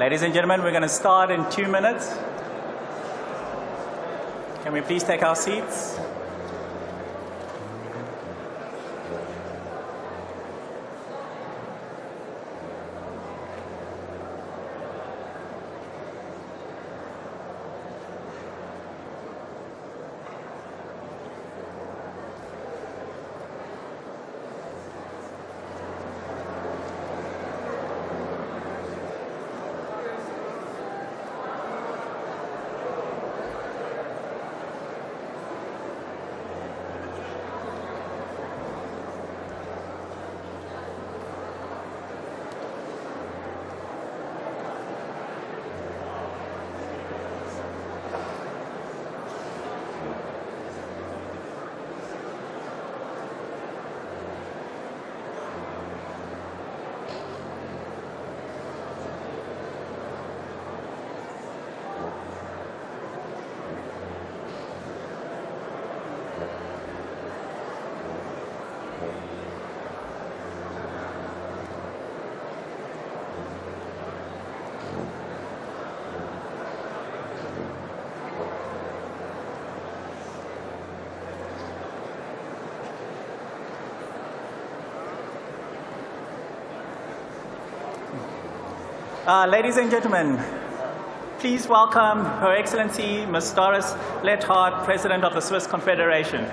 Ladies and gentlemen, we're going to start in 2 minutes. Can we please take our seats? Ladies and gentlemen, please welcome Her Excellency Ms. Doris Lethard, President of the Swiss Confederation.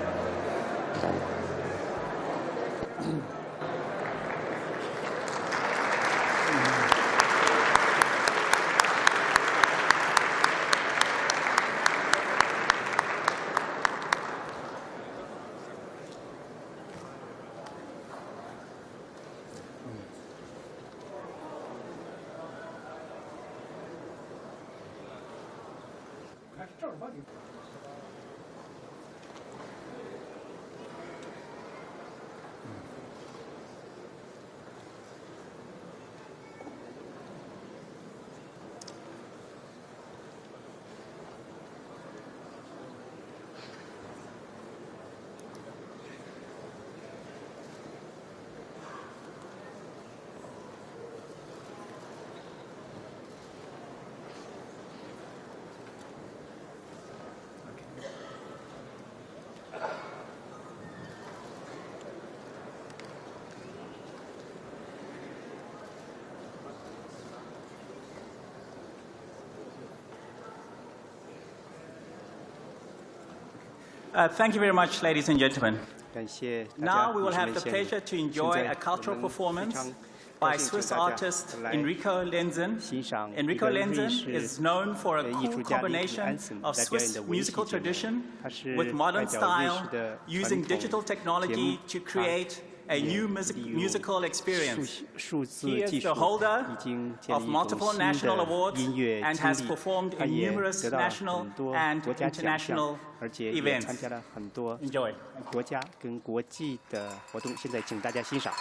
Thank you very much, ladies and gentlemen. Now we will have the pleasure to enjoy a cultural performance by Swiss artist Enrico Lenzen. Enrico Lenzen is known for a cool combination of Swiss musical tradition with modern style, using digital technology to create a new musical experience. He is the holder of multiple national awards and has performed in numerous national and international events. Enjoy. 国家跟国际的活动，现在请大家欣赏。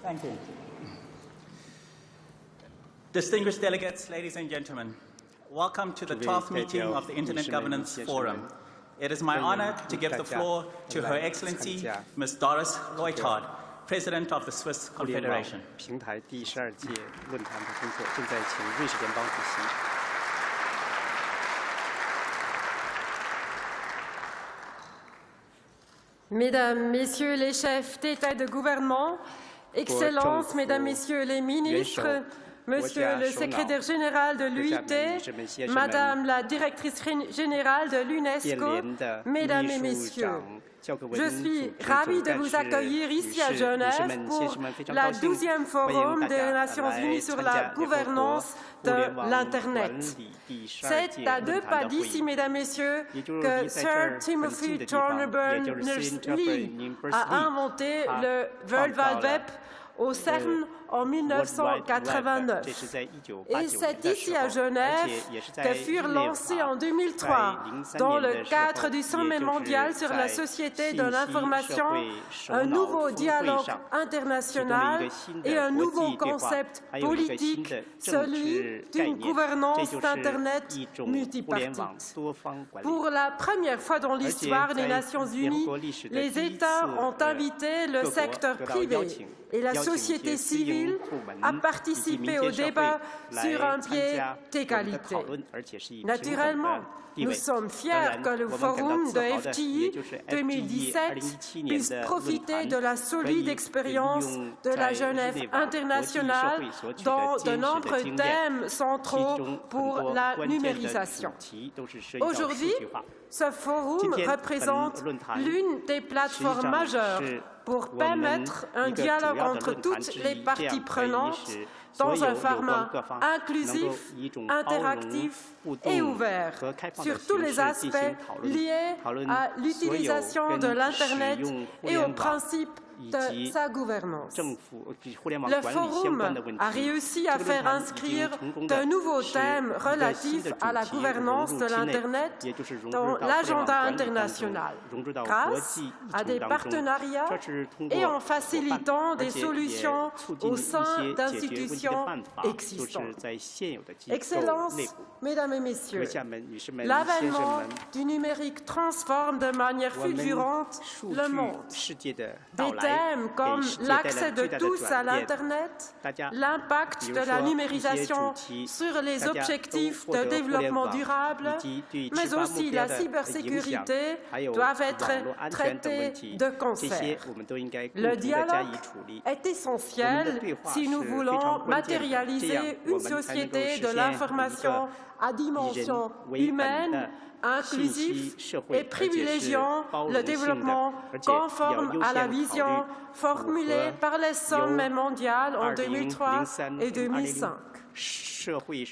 Thank you. Distinguished delegates, ladies and gentlemen, welcome to the 12th meeting of the Internet Governance Forum. It is my honor to give the floor to Her Excellency, Ms. Doris Leuthard, President of the Swiss 互联网 Confederation. 平台第12届论坛的工作，现在请瑞士联邦主席。Mesdames, Messieurs les chefs d'État et de gouvernement, Excellences, Mesdames, Messieurs les ministres, Monsieur le secrétaire général de l'UIT, Madame la directrice générale de l'UNESCO, Mesdames et Messieurs, je suis ravie de vous accueillir ici à Genève pour la 12e Forum des Nations Unies sur la gouvernance de l'Internet. C'est à 2 pas d'ici, Mesdames et Messieurs, que Sir Timothy Berners-Lee a inventé le World Wide Web au CERN en 1989. Et c'est ici à Genève que furent lancés en 2003, dans le cadre du sommet mondial sur la société de l'information, un nouveau dialogue international et un nouveau concept politique, celui d'une gouvernance d'Internet multipartite. Pour la première fois dans l'histoire des Nations Unies, les États ont invité le secteur privé et la société civile à participer au débat sur un pied d'égalité. Naturellement, nous sommes fiers que le forum de FGI 2017 puisse profiter de la solide expérience de la Genève internationale dans de nombreux thèmes centraux pour la numérisation. Aujourd'hui, ce forum représente l'une des plateformes majeures pour permettre un dialogue entre toutes les parties prenantes dans un format inclusif, interactif et ouvert sur tous les aspects liés à l'utilisation de l'Internet et aux principes de sa gouvernance. Le forum a réussi à faire inscrire de nouveaux thèmes relatifs à la gouvernance de l'Internet dans l'agenda international, grâce à des partenariats et en facilitant des solutions au sein d'institutions existantes. Excellences, Mesdames et Messieurs, l'avènement du numérique transforme de manière fulgurante le monde. Des thèmes comme l'accès de tous à l'Internet, l'impact de la numérisation sur les objectifs de développement durable, mais aussi la cybersécurité doivent être traités de concert. Le dialogue est essentiel si nous voulons matérialiser une société de l'information à dimension humaine, inclusif et privilégiant le développement conforme à la vision formulée par les sommets mondiaux en 2003 et 2005.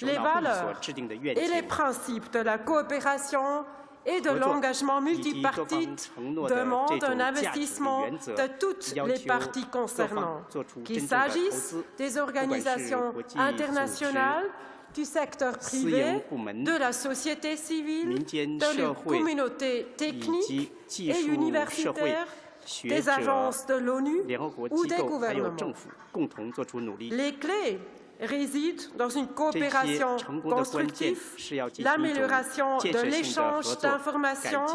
Les valeurs et les principes de la coopération et de l'engagement multipartite demandent un investissement de toutes les parties concernées, qu'il s'agisse des organisations internationales, du secteur privé, de la société civile, de la communauté technique et universitaire, des agences de l'ONU ou des gouvernements. Les clés résident dans une coopération constructive, l'amélioration de l'échange d'informations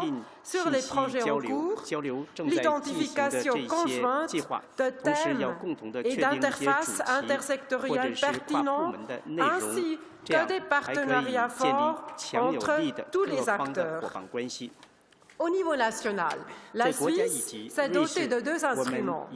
sur les projets en cours, l'identification conjointe de thèmes et d'interfaces intersectorielles pertinents, ainsi que des partenariats forts entre tous les acteurs. Au niveau national, la Suisse s'est dotée de 2 instruments.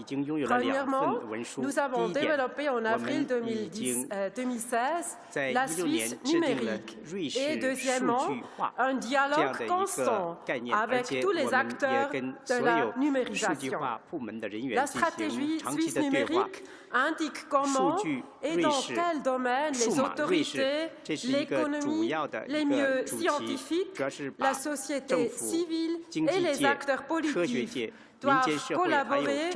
Premièrement, nous avons développé en avril 2016 la Suisse numérique et deuxièmement, un dialogue constant avec tous les acteurs de la numérisation. La stratégie Suisse numérique indique comment et dans quel domaine les autorités, l'économie, les milieux scientifiques, la société civile et les acteurs politiques doivent collaborer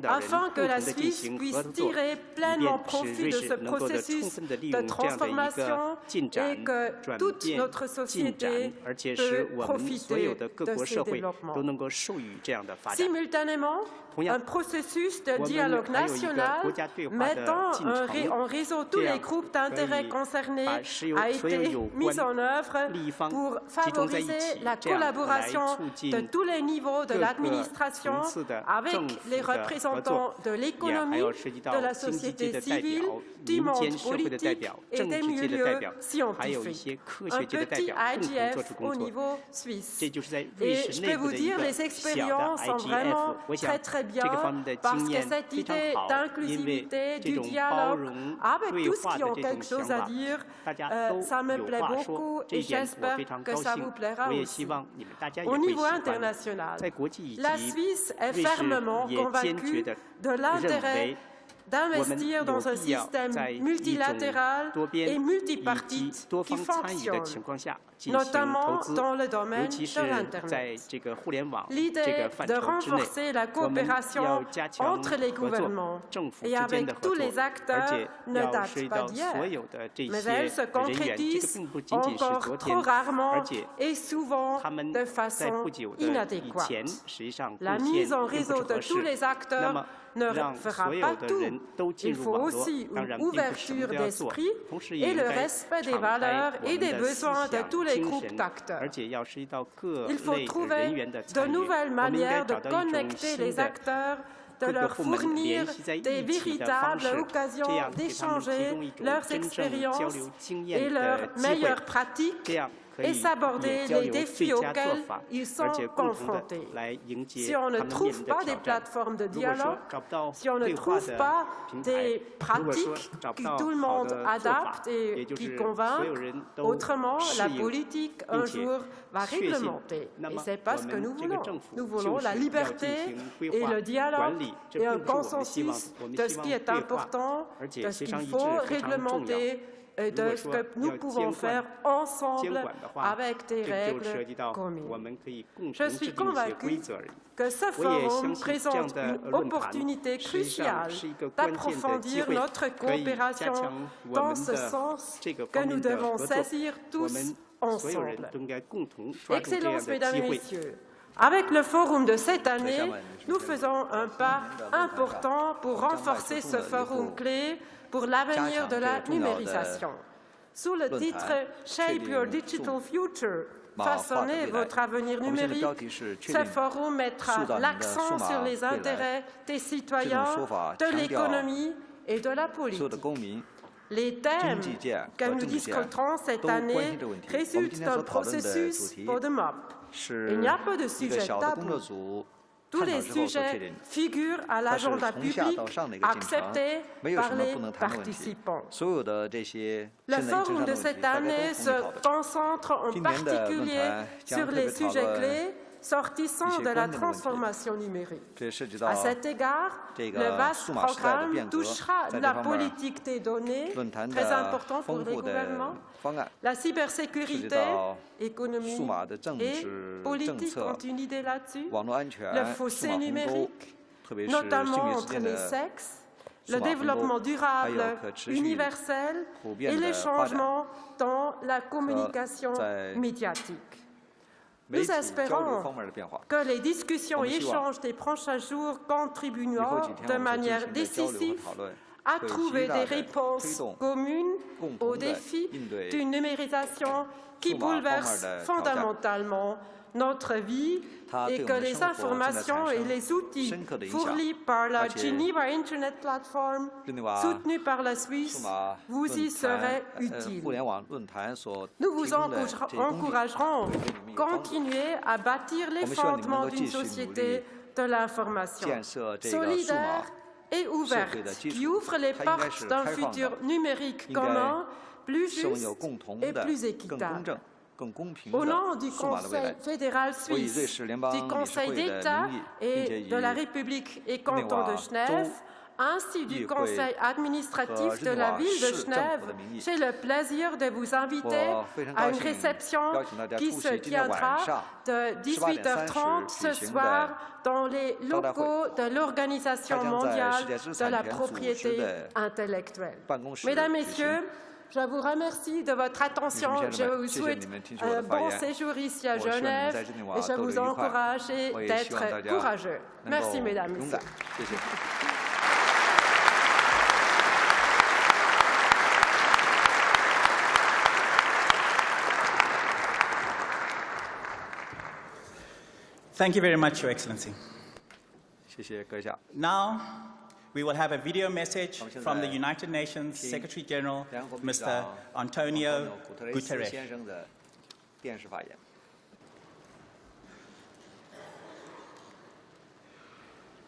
afin que la Suisse puisse tirer pleinement profit de ce processus de transformation et que toute notre société peut profiter de ces développements. Simultanément, un processus de dialogue national mettant en réseau tous les groupes d'intérêt concernés a été mis en œuvre pour favoriser la collaboration de tous les niveaux de l'administration avec les représentants de l'économie, de la société civile, du monde politique et des milieux scientifiques. Un petit IGF au niveau suisse. Et je peux vous dire, les expériences sont vraiment très bien parce que cette idée d'inclusivité, du dialogue, avec tous qui ont quelque chose à dire, ça me plaît beaucoup et j'espère que ça vous plaira aussi. Au niveau international, la Suisse est fermement convaincue de l'intérêt d'investir dans un système multilatéral et multipartite qui fonctionne, notamment dans le domaine de l'Internet. L'idée de renforcer la coopération entre les gouvernements et avec tous les acteurs ne date pas d'hier, mais elle se concrétise encore trop rarement et souvent de façon inadéquate. La mise en réseau de tous les acteurs ne fera pas tout. Il faut aussi une ouverture d'esprit et le respect des valeurs et des besoins de tous les groupes d'acteurs. Il faut trouver de nouvelles manières de connecter les acteurs, de leur fournir des véritables occasions d'échanger leurs expériences et leurs meilleures pratiques et s'aborder les défis auxquels ils sont confrontés. Si on ne trouve pas des plateformes de dialogue, si on ne trouve pas des pratiques que tout le monde adapte et qui convainquent, autrement la politique un jour va réglementer. Et c'est pas ce que nous voulons. Nous voulons la liberté et le dialogue et un consensus de ce qui est important, de ce qu'il faut réglementer, et de ce que nous pouvons faire ensemble avec des règles communes. Je suis convaincu que ce forum présente une opportunité cruciale d'approfondir notre coopération dans ce sens que nous devons saisir tous ensemble. Excellences, Mesdames et Messieurs, avec le forum de cette année, nous faisons un pas important pour renforcer ce forum clé pour l'avenir de la numérisation. Sous le titre « Shape Your Digital Future », façonnez votre avenir numérique, ce forum mettra l'accent sur les intérêts des citoyens, de l'économie et de la politique. Les thèmes que nous discuterons cette année résultent d'un processus bottom-up. Il n'y a pas de sujet tabou. Tous les sujets figurent à l'agenda public accepté par les participants. Le forum de cette année se concentre en particulier sur les sujets clés sortissant de la transformation numérique. À cet égard, le vaste programme touchera la politique des données, très important pour les gouvernements, la cybersécurité, économie et politique ont une idée là-dessus, le fossé numérique, notamment entre les sexes, le développement durable universel et les changements dans la communication médiatique. Nous espérons que les discussions et échanges des prochains jours contribueront de manière décisive à trouver des réponses communes aux défis d'une numérisation qui bouleverse fondamentalement notre vie et que les informations et les outils fournis par la Geneva Internet Platform, soutenus par la Suisse, vous y seraient utiles. Nous vous encouragerons à continuer à bâtir les fondements d'une société de l'information solidaire et ouverte, qui ouvre les portes d'un futur numérique commun, plus juste et plus équitable. Au nom du Conseil fédéral suisse, du Conseil d'État et de la République et canton de Genève, ainsi du Conseil administratif de la ville de Genève, j'ai le plaisir de vous inviter à une réception qui se tiendra de 18h30 ce soir dans les locaux de l'Organisation mondiale de la propriété intellectuelle. Mesdames, Messieurs, Je vous remercie de votre attention. Je vous souhaite un bon séjour ici à Genève et je vous encourage d'être courageux. Merci, Mesdames et Messieurs. Thank you very much, Your Excellency. Now, we will have a video message from the United Nations Secretary General, Mr. Antonio Guterres.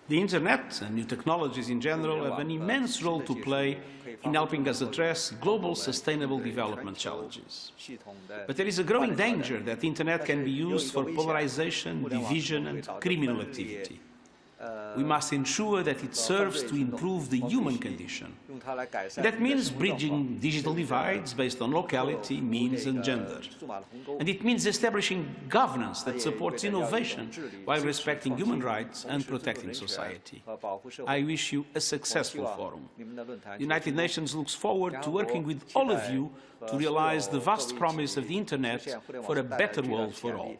The Internet and new technologies in general have an immense role to play in helping us address global sustainable development challenges. But there is a growing danger that the Internet can be used for polarization, division and criminal activity. We must ensure that it serves to improve the human condition. That means bridging digital divides based on locality, means and gender. And it means establishing governance that supports innovation while respecting human rights and protecting society. I wish you a successful forum. The United Nations looks forward to working with all of you to realize the vast promise of the Internet for a better world for all.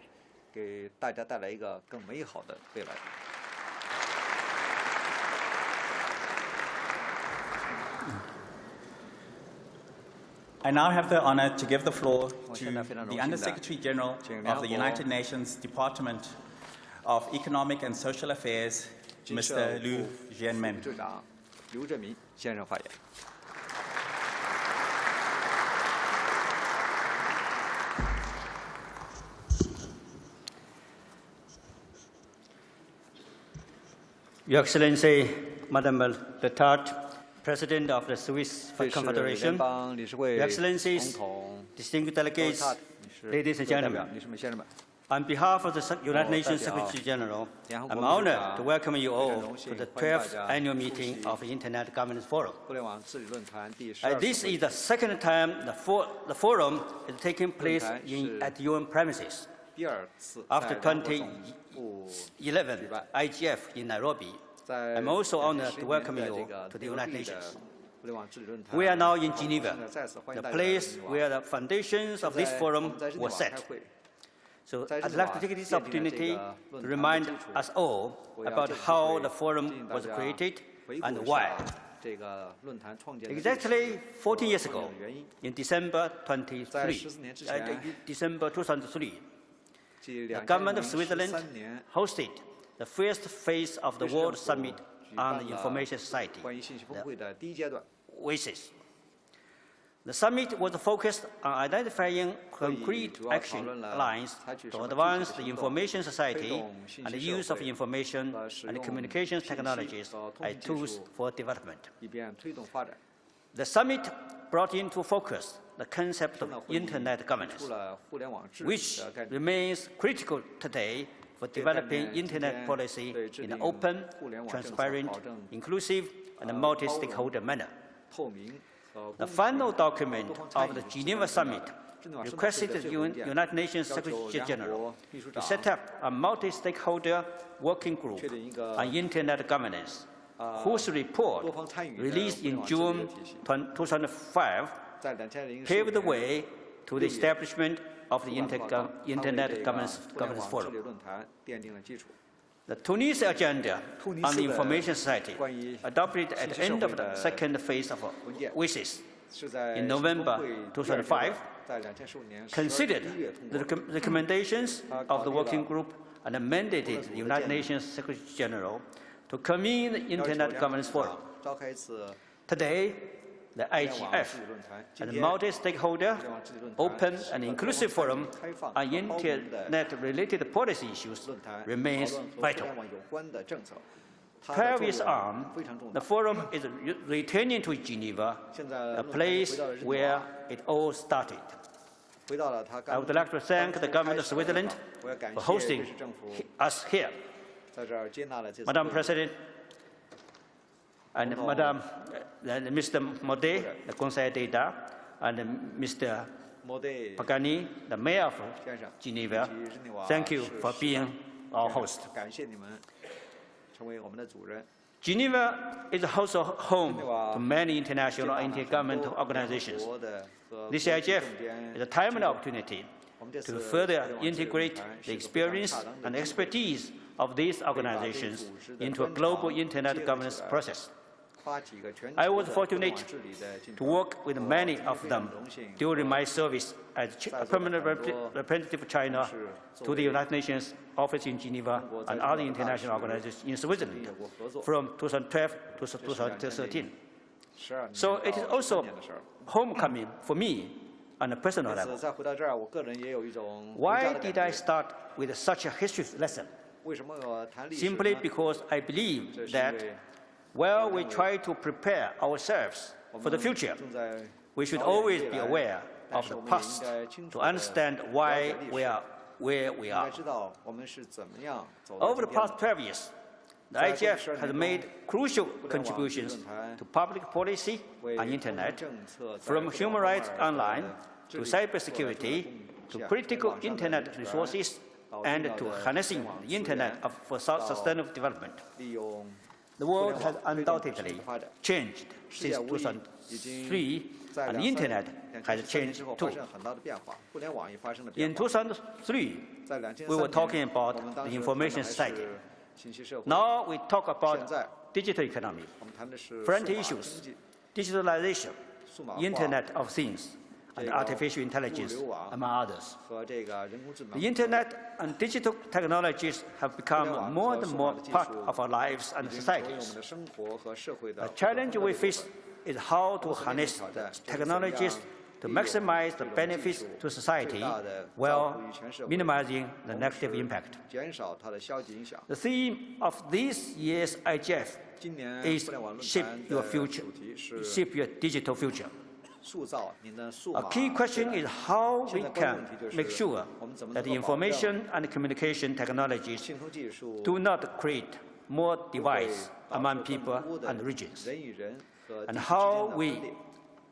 I now have the honor to give the floor to the Under-Secretary General of the United Nations Department of Economic and Social Affairs, Mr. Liu Jianmen. Your Excellency, Madame Letarte, President of the Swiss Confederation, Your Excellencies, distinguished delegates, ladies and gentlemen, on behalf of the United Nations Secretary General, I'm honored to welcome you all to the 12th annual meeting of the Internet Governance Forum. This is the second time the forum is taking place at UN premises. After 2011 IGF in Nairobi, I'm also honored to welcome you to the United Nations. We are now in Geneva, the place where the foundations of this forum were set. So I'd like to take this opportunity to remind us all about how the forum was created and why. Exactly 14 years ago, in December 2003, the government of Switzerland hosted the first phase of the World Summit on the Information Society, the WSIS. The summit was focused on identifying concrete action lines to advance the information society and the use of information and communications technologies as tools for development. The summit brought into focus the concept of Internet governance, which remains critical today for developing Internet policy in an open, transparent, inclusive, and multi-stakeholder manner. The final document of the Geneva Summit requested the United Nations Secretary General to set up a multi-stakeholder working group on Internet governance, whose report, released in June 2005, paved the way to the establishment of the Internet Governance Forum. The Tunisia Agenda on the Information Society, adopted at the end of the second phase of WSIS in November 2005, considered the recommendations of the working group and mandated the United Nations Secretary General to convene the Internet Governance Forum. Today, the IGF, and the multi-stakeholder, open and inclusive forum on Internet-related policy issues remains vital. Previous on, the forum is returning to Geneva, a place where it all started. I would like to thank the government of Switzerland for hosting us here. Madam President, and Madam, Mr. Mode, the Conseil d'État, and Mr. Pagani, the Mayor of Geneva, thank you for being our host. Geneva is also home to many international and intergovernmental organizations. This IGF is a timely opportunity to further integrate the experience and expertise of these organizations into a global internet governance process. I was fortunate to work with many of them during my service as permanent representative of China to the United Nations Office in Geneva and other international organizations in Switzerland from 2012 to 2013. So it is also homecoming for me on a personal level. Why did I start with such a history lesson? Simply because I believe that while we try to prepare ourselves for the future, we should always be aware of the past to understand why we are where we are. Over the past 12 years, the IGF has made crucial contributions to public policy on Internet, from human rights online to cybersecurity to critical Internet resources and to harnessing the Internet for sustainable development. The world has undoubtedly changed since 2003, and the Internet has changed too. In 2003, we were talking about the information society. Now we talk about digital economy, front issues, digitalization, Internet of Things, and artificial intelligence, among others. The Internet and digital technologies have become more and more part of our lives and societies. The challenge we face is how to harness the technologies to maximize the benefits to society while minimizing the negative impact. The theme of this year's IGF is Shape Your Future, Shape Your Digital Future. A key question is how we can make sure that the information and communication technologies do not create more divides among people and regions, and how we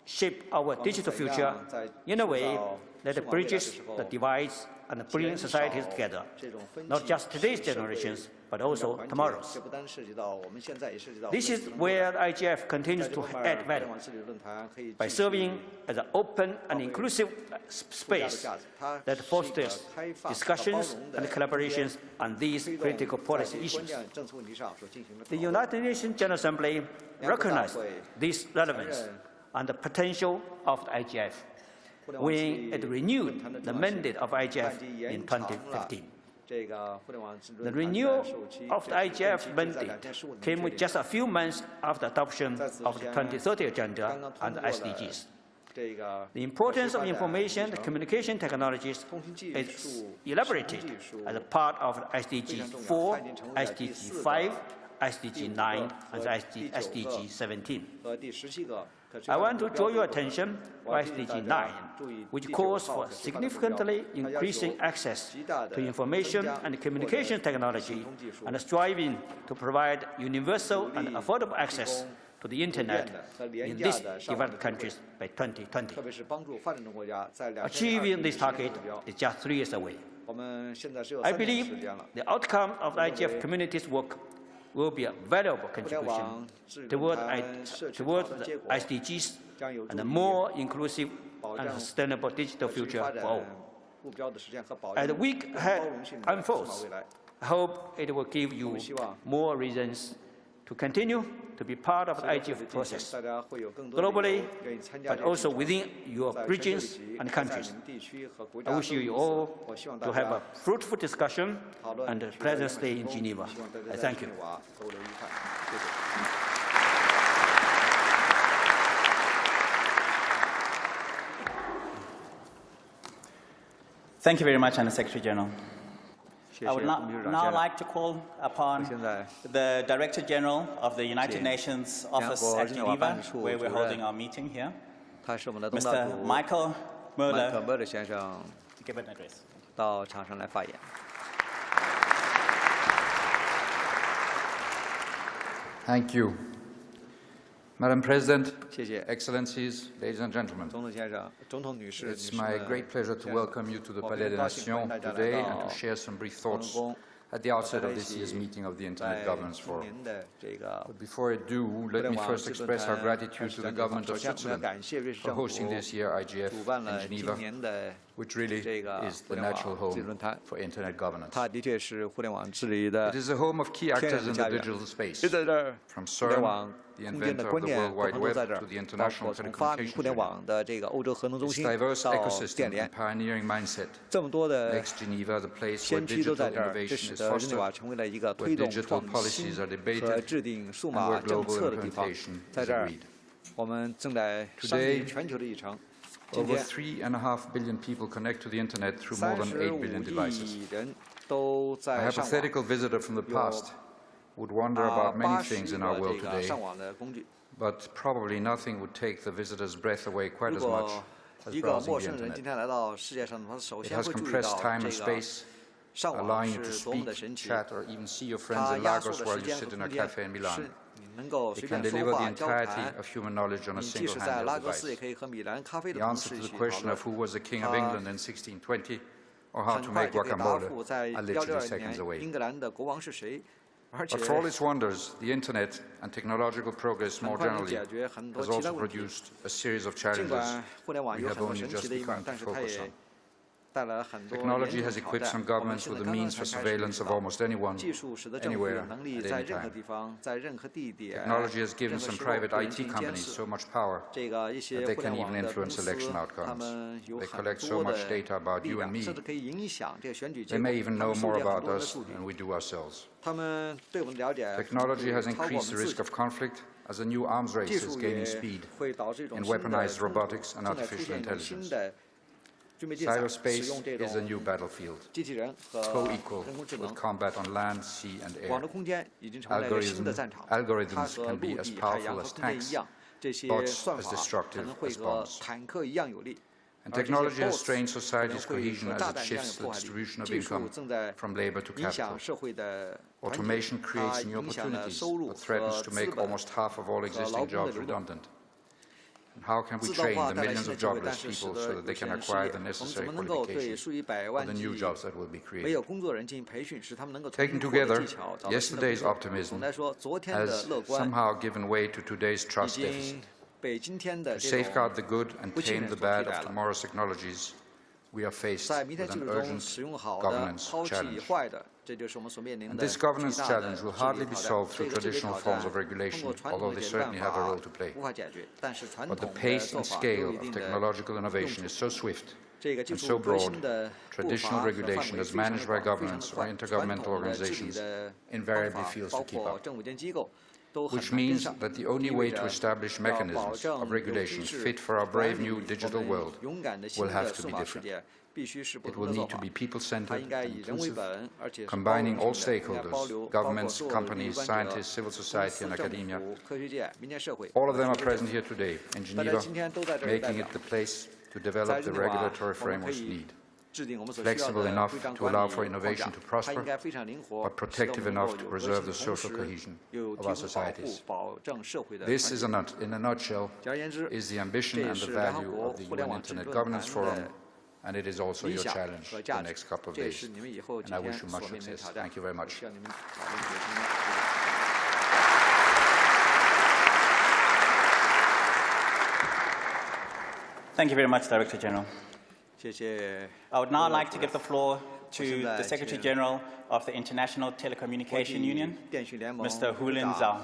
shape our digital future in a way that bridges the divides and brings societies together, not just today's generations, but also tomorrow's. This is where the IGF continues to add value by serving as an open and inclusive space that fosters discussions and collaborations on these critical policy issues. The United Nations General Assembly recognized this relevance and the potential of the IGF when it renewed the mandate of IGF in 2015. The renewal of the IGF mandate came just a few months after adoption of the 2030 Agenda and the SDGs. The importance of information and communication technologies is elaborated as a part of SDG 4, SDG 5, SDG 9, and SDG 17. I want to draw your attention to SDG 9, which calls for significantly increasing access to information and communication technology and striving to provide universal and affordable access to the Internet in these developed countries by 2020. Achieving this target is just 3 years away. I believe the outcome of the IGF community's work will be a valuable contribution toward the SDGs and a more inclusive and sustainable digital future for all. As the week ahead unfolds, I hope it will give you more reasons to continue to be part of the IGF process, globally, but also within your regions and countries. I wish you all to have a fruitful discussion and a pleasant stay in Geneva. I thank you. Thank you very much, Under Secretary General. I would now like to call upon the Director General of the United Nations Office at Geneva, where we're holding our meeting here, Mr. Michael Mueller, to give an address. Thank you. Madam President, Excellencies, ladies and gentlemen, it's my great pleasure to welcome you to the Palais des Nations today and to share some brief thoughts at the outset of this year's meeting of the Internet Governance Forum. But before I do, let me first express our gratitude to the government of Switzerland for hosting this year IGF in Geneva, which really is the natural home for Internet governance. It is the home of key actors in the digital space, from CERN, the inventor of the World Wide Web, to the International Telecommunications Union. Its diverse ecosystem and pioneering mindset makes Geneva the place where digital innovation is fostered, where digital policies are debated, and where global implementation is agreed. Today, over 3.5 billion people connect to the Internet through more than 8 billion devices. A hypothetical visitor from the past would wonder about many things in our world today, but probably nothing would take the visitor's breath away quite as much as browsing the Internet. It has compressed time and space, allowing you to speak, chat, or even see your friends in Lagos while you sit in a cafe in Milan. It can deliver the entirety of human knowledge on a single handheld device. The answer to the question of who was the King of England in 1620 or how to make guacamole are literally seconds away. But for all its wonders, the Internet and technological progress more generally has also produced a series of challenges we have only just begun to focus on. Technology has equipped some governments with the means for surveillance of almost anyone, anywhere, at any time. Technology has given some private IT companies so much power that they can even influence election outcomes. They collect so much data about you and me. They may even know more about us than we do ourselves. Technology has increased the risk of conflict as a new arms race is gaining speed in weaponized robotics and artificial intelligence. Cyberspace is a new battlefield, co-equal with combat on land, sea, and air. Algorithms can be as powerful as tanks, bots as destructive as bombs. And technology has strained society's cohesion as it shifts the distribution of income from labor to capital. Automation creates new opportunities, but threatens to make almost half of all existing jobs redundant. And how can we train the millions of jobless people so that they can acquire the necessary qualifications for the new jobs that will be created? Taken together, yesterday's optimism has somehow given way to today's trust deficit. To safeguard the good and tame the bad of tomorrow's technologies, we are faced with an urgent governance challenge. And this governance challenge will hardly be solved through traditional forms of regulation, although they certainly have a role to play. But the pace and scale of technological innovation is so swift and so broad, traditional regulation as managed by governments or intergovernmental organizations invariably fails to keep up. Which means that the only way to establish mechanisms of regulation fit for our brave new digital world will have to be different. It will need to be people-centered and inclusive, combining all stakeholders, governments, companies, scientists, civil society, and academia. All of them are present here today in Geneva, making it the place to develop the regulatory frameworks we need. Flexible enough to allow for innovation to prosper, but protective enough to preserve the social cohesion of our societies. This is, in a nutshell, is the ambition and the value of the UN Internet Governance Forum, and it is also your challenge for the next couple of days. And I wish you much success. Thank you very much. Thank you very much, Director General. I would now like to give the floor to the Secretary General of the International Telecommunication Union, Mr. Hulin Zhao.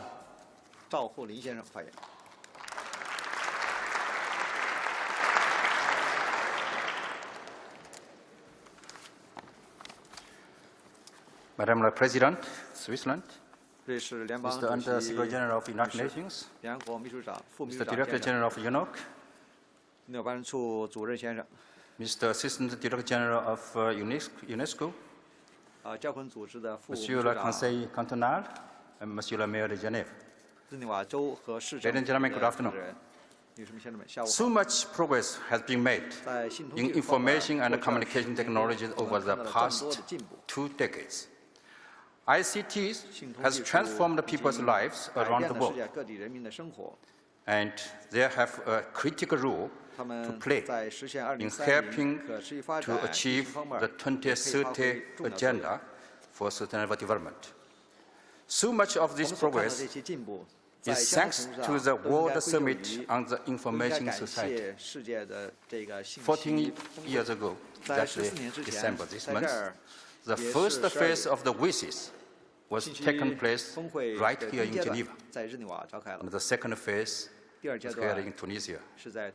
Madam la Présidente, Switzerland, Mr. Under Secretary General of the United Nations, Mr. Director General of UNOC, Mr. Assistant Director General of UNESCO, Monsieur le Conseil cantonal, and Monsieur le Maire de Genève. Ladies and gentlemen, good afternoon. So much progress has been made in information and communication technologies over the past 2 decades. ICT has transformed people's lives around the world, and they have a critical role to play in helping to achieve the 2030 agenda for sustainable development. So much of this progress is thanks to the World Summit on the Information Society. 14 years ago, exactly December this month, the first phase of the WISES was taken place right here in Geneva. And the second phase was held in Tunisia,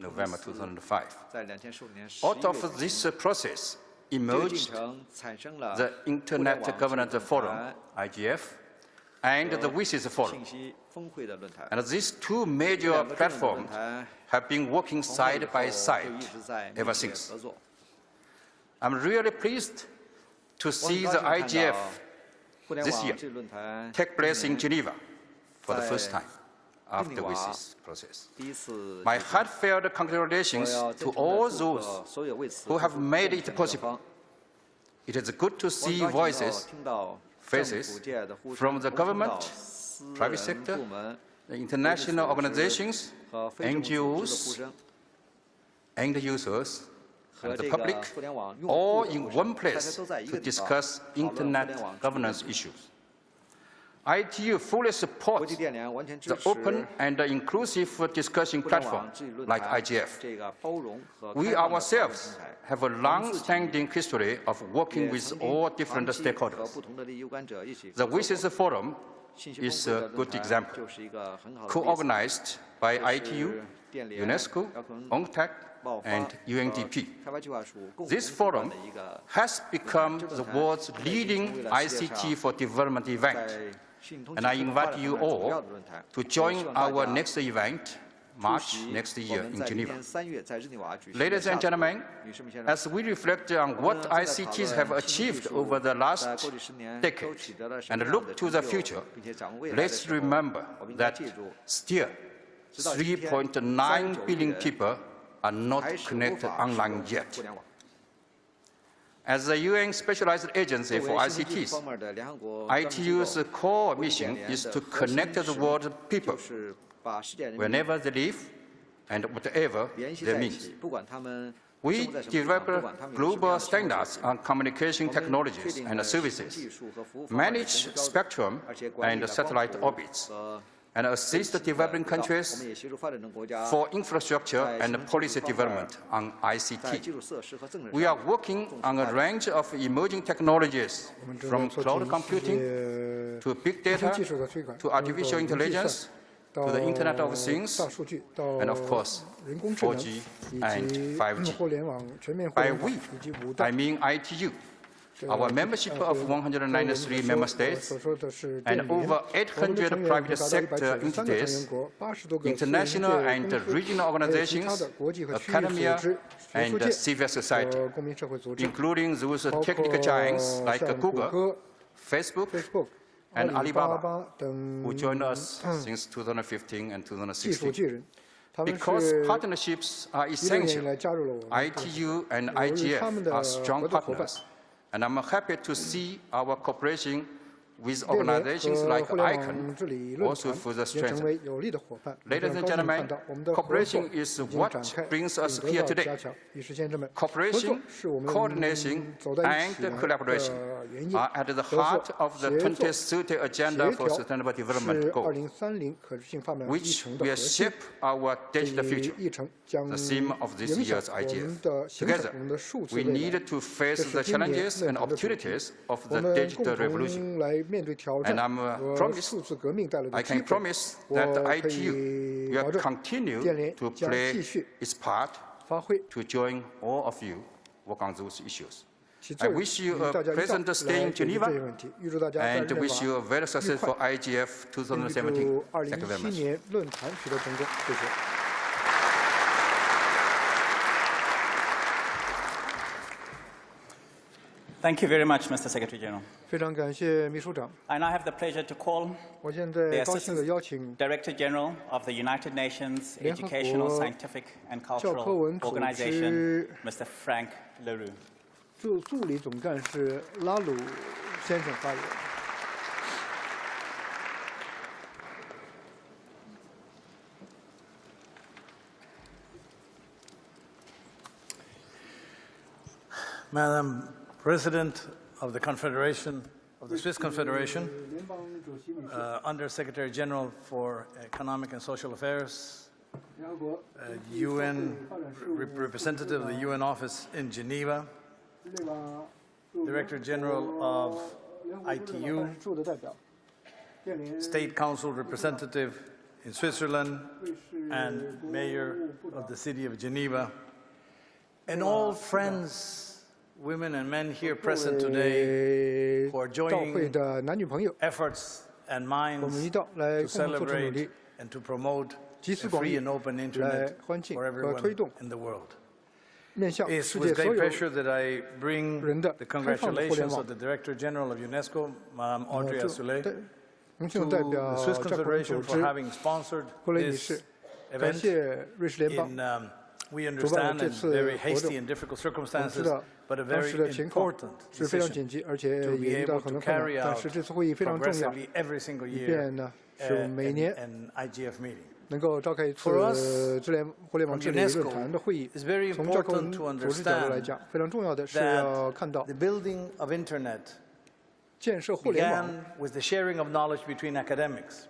November 2005. Out of this process emerged the Internet Governance Forum, IGF, and the WISES Forum. And these two major platforms have been working side by side ever since. I'm really pleased to see the IGF this year take place in Geneva for the first time after the WISES process. My heartfelt congratulations to all those who have made it possible. It is good to see voices, faces from the government, private sector, the international organizations, NGOs, and users, and the public, all in one place to discuss Internet governance issues. ITU fully supports the open and inclusive discussion platform like IGF. We ourselves have a long-standing history of working with all different stakeholders. The WISES Forum is a good example, co-organized by ITU, UNESCO, UNCTAD, and UNDP. This forum has become the world's leading ICT for development event, and I invite you all to join our next event, March next year in Geneva. Ladies and gentlemen, as we reflect on what ICTs have achieved over the last decade and look to the future, let's remember that still 3.9 billion people are not connected online yet. As the UN Specialized Agency for ICTs, ITU's core mission is to connect the world's people whenever they live and whatever they meet. We develop global standards on communication technologies and services, manage spectrum and satellite orbits, and assist developing countries for infrastructure and policy development on ICT. We are working on a range of emerging technologies, from cloud computing to big data to artificial intelligence to the Internet of Things, and of course, 4G and 5G. By we, I mean ITU. Our membership of 193 member states and over 800 private sector entities, international and regional organizations, academia, and civil society, including those technical giants like Google, Facebook, and Alibaba, who joined us since 2015 and 2016. Because partnerships are essential, ITU and IGF are strong partners. And I'm happy to see our cooperation with organizations like ICON also further strengthened. Ladies and gentlemen, cooperation is what brings us here today. Cooperation, coordination, and collaboration are at the heart of the 2030 Agenda for Sustainable Development Goals, which will shape our digital future, the theme of this year's IGF. Together, we need to face the challenges and opportunities of the digital revolution. And I can promise that ITU will continue to play its part to join all of you work on those issues. I wish you a pleasant stay in Geneva and wish you a very successful IGF 2017. Thank you very much. Thank you very much, Mr. Secretary General. 非常感谢秘书长。 I now have the pleasure to call 我现 the 在高兴地 Assistant 邀请 Director General of the United Nations 联合国 Educational, Scientific and 教科 Cultural 文组 Organization, 织 Mr. Frank LaRue. 助理总干事拉鲁先生发言。 Madam President of the Confederation of of the Swiss Confederation, Under Secretary General for Economic and Social Affairs, UN representative of the UN office in Geneva, Director General of ITU, State Council representative in Switzerland, and Mayor of the city of Geneva, and all friends, women and men here present today who are joining efforts and minds to celebrate and to promote a free and open internet for everyone in the world. It's with great pleasure that I bring the congratulations of the Director General of UNESCO, Madame Audrey Azoulay, to the Swiss Confederation for having sponsored this event in, we understand, in very hasty and difficult circumstances, but a very important decision to be able to carry out progressively every single year an IGF meeting. For us, from UNESCO, it's very important to understand that the building of Internet began with the sharing of knowledge between academics.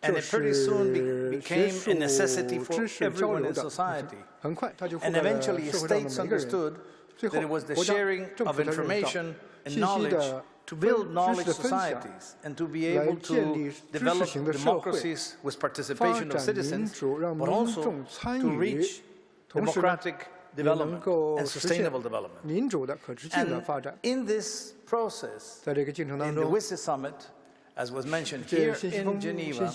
And it pretty soon became a necessity for everyone in society. And eventually states understood that it was the sharing of information and knowledge to build knowledge societies and to be able to develop democracies with participation of citizens, but also to reach democratic development and sustainable development. And in this process, in the WISI summit, as was mentioned here in Geneva,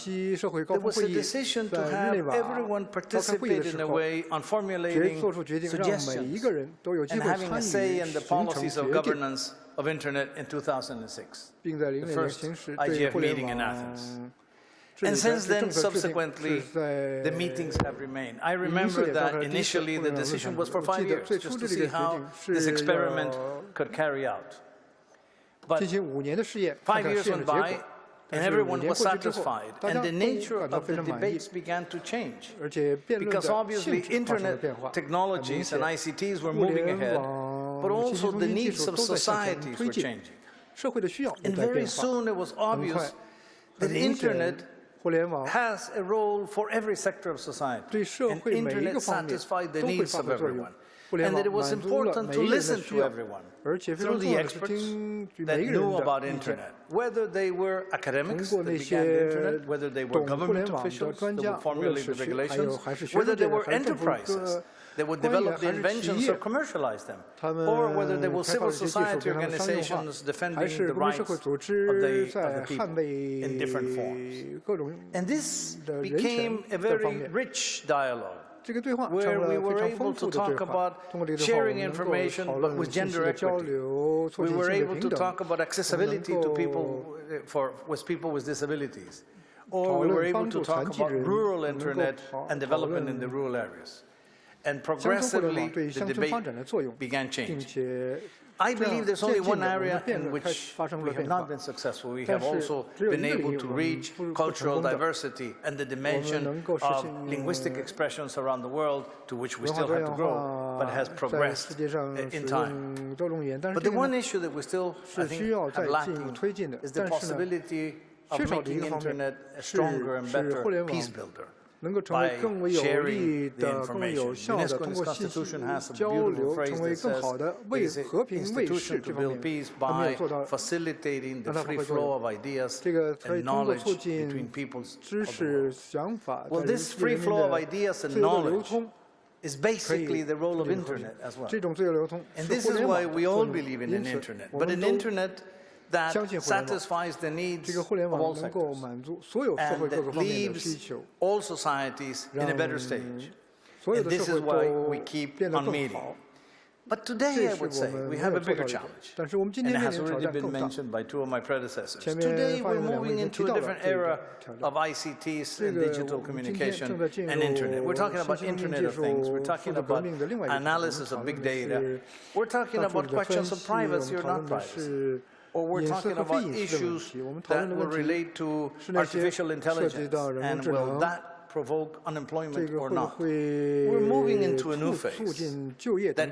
there was a decision to have everyone participate in a way on formulating suggestions and having a say in the policies of governance of Internet in 2006, the first IGF meeting in Athens. And since then, subsequently, the meetings have remained. I remember that initially the decision was for 5 years, just to see how this experiment could carry out. But 5 years went by, and everyone was satisfied, and the nature of the debates began to change. Because obviously, Internet technologies and ICTs were moving ahead, but also the needs of societies were changing. And very soon it was obvious that the Internet has a role for every sector of society, and Internet satisfied the needs of everyone, and that it was important to listen to everyone through the experts that knew about Internet, whether they were academics that began the Internet, whether they were government officials that would formulate the regulations, whether they were enterprises that would develop the inventions or commercialize them, or whether they were civil society organizations defending the rights of the people in different forms. And this became a very rich dialogue, where we were able to talk about sharing information, but with gender equity. We were able to talk about accessibility to people, with people with disabilities. Or we were able to talk about rural Internet and development in the rural areas. And progressively, the debate began changing. I believe there's only one area in which we have not been successful. We have also been able to reach cultural diversity and the dimension of linguistic expressions around the world, to which we still have to grow, but has progressed in time. But the one issue that we still, I think, have lacking is the possibility of making Internet a stronger and better peace builder by sharing the information. UNESCO in its constitution has a beautiful phrase that says it is an institution to build peace by facilitating the free flow of ideas and knowledge between peoples of the world. Well, this free flow of ideas and knowledge is basically the role of Internet as well. And this is why we all believe in an Internet, but an Internet that satisfies the needs of all sectors and that leaves all societies in a better stage. And this is why we keep on meeting. But today, I would say, we have a bigger challenge, and it has already been mentioned by two of my predecessors. Today, we're moving into a different era of ICTs and digital communication and Internet. We're talking about Internet of Things. We're talking about analysis of big data. We're talking about questions of privacy or not privacy. Or we're talking about issues that will relate to artificial intelligence, and will that provoke unemployment or not? We're moving into a new phase that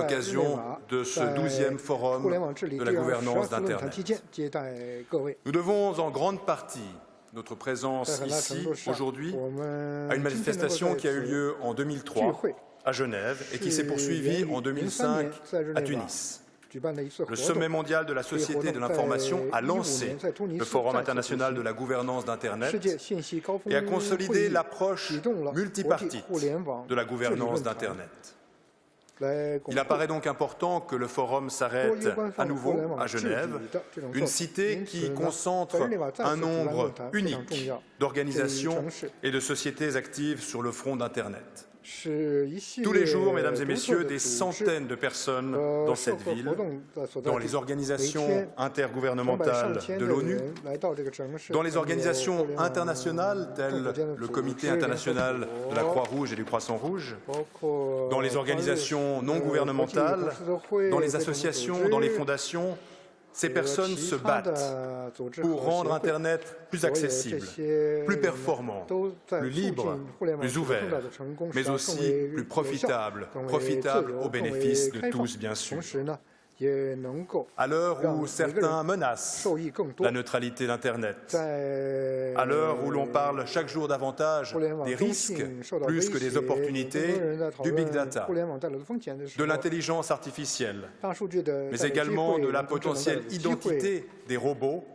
l'occasion de ce 12e forum de la gouvernance d'Internet. Nous devons en grande partie notre présence ici aujourd'hui à une manifestation qui a eu lieu en 2003 à Genève et qui s'est poursuivie en 2005 à Tunis. Le sommet mondial de la société de l'information a lancé le Forum international de la gouvernance d'Internet et a consolidé l'approche multipartite de la gouvernance d'Internet. Il apparaît donc important que le forum s'arrête à nouveau à Genève, une cité qui concentre un nombre unique d'organisations et de sociétés actives sur le front d'Internet. Tous les jours, mesdames et messieurs, des centaines de personnes dans cette ville, dans les organisations intergouvernementales de l'ONU, dans les organisations internationales telles le Comité international de la Croix-Rouge et du Croissant-Rouge, dans les organisations non gouvernementales, dans les associations, dans les fondations. Ces personnes se battent pour rendre Internet plus accessible, plus performant, plus libre, plus ouvert, mais aussi plus profitable au bénéfice de tous, bien sûr. À l'heure où certains menacent la neutralité d'Internet, à l'heure où l'on parle chaque jour davantage des risques plus que des opportunités du big data, de l'intelligence artificielle, mais également de la potentielle identité des robots,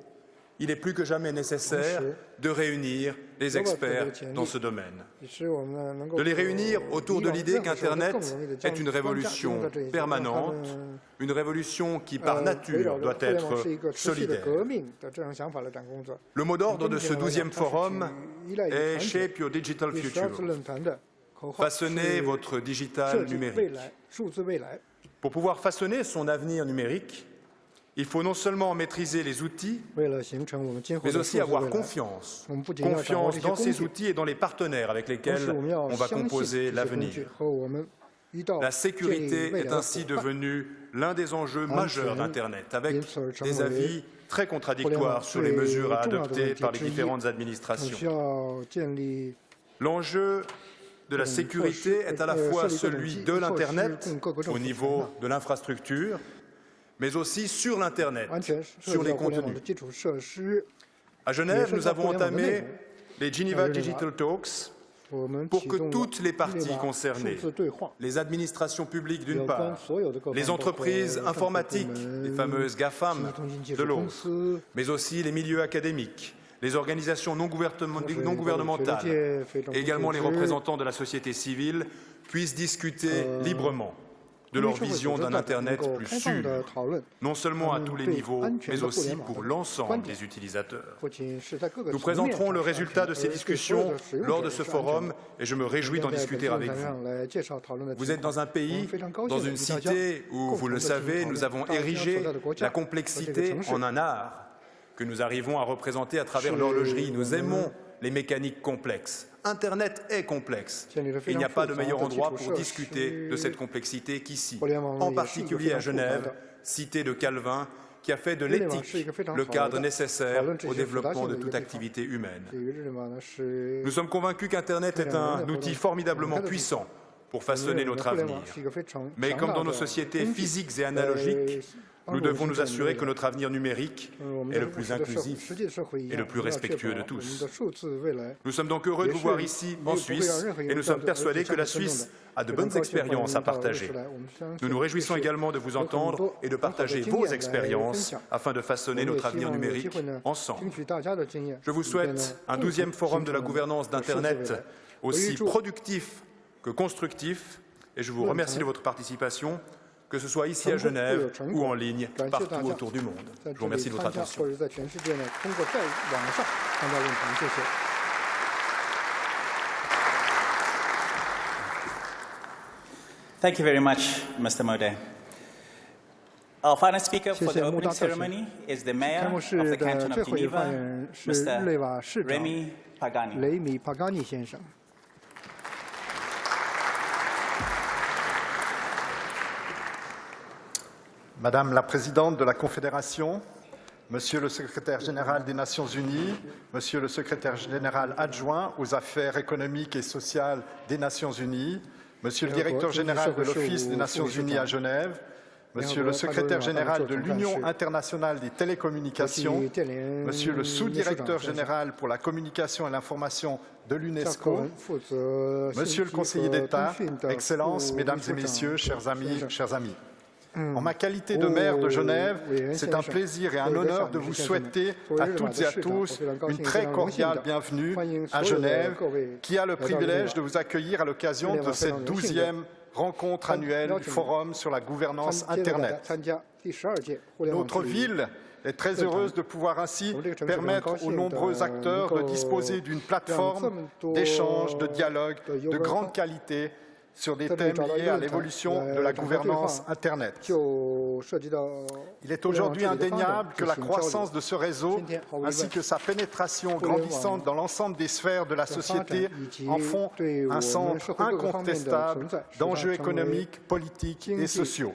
il est plus que jamais nécessaire de réunir les experts dans ce domaine. De les réunir autour de l'idée qu'Internet est une révolution permanente, une révolution qui, par nature, doit être solidaire. Le mot d'ordre de ce 12e forum est « Shape your digital future », façonnez votre digital numérique. Pour pouvoir façonner son avenir numérique, il faut non seulement maîtriser les outils, mais aussi avoir confiance. Confiance dans ces outils et dans les partenaires avec lesquels on va composer l'avenir. La sécurité est ainsi devenue l'un des enjeux majeurs d'Internet, avec des avis très contradictoires sur les mesures à adopter par les différentes administrations. L'enjeu de la sécurité est à la fois celui de l'Internet, au niveau de l'infrastructure, mais aussi sur l'Internet, sur les contenus. À Genève, nous avons entamé les Geneva Digital Talks pour que toutes les parties concernées, les administrations publiques d'une part, les entreprises informatiques, les fameuses GAFAM de l'autre, mais aussi les milieux académiques, les organisations non gouvernementales et également les représentants de la société civile puissent discuter librement de leur vision d'un Internet plus sûr, non seulement à tous les niveaux, mais aussi pour l'ensemble des utilisateurs. Nous présenterons le résultat de ces discussions lors de ce forum et je me réjouis d'en discuter avec vous. Vous êtes dans un pays, dans une cité où, vous le savez, nous avons érigé la complexité en un art que nous arrivons à représenter à travers l'horlogerie. Nous aimons les mécaniques complexes. Internet est complexe. Il n'y a pas de meilleur endroit pour discuter de cette complexité qu'ici, en particulier à Genève, cité de Calvin, qui a fait de l'éthique le cadre nécessaire au développement de toute activité humaine. Nous sommes convaincus qu'Internet est un outil formidablement puissant pour façonner notre avenir. Mais comme dans nos sociétés physiques et analogiques, nous devons nous assurer que notre avenir numérique est le plus inclusif et le plus respectueux de tous. Nous sommes donc heureux de vous voir ici, en Suisse, et nous sommes persuadés que la Suisse a de bonnes expériences à partager. Nous nous réjouissons également de vous entendre et de partager vos expériences afin de façonner notre avenir numérique ensemble. Je vous souhaite un 12e forum de la gouvernance d'Internet aussi productif que constructif, et je vous remercie de votre participation, que ce soit ici à Genève ou en ligne, partout autour du monde. Je vous remercie de votre attention. Thank you very much, Mr. Mode. Our final speaker for the opening ceremony is the Mayor of the Canton of Geneva, Mr. Remy Pagani. Madame la Présidente de la Confédération, Monsieur le Secrétaire général des Nations Unies, Monsieur le Secrétaire général adjoint aux affaires économiques et sociales des Nations Unies, Monsieur le Directeur général de l'Office des Nations Unies à Genève, Monsieur le Secrétaire général de l'Union internationale des télécommunications, Monsieur le Sous-directeur général pour la communication et l'information de l'UNESCO, Monsieur le Conseiller d'État, Excellences, Mesdames et Messieurs, chers amis. En ma qualité de maire de Genève, c'est un plaisir et un honneur de vous souhaiter à toutes et à tous une très cordiale bienvenue à Genève, qui a le privilège de vous accueillir à l'occasion de cette 12e rencontre annuelle du Forum sur la gouvernance Internet. Notre ville est très heureuse de pouvoir ainsi permettre aux nombreux acteurs de disposer d'une plateforme d'échange, de dialogue de grande qualité sur des thèmes liés à l'évolution de la gouvernance Internet. Il est aujourd'hui indéniable que la croissance de ce réseau, ainsi que sa pénétration grandissante dans l'ensemble des sphères de la société, en font un centre incontestable d'enjeux économiques, politiques et sociaux.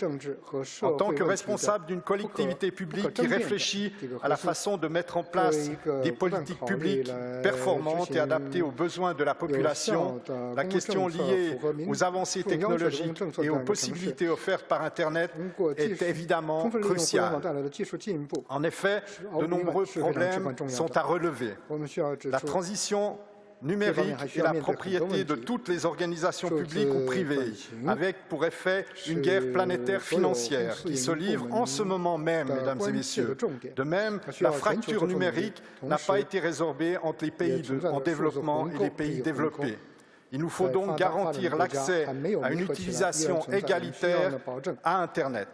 En tant que responsable d'une collectivité publique qui réfléchit à la façon de mettre en place des politiques publiques performantes et adaptées aux besoins de la population, la question liée aux avancées technologiques et aux possibilités offertes par Internet est évidemment cruciale. En effet, de nombreux problèmes sont à relever. La transition numérique est la propriété de toutes les organisations publiques ou privées, avec pour effet une guerre planétaire financière qui se livre en ce moment même, mesdames et messieurs. De même, la fracture numérique n'a pas été résorbée entre les pays en développement et les pays développés. Il nous faut donc garantir l'accès à une utilisation égalitaire à Internet.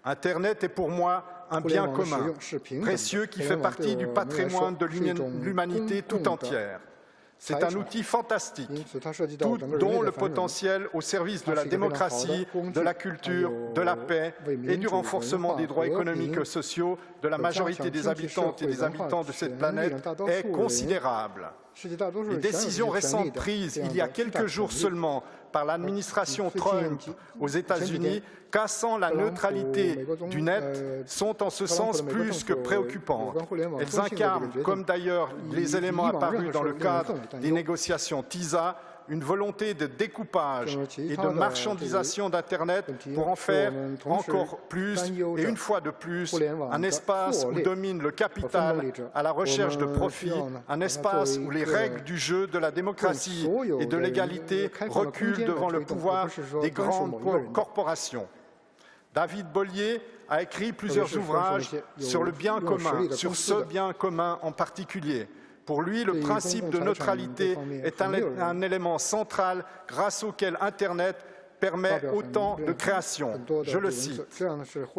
Internet est pour moi un bien commun, précieux qui fait partie du patrimoine de l'humanité tout entière. C'est un outil fantastique, dont le potentiel au service de la démocratie, de la culture, de la paix et du renforcement des droits économiques et sociaux de la majorité des habitantes et des habitants de cette planète est considérable. Les décisions récentes prises il y a quelques jours seulement par l'administration Trump aux États-Unis, cassant la neutralité du net, sont en ce sens plus que préoccupantes. Elles incarnent, comme d'ailleurs les éléments apparus dans le cadre des négociations TISA, une volonté de découpage et de marchandisation d'Internet pour en faire encore plus et une fois de plus un espace où domine le capital à la recherche de profit, un espace où les règles du jeu de la démocratie et de l'égalité reculent devant le pouvoir des grandes corporations. David Bollier a écrit plusieurs ouvrages sur le bien commun, sur ce bien commun en particulier. Pour lui, le principe de neutralité est un élément central grâce auquel Internet permet autant de création. Je le cite.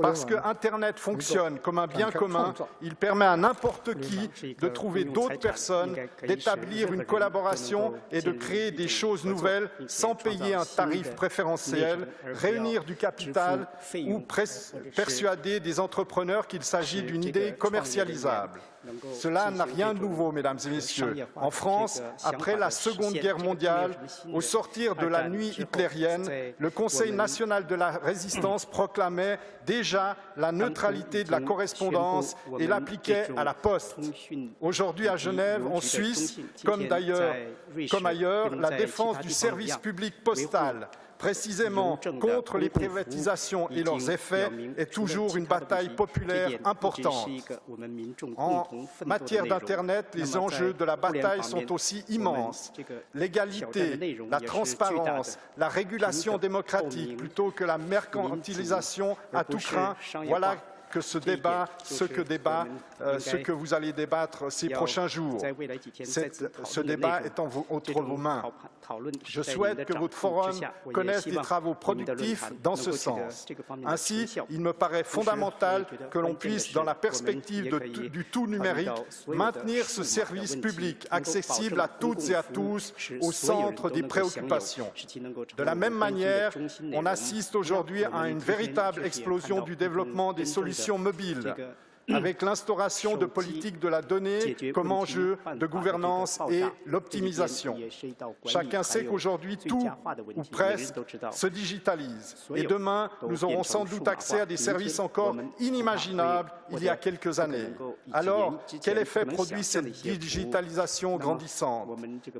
Parce que Internet fonctionne comme un bien commun, il permet à n'importe qui de trouver d'autres personnes, d'établir une collaboration et de créer des choses nouvelles sans payer un tarif préférentiel, réunir du capital ou persuader des entrepreneurs qu'il s'agit d'une idée commercialisable. Cela n'a rien de nouveau, mesdames et messieurs. En France, après la Seconde Guerre mondiale, au sortir de la nuit hitlérienne, le Conseil national de la résistance proclamait déjà la neutralité de la correspondance et l'appliquait à la poste. Aujourd'hui, à Genève, en Suisse, comme ailleurs, la défense du service public postal, précisément contre les privatisations et leurs effets, est toujours une bataille populaire importante. En matière d'Internet, les enjeux de la bataille sont aussi immenses. L'égalité, la transparence, la régulation démocratique plutôt que la mercantilisation à tout crin, voilà ce que vous allez débattre ces prochains jours. Ce débat est entre vos mains. Je souhaite que votre forum connaisse des travaux productifs dans ce sens. Ainsi, il me paraît fondamental que l'on puisse, dans la perspective du tout numérique, maintenir ce service public accessible à toutes et à tous au centre des préoccupations. De la même manière, on assiste aujourd'hui à une véritable explosion du développement des solutions mobiles, avec l'instauration de politiques de la donnée comme enjeu de gouvernance et l'optimisation. Chacun sait qu'aujourd'hui, tout, ou presque, se digitalise. Et demain, nous aurons sans doute accès à des services encore inimaginables il y a quelques années. Alors, quel effet produit cette digitalisation grandissante?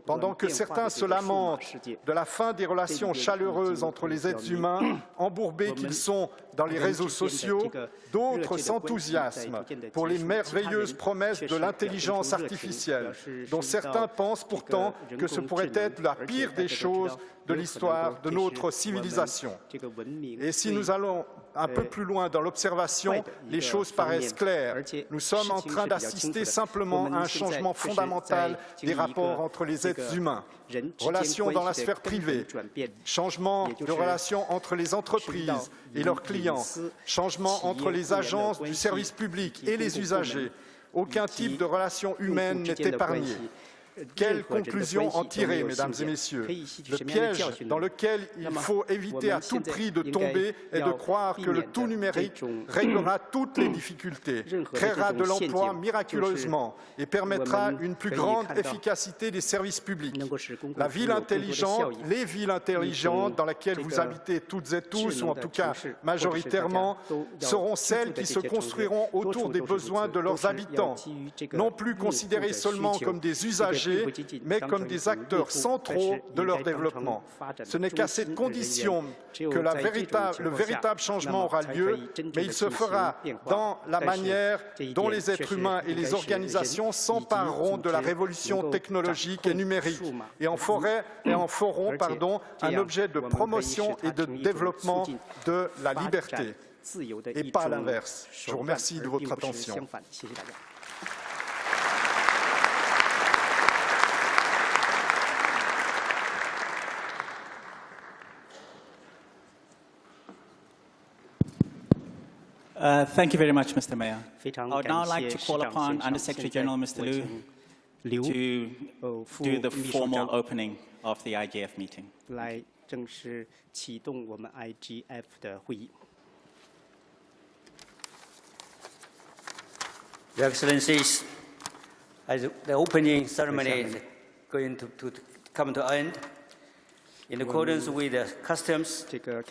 Pendant que certains se lamentent de la fin des relations chaleureuses entre les êtres humains, embourbés qu'ils sont dans les réseaux sociaux, d'autres s'enthousiasment pour les merveilleuses promesses de l'intelligence artificielle, dont certains pensent pourtant que ce pourrait être la pire des choses de l'histoire de notre civilisation. Et si nous allons un peu plus loin dans l'observation, les choses paraissent claires. Nous sommes en train d'assister simplement à un changement fondamental des rapports entre les êtres humains. Relations dans la sphère privée, changement de relations entre les entreprises et leurs clients, changement entre les agences du service public et les usagers. Aucun type de relation humaine n'est épargné. Quelle conclusion en tirer, mesdames et messieurs? Le piège dans lequel il faut éviter à tout prix de tomber est de croire que le tout numérique réglera toutes les difficultés, créera de l'emploi miraculeusement et permettra une plus grande efficacité des services publics. La ville intelligente, les villes intelligentes dans lesquelles vous habitez toutes et tous, ou en tout cas majoritairement, seront celles qui se construiront autour des besoins de leurs habitants, non plus considérées seulement comme des usagers, mais comme des acteurs centraux de leur développement. Ce n'est qu'à cette condition que le véritable changement aura lieu, mais il se fera dans la manière dont les êtres humains et les organisations s'empareront de la révolution technologique et numérique et en feront un objet de promotion et de développement de la liberté, et pas l'inverse. Je vous remercie de votre attention. Thank you very much, Mr. Mayor. I would now like to call upon Under-Secretary General Mr. Liu to do the formal opening of the IGF meeting. 来正式启动我们 IGF 的会议。 Your Excellencies, as the opening ceremony is going to come to an end, in accordance with the customs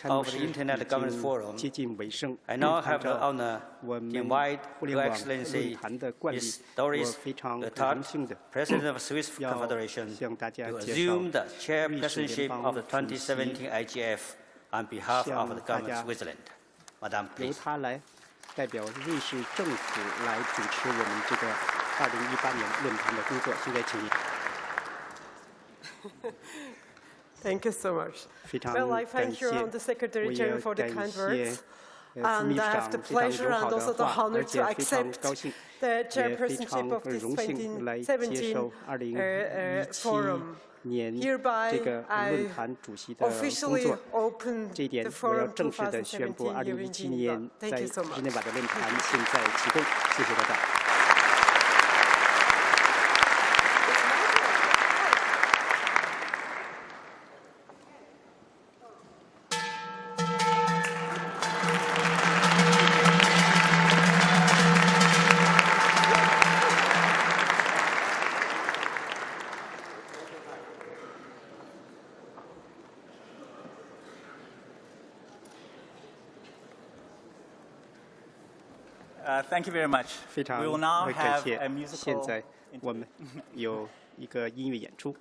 of the Internet Governance Forum, I now have the honor to invite Your Excellency Ms. Doris Letat, President of Swiss Confederation, to assume the chairpersonship of the 2017 IGF on behalf of the government of Switzerland. Madam, please. 代表瑞士政府来主持我们这个2018年论坛的工作，现在请您。 Thank you so much. Well, I thank you, Under-Secretary General, for the kind words. And I have the pleasure and also the honor to accept the chairpersonship of this 2017 forum. Hereby, I officially open the forum 2017 here in Geneva. Thank you so much. Thank you very much. We will now have a musical. 现在我们有一个音乐演出。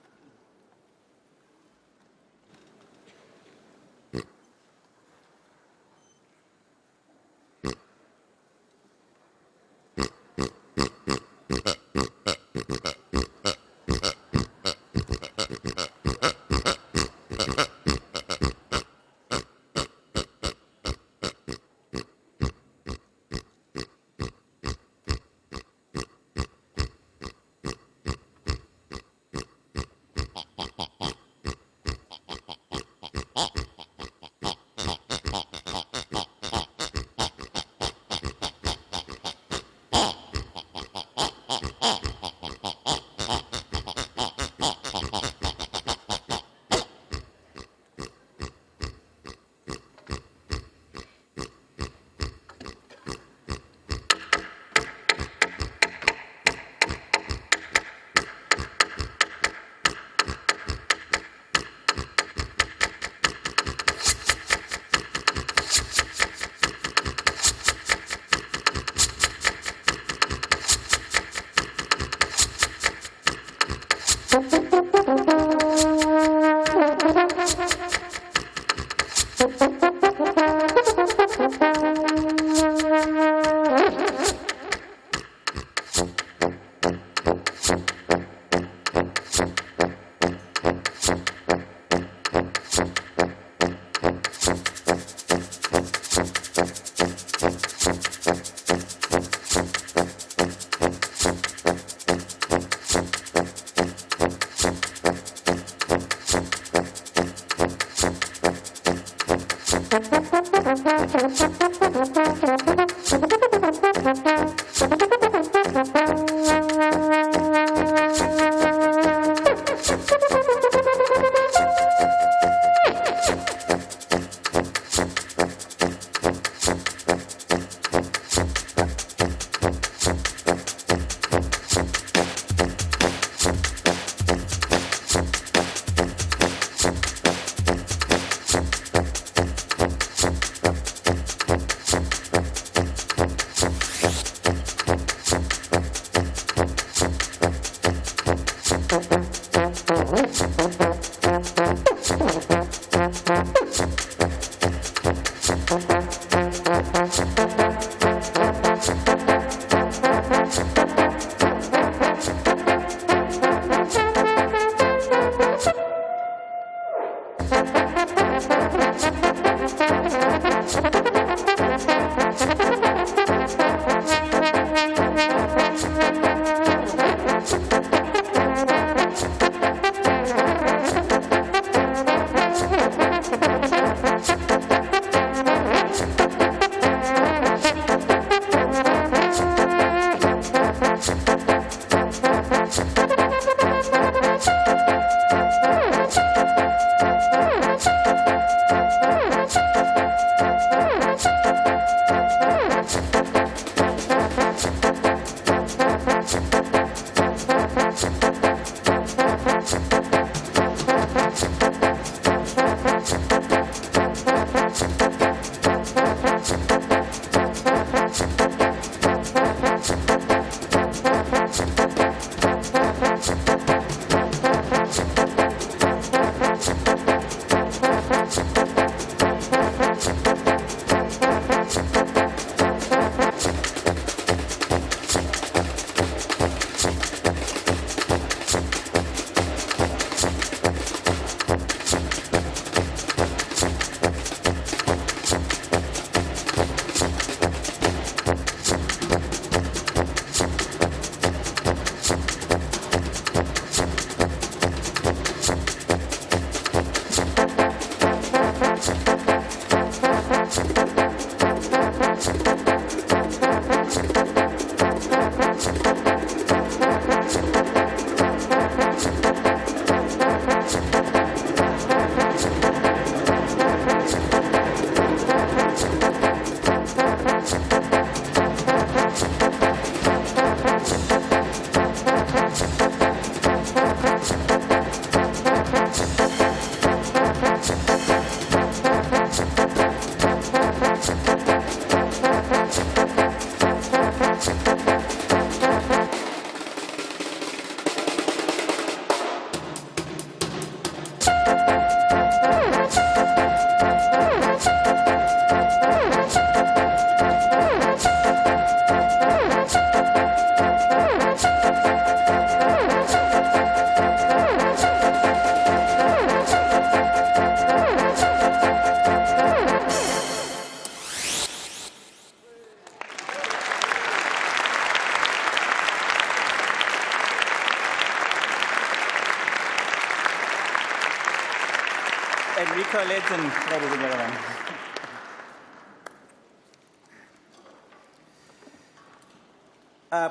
Enrico Lezen, ladies and gentlemen.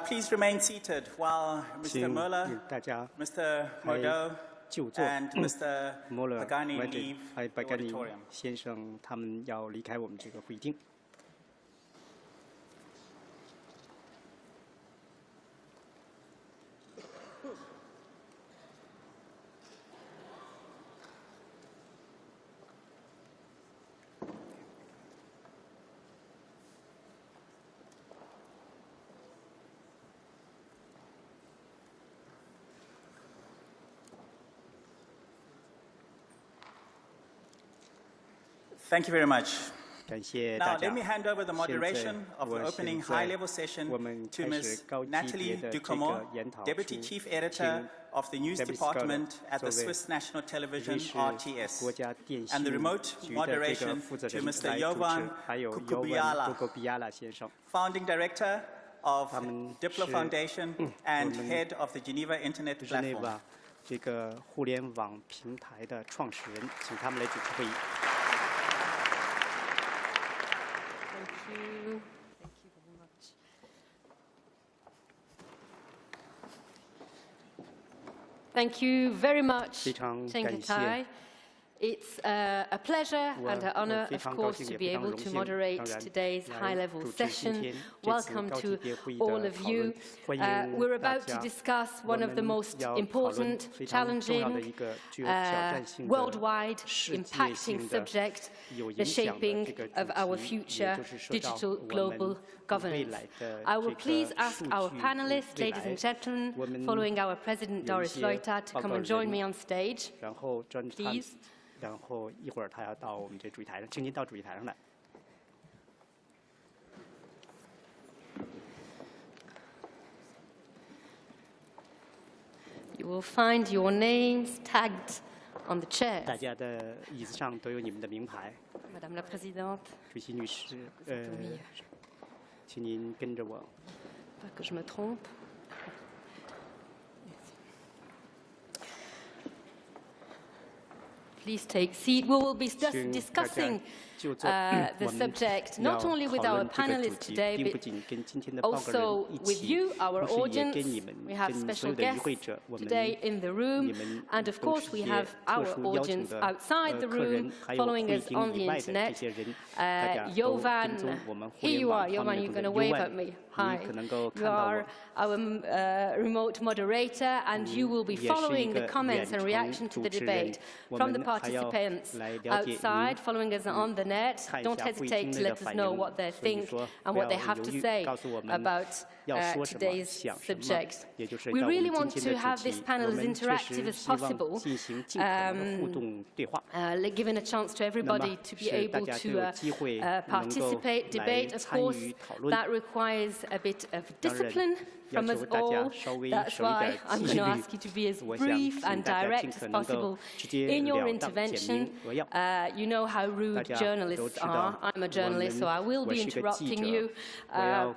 Please remain seated while Mr. Mueller, Mr. Modell, and Mr. Pagani leave the auditorium. 先生他们要离开我们这个会议厅。Thank you very much. 感谢 Now, 大家。 let me hand over the 现 moderation 在 of the 我 opening 现在 high-level session 我们 to 开始 Ms. 高级 Natalie 别的这 Ducomont, 个研讨 Deputy 出 Chief Editor 请 of the News Deputy Department Scholar at the 作为 Swiss National Television, 瑞士 RTS, 国家电 and the 信 remote 局的这个 moderation 负责 to 人 Mr. 来主 Jovan 持，还有 Kukubiala, 尤文·库比亚拉先生， Founding Director of 他们 Diplo 是 Foundation 我 and 们 Head of the Geneva Internet 日内 Platform. 瓦这个互联网平台的创始人，请他们来主持会议。Thank you very much, 非常 Chen 感谢。 Ketai. It's a pleasure and an honor, of course, to be able to moderate today's high-level session. Welcome to all of you. We're about to discuss one of the most important, challenging, worldwide impacting subject, the shaping of our future digital global governance. I will please ask our panelists, ladies and gentlemen, following our President Doris Leuthard, to come and join me on stage, please. 然后一会儿他要到我们这主席台上，请您到主席台上来。 You will find your names tagged on the chairs. 大家的椅子上都有你们的名牌。 Madame la Présidente. 主席女士，请您跟着我。 Pas que je me trompe. Please take seat. We will be discussing the subject not only with our panelists today, but also with you, our audience. We have special guests today in the room, and of course we have our audience outside the room following us on the internet. Jovan, here you are. Jovan, you're going to wave at me. Hi. You are our remote moderator, and you will be following the comments and reaction to the debate from the participants outside, following us on the net. Don't hesitate to let us know what they think and what they have to say about today's subject. We really want to have this panel as interactive as possible, giving a chance to everybody to be able to participate, debate. Of course, that requires a bit of discipline from us all. That's why I'm going to ask you to be as brief and direct as possible in your intervention. You know how rude journalists are. I'm a journalist, so I will be interrupting you.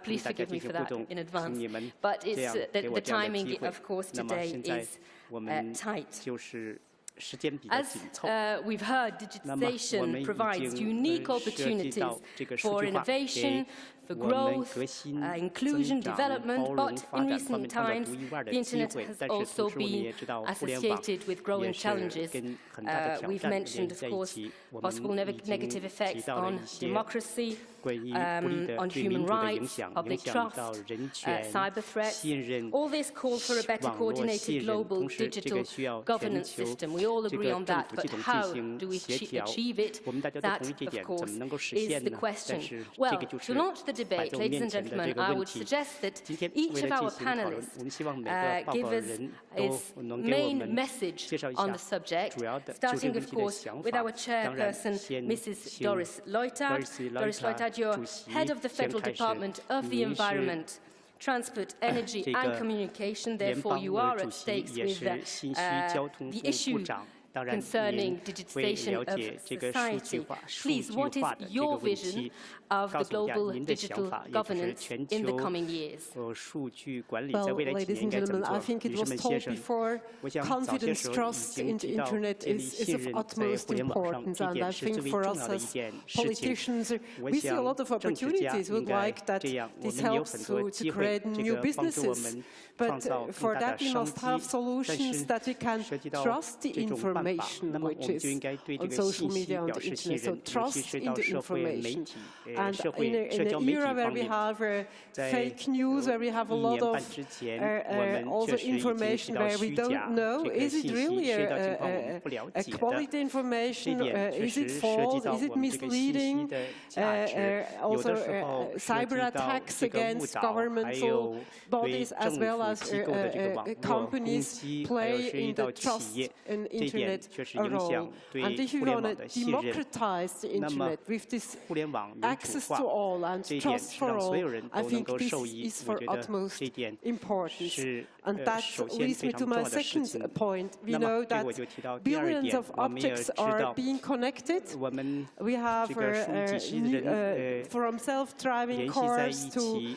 Please forgive me for that in advance. But it's, the timing, of course, today is tight. As we've heard, digitization provides unique opportunities for innovation, for growth, inclusion, development, but in recent times, the Internet has also been associated with growing challenges. We've mentioned, of course, possible negative effects on democracy, on human rights, public trust, cyber threats. All this call for a better coordinated global digital governance system. We all agree on that, but how do we achieve it? That, of course, is the question. Well, to launch the debate, ladies and gentlemen, I would suggest that each of our panelists give us his main message on the subject, starting, of course, with our chairperson, Mrs. Doris Leuthard. Doris Leuthard, you're head of the Federal Department of the Environment, Transport, Energy and Communication. Therefore, you are at stakes with the issue concerning digitization of society. Please, what is your vision of the global digital governance in the coming years? Well, ladies and gentlemen, I think it was told before, confidence, trust in the Internet is of utmost importance, and I think for us as politicians, we see a lot of opportunities. We'd like that this helps to create new businesses, but for that we must have solutions that we can trust the information which is on social media and the Internet, so trust in the information. And in an era where we have fake news, where we have a lot of also information where we don't know, is it really a quality information, is it false, is it misleading? Also cyber attacks against governmental bodies as well as companies play in the trust in Internet a role. And if you want to democratize the Internet with this access to all and trust for all, I think this is for utmost importance. And that leads me to my second point. We know that billions of objects are being connected. We have from self-driving cars to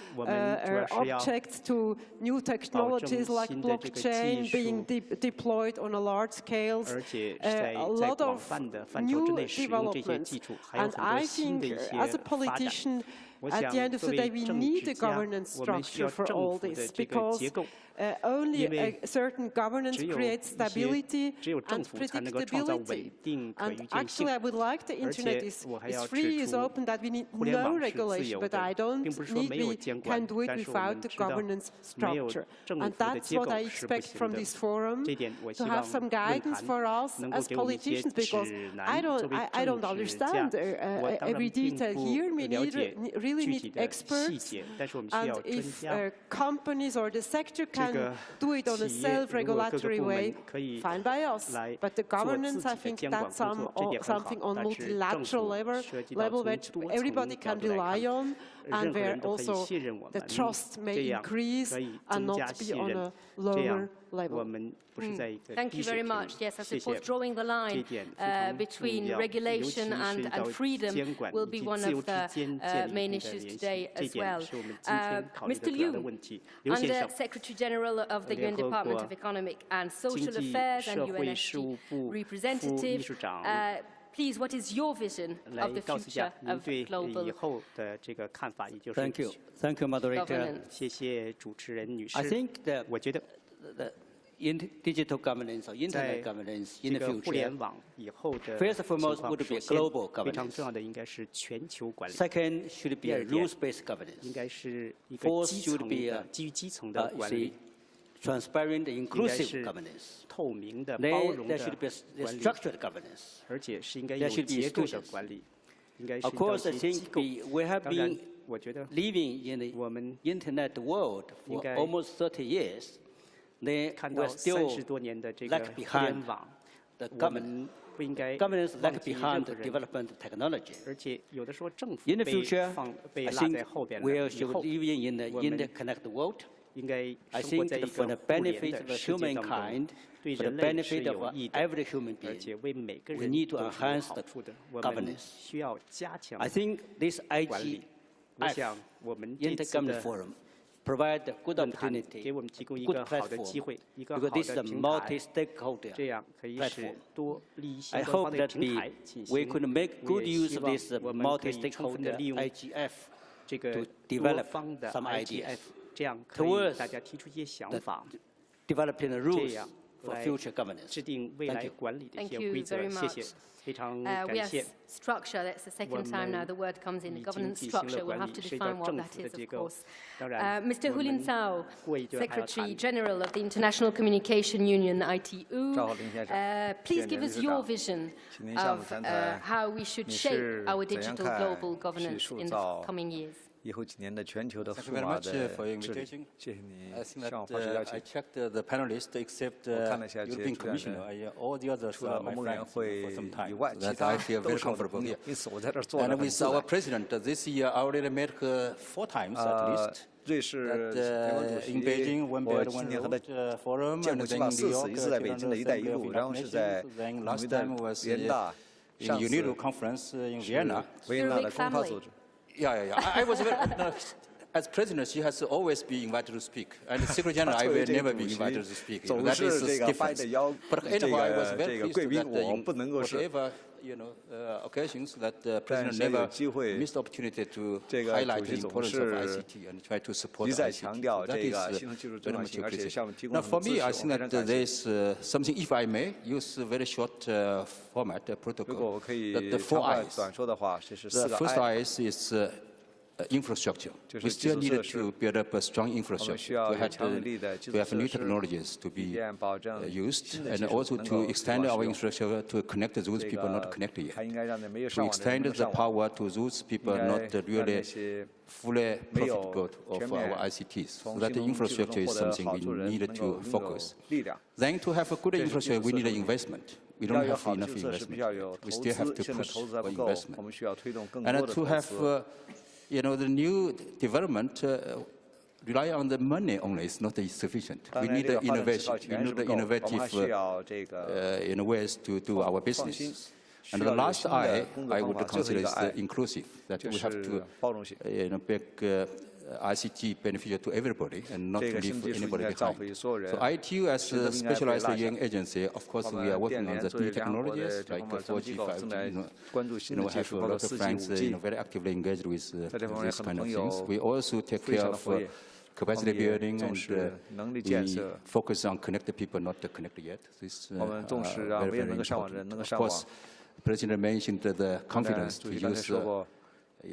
objects to new technologies like blockchain being deployed on a large scale. A lot of new developments. And I think as a politician, At the end of the day, we need a governance structure for all this, because only a certain governance creates stability and predictability. And actually, I would like the internet is free, is open, that we need no regulation, but I don't need we can do it without the governance structure. And that's what I expect from this forum, to have some guidance for us as politicians, because I don't understand every detail here. We really need experts, and if companies or the sector can do it on a self-regulatory way, fine by us. But the governance, I think that's something on multilateral level which everybody can rely on, and where also the trust may increase and not be on a lower level. Thank you very much. Yes, I suppose drawing the line between regulation and freedom will be one of the main issues today as well. Mr. Liu, Under Secretary General of the UN Department of Economic and Social Affairs and UNSC representative, please, what is your vision of the future of global Thank you, moderator. governance? I think that in digital governance or internet governance in the future, first and foremost would be global governance. Second should be a rules-based governance. Fourth should be transparent, inclusive governance. Then there should be a structured governance. There should be institutions. Of course, I think we have been living in the internet world for almost 30 years. They were still lag behind the government. Governments lag behind the development of technology. In the future, I think we should be living in the interconnected world. I think that for the benefit of humankind, for the benefit of every human being, we need to enhance the governance. I think this IGF Intergovernmental Forum provide a good opportunity, good platform, because this is a multi-stakeholder platform. I hope that we could make good use of this multi-stakeholder IGF to develop some ideas towards developing the rules for future governance. Thank you. Thank you very much. Yes, structure, that's the second time now the word comes in, the governance structure. We'll have to define what that is, of course. Mr. Hu Lintao, Secretary General of the International Communication Union, ITU, please give us your vision of how we should shape our digital global governance in the coming years. Thank you very much for your invitation. I think that I checked the panelists except European Commissioner. All the others are my friends for some time. So that I feel very comfortable here. And with our president, this year I already met her 4 times at least. In Beijing, One Belt One Road Forum, and then in New York, then last time was in UNIDO conference in Vienna. Yeah. I was very, as president, she has always been invited to speak, and the Secretary General, I will never be invited to speak. That is the difference. But anyway, I was very pleased that in whatever occasions that the president never missed the opportunity to highlight the importance of ICT and try to support ICT. That is very much appreciated. Now, for me, I think that there is something, if I may, use a very short format, protocol, that the 4 I's. The first I is infrastructure. We still need to build up a strong infrastructure to have new technologies to be used, and also to extend our infrastructure to connect those people not connected yet. To extend the power to those people not really fully profitable for our ICTs. So that the infrastructure is something we need to focus. Then to have a good infrastructure, we need investment. We don't have enough investment. We still have to push for investment. And to have the new development rely on the money only is not sufficient. We need the innovation. We need the innovative ways to do our business. And the last I would consider is the inclusive, that we have to make ICT beneficial to everybody and not to leave anybody behind. So ITU as a specialized UN agency, of course, we are working on the new technologies like 4G, 5G. We have a lot of friends very actively engaged with these kind of things. We also take care of capacity building and we focus on connected people, not connected yet. This is very, very important. Of course, the President mentioned the confidence to use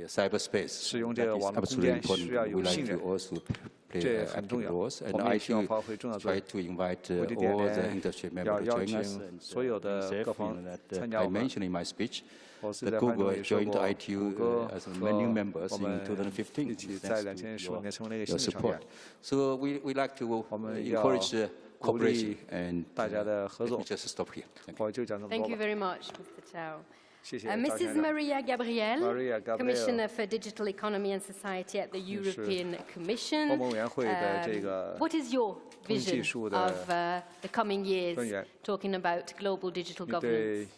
cyberspace. That is absolutely important. We like to also play active roles, and ITU try to invite all the industry members to join us. And I mentioned in my speech that Google joined ITU as many members in 2015, thanks to your support. So we like to encourage cooperation, and let me just stop here. Thank you very much, Mr. Chao. Mrs. Maria Gabriel, Commissioner for Digital Economy and Society at the European Commission. What is your vision of the coming years, talking about global digital governance?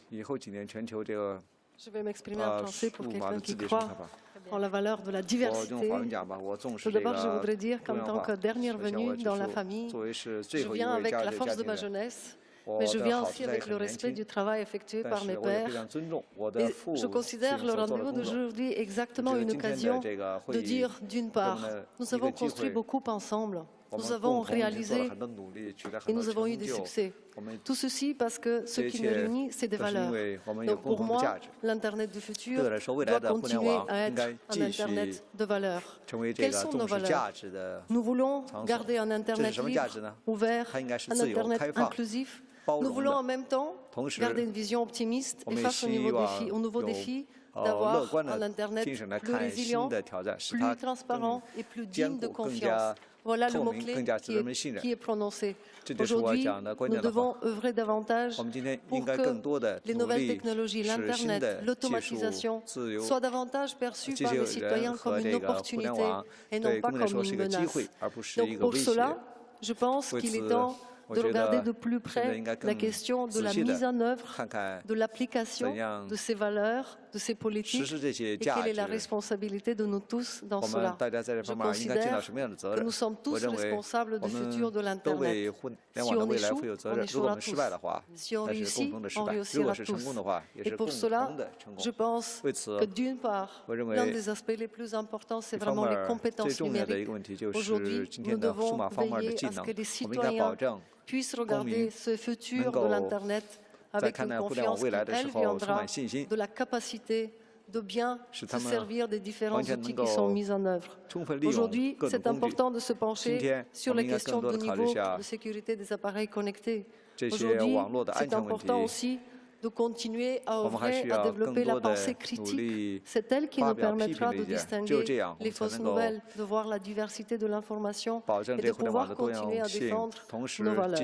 Je vais m'exprimer en français pour quelqu'un qui croit en la valeur de la diversité. Tout d'abord, je voudrais dire qu'en tant que dernière venue dans la famille, je viens avec la force de ma jeunesse. Mais je viens aussi avec le respect du travail effectué par mes pairs. Et je considère le rendez-vous d'aujourd'hui exactement une occasion de dire, d'une part, nous avons construit beaucoup ensemble, nous avons réalisé et nous avons eu des succès. Tout ceci parce que ce qui nous réunit, c'est des valeurs. Donc pour moi, l'Internet du futur doit continuer à être un Internet de valeurs. Quelles sont nos valeurs? Nous voulons garder un Internet libre, ouvert, un Internet inclusif. Nous voulons en même temps garder une vision optimiste et face au nouveau défi d'avoir un Internet plus résilient, plus transparent et plus digne de confiance. Voilà le mot-clé qui est prononcé. Aujourd'hui, nous devons œuvrer davantage pour que les nouvelles technologies, l'Internet, l'automatisation soient davantage perçues par les citoyens comme une opportunité et non pas comme une menace. Donc pour cela, je pense qu'il est temps de regarder de plus près la question de la mise en œuvre, de l'application de ces valeurs, de ces politiques, et quelle est la responsabilité de nous tous dans cela. Je considère que nous sommes tous responsables du futur de l'Internet. Si on échoue, on échouera tous. Si on réussit, on réussira tous. Et pour cela, je pense que d'une part, l'un des aspects les plus importants, c'est vraiment les compétences numériques. Aujourd'hui, nous devons veiller à ce que les citoyens puissent regarder ce futur de l'Internet avec une confiance qui, elle, viendra de la capacité de bien se servir des différents outils qui sont mis en œuvre. Aujourd'hui, c'est important de se pencher sur les questions de niveau de sécurité des appareils connectés. Aujourd'hui, c'est important aussi de continuer à œuvrer, à développer la pensée critique. C'est elle qui nous permettra de distinguer les fausses nouvelles, de voir la diversité de l'information et de pouvoir continuer à défendre nos valeurs.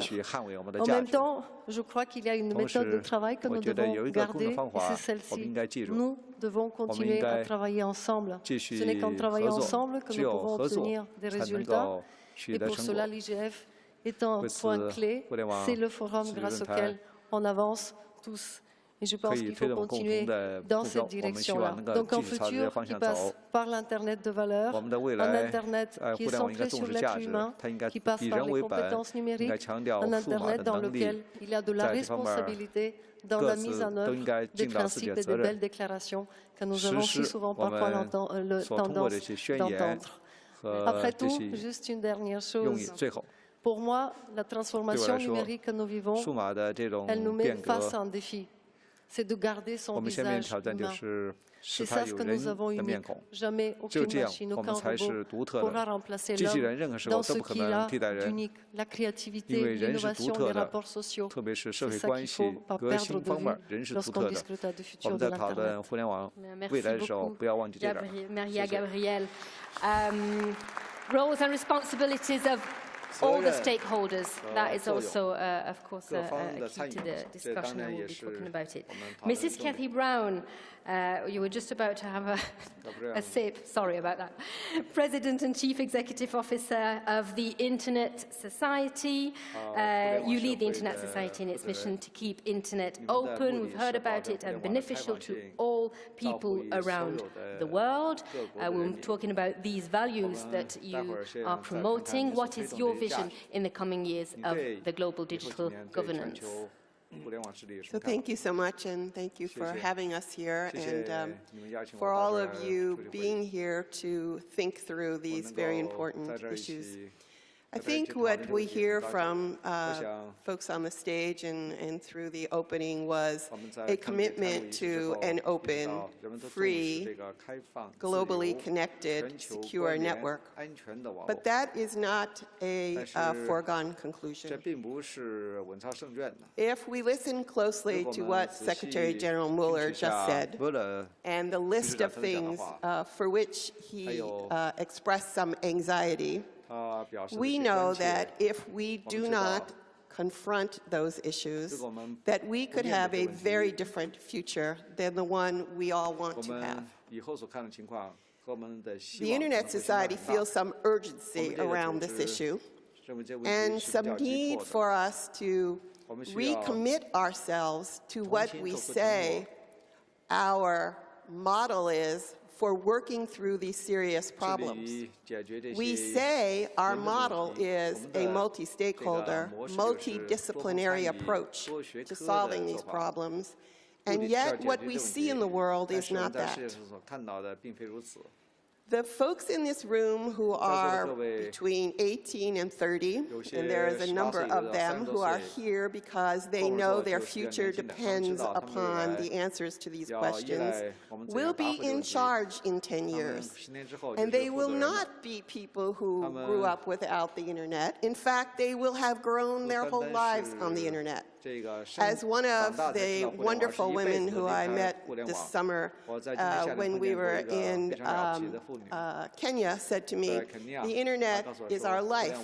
En même temps, je crois qu'il y a une méthode de travail que nous devons garder et c'est celle-ci. Nous devons continuer à travailler ensemble. Ce n'est qu'en travaillant ensemble que nous pouvons obtenir des résultats. Et pour cela, l'IGF est un point clé. C'est le forum grâce auquel on avance tous. Et je pense qu'il faut continuer dans cette direction-là. Donc un futur qui passe par l'Internet de valeurs, un Internet qui est centré sur l'être humain, qui passe par les compétences numériques, un Internet dans lequel il y a de la responsabilité dans la mise en œuvre des principes et des belles déclarations que nous avons si souvent parfois tendance d'entendre. Après tout, juste une dernière chose. Pour moi, la transformation numérique que nous vivons, elle nous met face à un défi. C'est de garder son visage humain. C'est ça ce que nous avons unique. Jamais aucune machine, aucun robot pourra remplacer l'homme dans ce qu'il a d'unique. La créativité, l'innovation, les rapports sociaux. C'est ça qu'il ne faut pas perdre de vue lorsqu'on discute du futur de l'Internet. Merci beaucoup, Maria Gabriel. Roles and responsibilities of all the stakeholders. That is also, of course, a key to the discussion, and we'll be talking about it. Mrs. Cathy Brown, you were just about to have a sip. Sorry about that. President and Chief Executive Officer of the Internet Society. You lead the Internet Society in its mission to keep Internet open. We've heard about it and beneficial to all people around the world. We're talking about these values that you are promoting. What is your vision in the coming years of the global digital governance? So thank you so much, and thank you for having us here, and for all of you being here to think through these very important issues. I think what we hear from folks on the stage and through the opening was a commitment to an open, free, globally connected, secure network. But that is not a foregone conclusion. If we listen closely to what Secretary General Mueller just said, and the list of things for which he expressed some anxiety, we know that if we do not confront those issues, that we could have a very different future than the one we all want to have. The Internet Society feels some urgency around this issue and some need for us to recommit ourselves to what we say our model is for working through these serious problems. We say our model is a multi-stakeholder, multidisciplinary approach to solving these problems, and yet what we see in the world is not that. The folks in this room who are between 18 and 30, and there is a number of them who are here because they know their future depends upon the answers to these questions, will be in charge in 10 years. And they will not be people who grew up without the Internet. In fact, they will have grown their whole lives on the Internet. As one of the wonderful women who I met this summer when we were in Kenya said to me, the Internet is our life.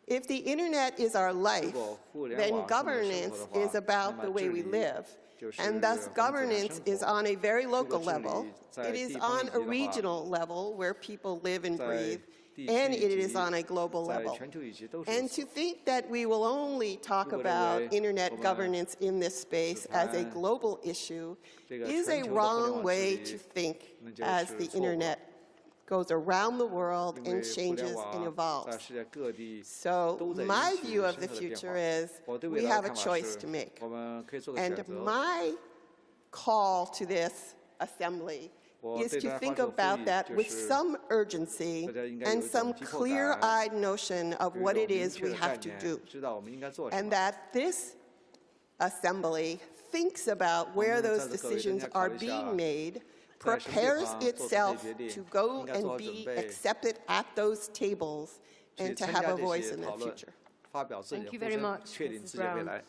If the Internet is our life, then governance is about the way we live. And thus governance is on a very local level. It is on a regional level where people live and breathe. And it is on a global level. And to think that we will only talk about Internet governance in this space as a global issue is a wrong way to think as the Internet goes around the world and changes and evolves. So my view of the future is we have a choice to make. And my call to this assembly is to think about that with some urgency and some clear-eyed notion of what it is we have to do. And that this assembly thinks about where those decisions are being made, prepares itself to go and be accepted at those tables and to have a voice in the future. Thank you very much, Mrs. Brown.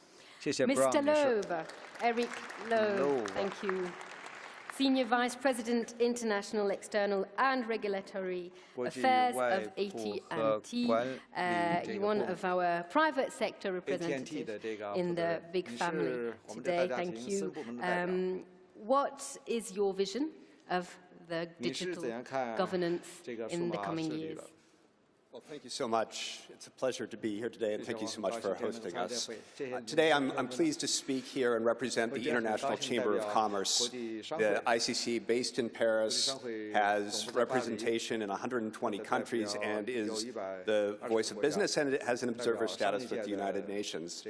Mr. Loeb, Eric Loeb, thank you. Senior Vice President, International, External and Regulatory Affairs of AT&T. You're one of our private sector representatives in the big family today. Thank you. What is your vision of the digital governance in the coming years? Well, thank you so much. It's a pleasure to be here today, and thank you so much for hosting us. Today, I'm pleased to speak here and represent the International Chamber of Commerce. The ICC, based in Paris, has representation in 120 countries and is the voice of business, and it has an observer status with the United Nations.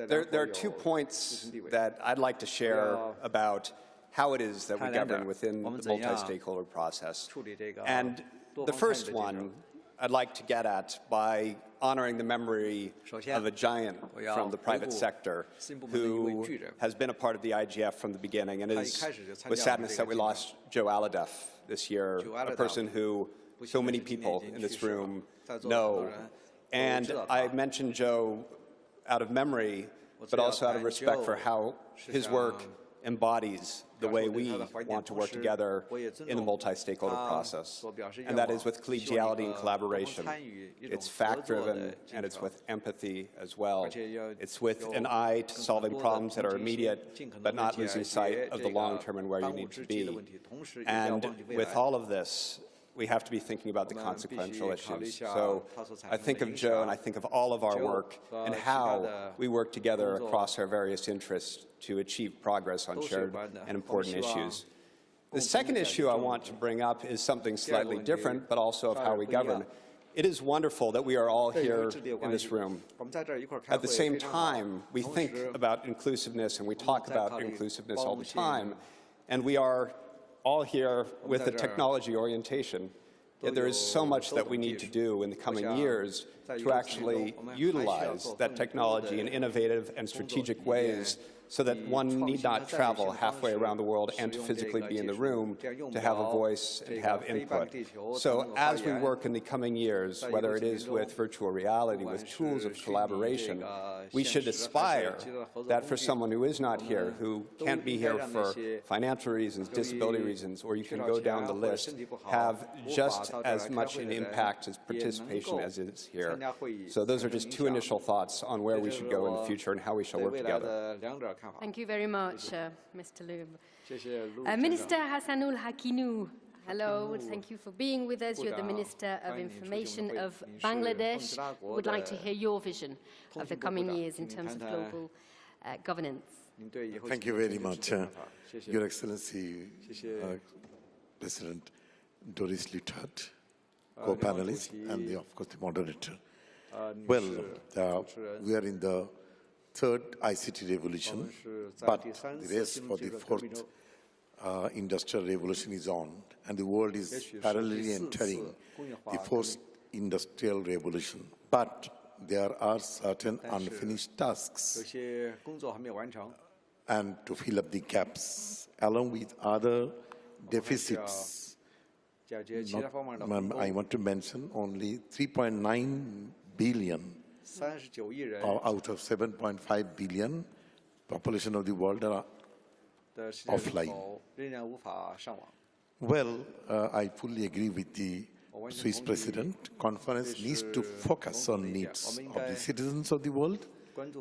There are 2 points that I'd like to share about how it is that we govern within the multi-stakeholder process. And the first one I'd like to get at by honoring the memory of a giant from the private sector who has been a part of the IGF from the beginning, and it is with sadness that we lost Joe Alhadeff this year, a person who so many people in this room know. And I mentioned Joe out of memory, but also out of respect for how his work embodies the way we want to work together in the multi-stakeholder process, and that is with collegiality and collaboration. It's fact-driven, and it's with empathy as well. It's with an eye to solving problems that are immediate, but not losing sight of the long-term and where you need to be. And with all of this, we have to be thinking about the consequential issues. So I think of Joe and I think of all of our work and how we work together across our various interests to achieve progress on shared and important issues. The second issue I want to bring up is something slightly different, but also of how we govern. It is wonderful that we are all here in this room. At the same time, we think about inclusiveness and we talk about inclusiveness all the time, and we are all here with a technology orientation. Yet there is so much that we need to do in the coming years to actually utilize that technology in innovative and strategic ways so that one need not travel halfway around the world and to physically be in the room to have a voice and to have input. So as we work in the coming years, whether it is with virtual reality, with tools of collaboration, we should aspire that for someone who is not here, who can't be here for financial reasons, disability reasons, or you can go down the list, have just as much an impact as participation as is here. So those are just two initial thoughts on where we should go in the future and how we shall work together. Thank you very much, Mr. Lube. Minister Hassanul Hakinou, hello, thank you for being with us. You're the Minister of Information of Bangladesh. We would like to hear your vision of the coming years in terms of global governance. Thank you very much, Your Excellency, President Doris Leuthard, co-panelist, and of course the moderator. Well, we are in the third ICT revolution, but the race for the fourth industrial revolution is on, and the world is parallelly entering the fourth industrial revolution. But there are certain unfinished tasks, and to fill up the gaps, along with other deficits. I want to mention only 3.9 billion out of 7.5 billion population of the world are offline. Well, I fully agree with the Swiss President. Conference needs to focus on needs of the citizens of the world,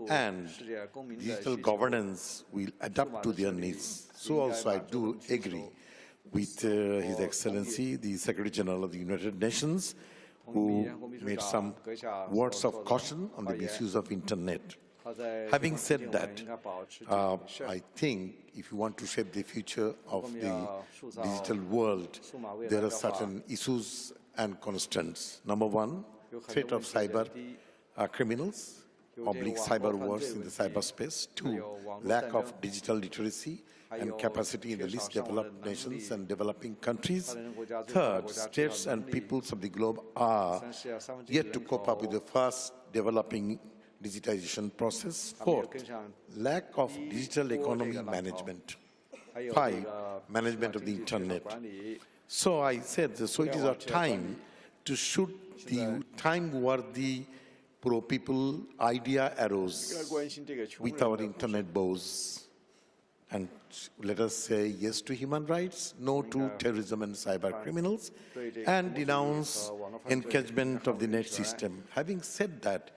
and digital governance will adapt to their needs. So also I do agree with His Excellency, the Secretary General of the United Nations, who made some words of caution on the misuse of internet. Having said that, I think if you want to shape the future of the digital world, there are certain issues and constraints. Number one, threat of cyber criminals, cyber wars in the cyberspace. Two, lack of digital literacy and capacity in the least developed nations and developing countries. Third, states and peoples of the globe are yet to cope up with the fast developing digitization process. Fourth, lack of digital economy management. Five, management of the internet. So I said, so it is our time to shoot the time-worthy pro-people idea arrows with our internet bows. And let us say yes to human rights, no to terrorism and cyber criminals, and denounce engagement of the net system. Having said that,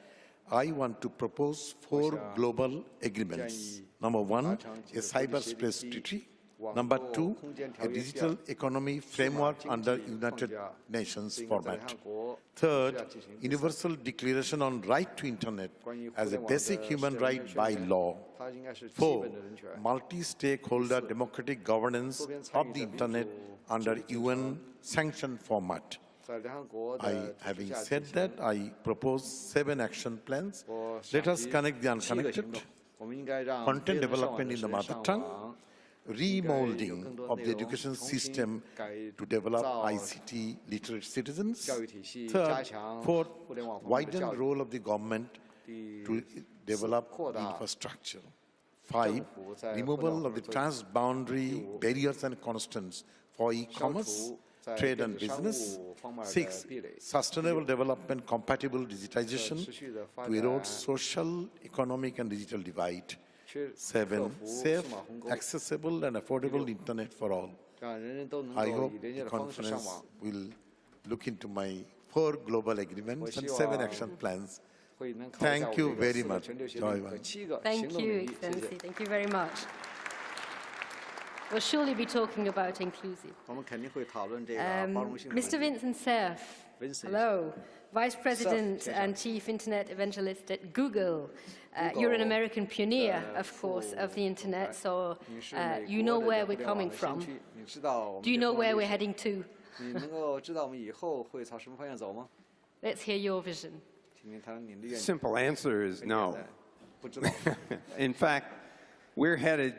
I want to propose 4 global agreements. Number one, a cyberspace treaty. Number two, a digital economy framework under United Nations format. Third, universal declaration on right to internet as a basic human right by law. Four, multi-stakeholder democratic governance of the internet under UN sanctioned format. Having said that, I propose 7 action plans. Let us connect the unconnected, content development in the mother tongue, remolding of the education system to develop ICT literate citizens. Third, fourth, widen the role of the government to develop the infrastructure. 5, removal of the transboundary barriers and constraints for e-commerce, trade and business. 6, sustainable development compatible digitization to erode social, economic and digital divide. 7. Safe, accessible and affordable internet for all. I hope the conference will look into my 4 global agreements and 7 action plans. Thank you very much. Thank you, Excellency. Thank you very much. We'll surely be talking about inclusive. Mr. Vincent Cerf, hello. Vice President and Chief Internet Evangelist at Google. You're an American pioneer, of course, of the Internet, so you know where we're coming from. Do you know where we're heading to? Let's hear your vision. Simple answer is no. In fact, we're headed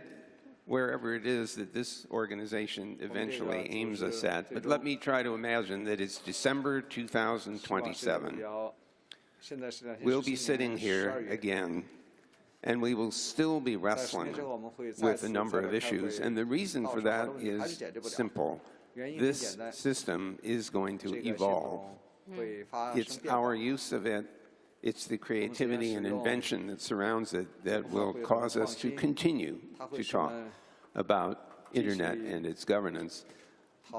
wherever it is that this organization eventually aims us at. But let me try to imagine that it's December 2027. We'll be sitting here again, and we will still be wrestling with a number of issues. And the reason for that is simple. This system is going to evolve. It's our use of it, it's the creativity and invention that surrounds it that will cause us to continue to talk about Internet and its governance.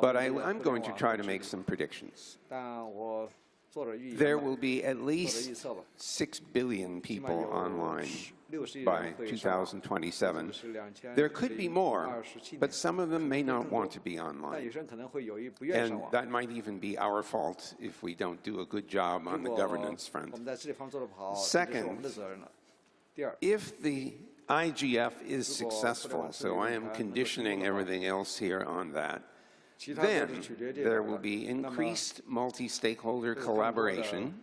But I'm going to try to make some predictions. There will be at least 6 billion people online by 2027. There could be more, but some of them may not want to be online. And that might even be our fault if we don't do a good job on the governance front. Second, if the IGF is successful, so I am conditioning everything else here on that, then there will be increased multi-stakeholder collaboration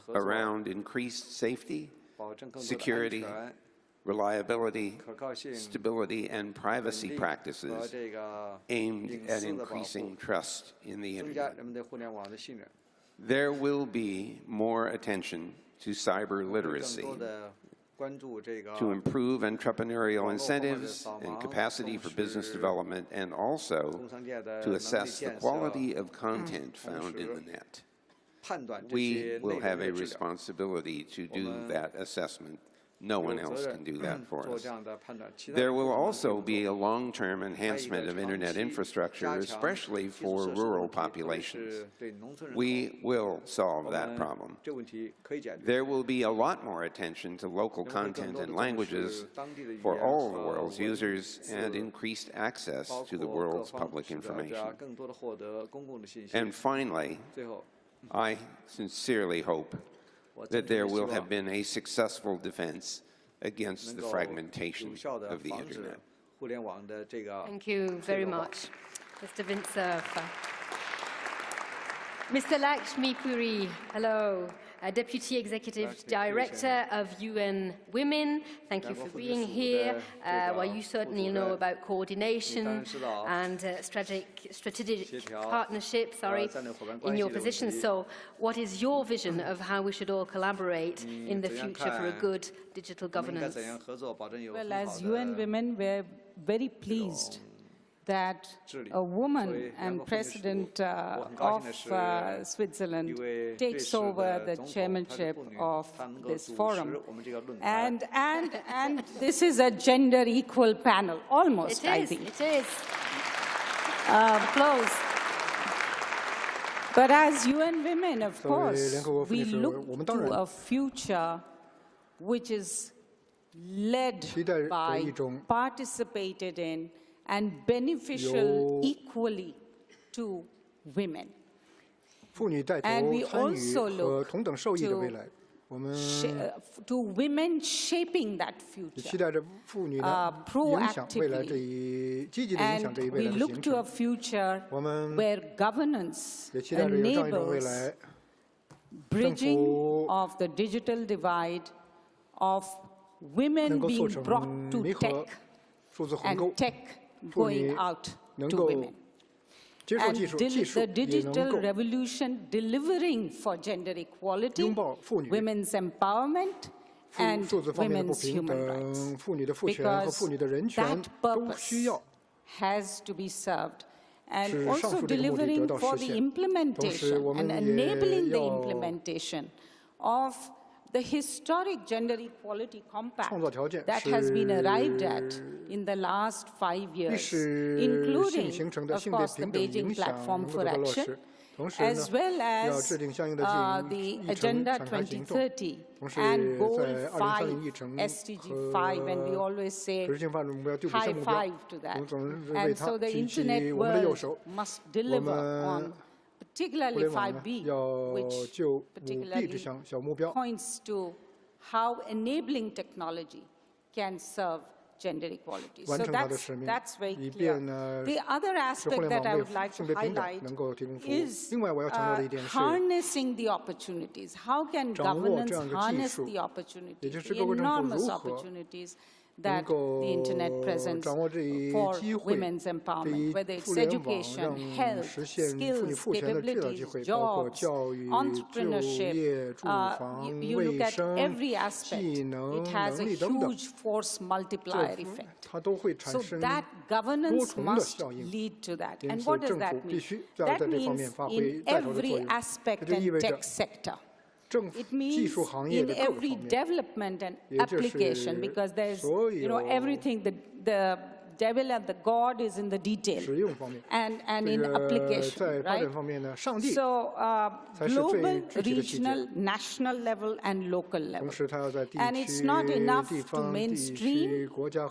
around increased safety, security, reliability, stability, and privacy practices aimed at increasing trust in the Internet. There will be more attention to cyber literacy, to improve entrepreneurial incentives and capacity for business development, and also to assess the quality of content found in the net. We will have a responsibility to do that assessment. No one else can do that for us. There will also be a long-term enhancement of Internet infrastructure, especially for rural populations. We will solve that problem. There will be a lot more attention to local content and languages for all the world's users and increased access to the world's public information. And finally, I sincerely hope that there will have been a successful defense against the fragmentation of the Internet. Thank you very much, Mr. Vincent. Mr. Lakshmi Puri, hello. Deputy Executive Director of UN Women. Thank you for being here. Well, you certainly know about coordination and strategic partnership, in your position. So what is your vision of how we should all collaborate in the future for a good digital governance? Well, as UN Women, we're very pleased that a woman and President of Switzerland takes over the chairmanship of this forum. And this is a gender equal panel, almost, I think. It is. Applause. But as UN Women, of course, we look to a future which is led by, participated in, and beneficial equally to women. And we also look to women shaping that future proactively. And we look to a future where governance enables bridging of the digital divide, of women being brought to tech, and tech going out to women. And the digital revolution delivering for gender equality, women's empowerment, and women's human rights. Because that purpose has to be served. And also delivering for the implementation and enabling the implementation of the historic gender equality compact that has been arrived at in the last 5 years, including, of course, the Beijing Platform for Action, as well as the Agenda 2030 and Goal 5, SDG 5, and we always say high five to that. And so the Internet world must deliver on particularly 5B, which particularly points to how enabling technology can serve gender equality. So that's very clear. The other aspect that I would like to highlight is harnessing the opportunities. How can governance harness the opportunities, the enormous opportunities that the Internet presents for women's empowerment, whether it's education, health, skills, capabilities, jobs, entrepreneurship. You look at every aspect, it has a huge force multiplier effect. So that governance must lead to that. And what does that mean? That means in every aspect and tech sector. It means in every development and application, because there's, everything, the devil and the God is in the detail and in application, right? So global, regional, national level, and local level. And it's not enough to mainstream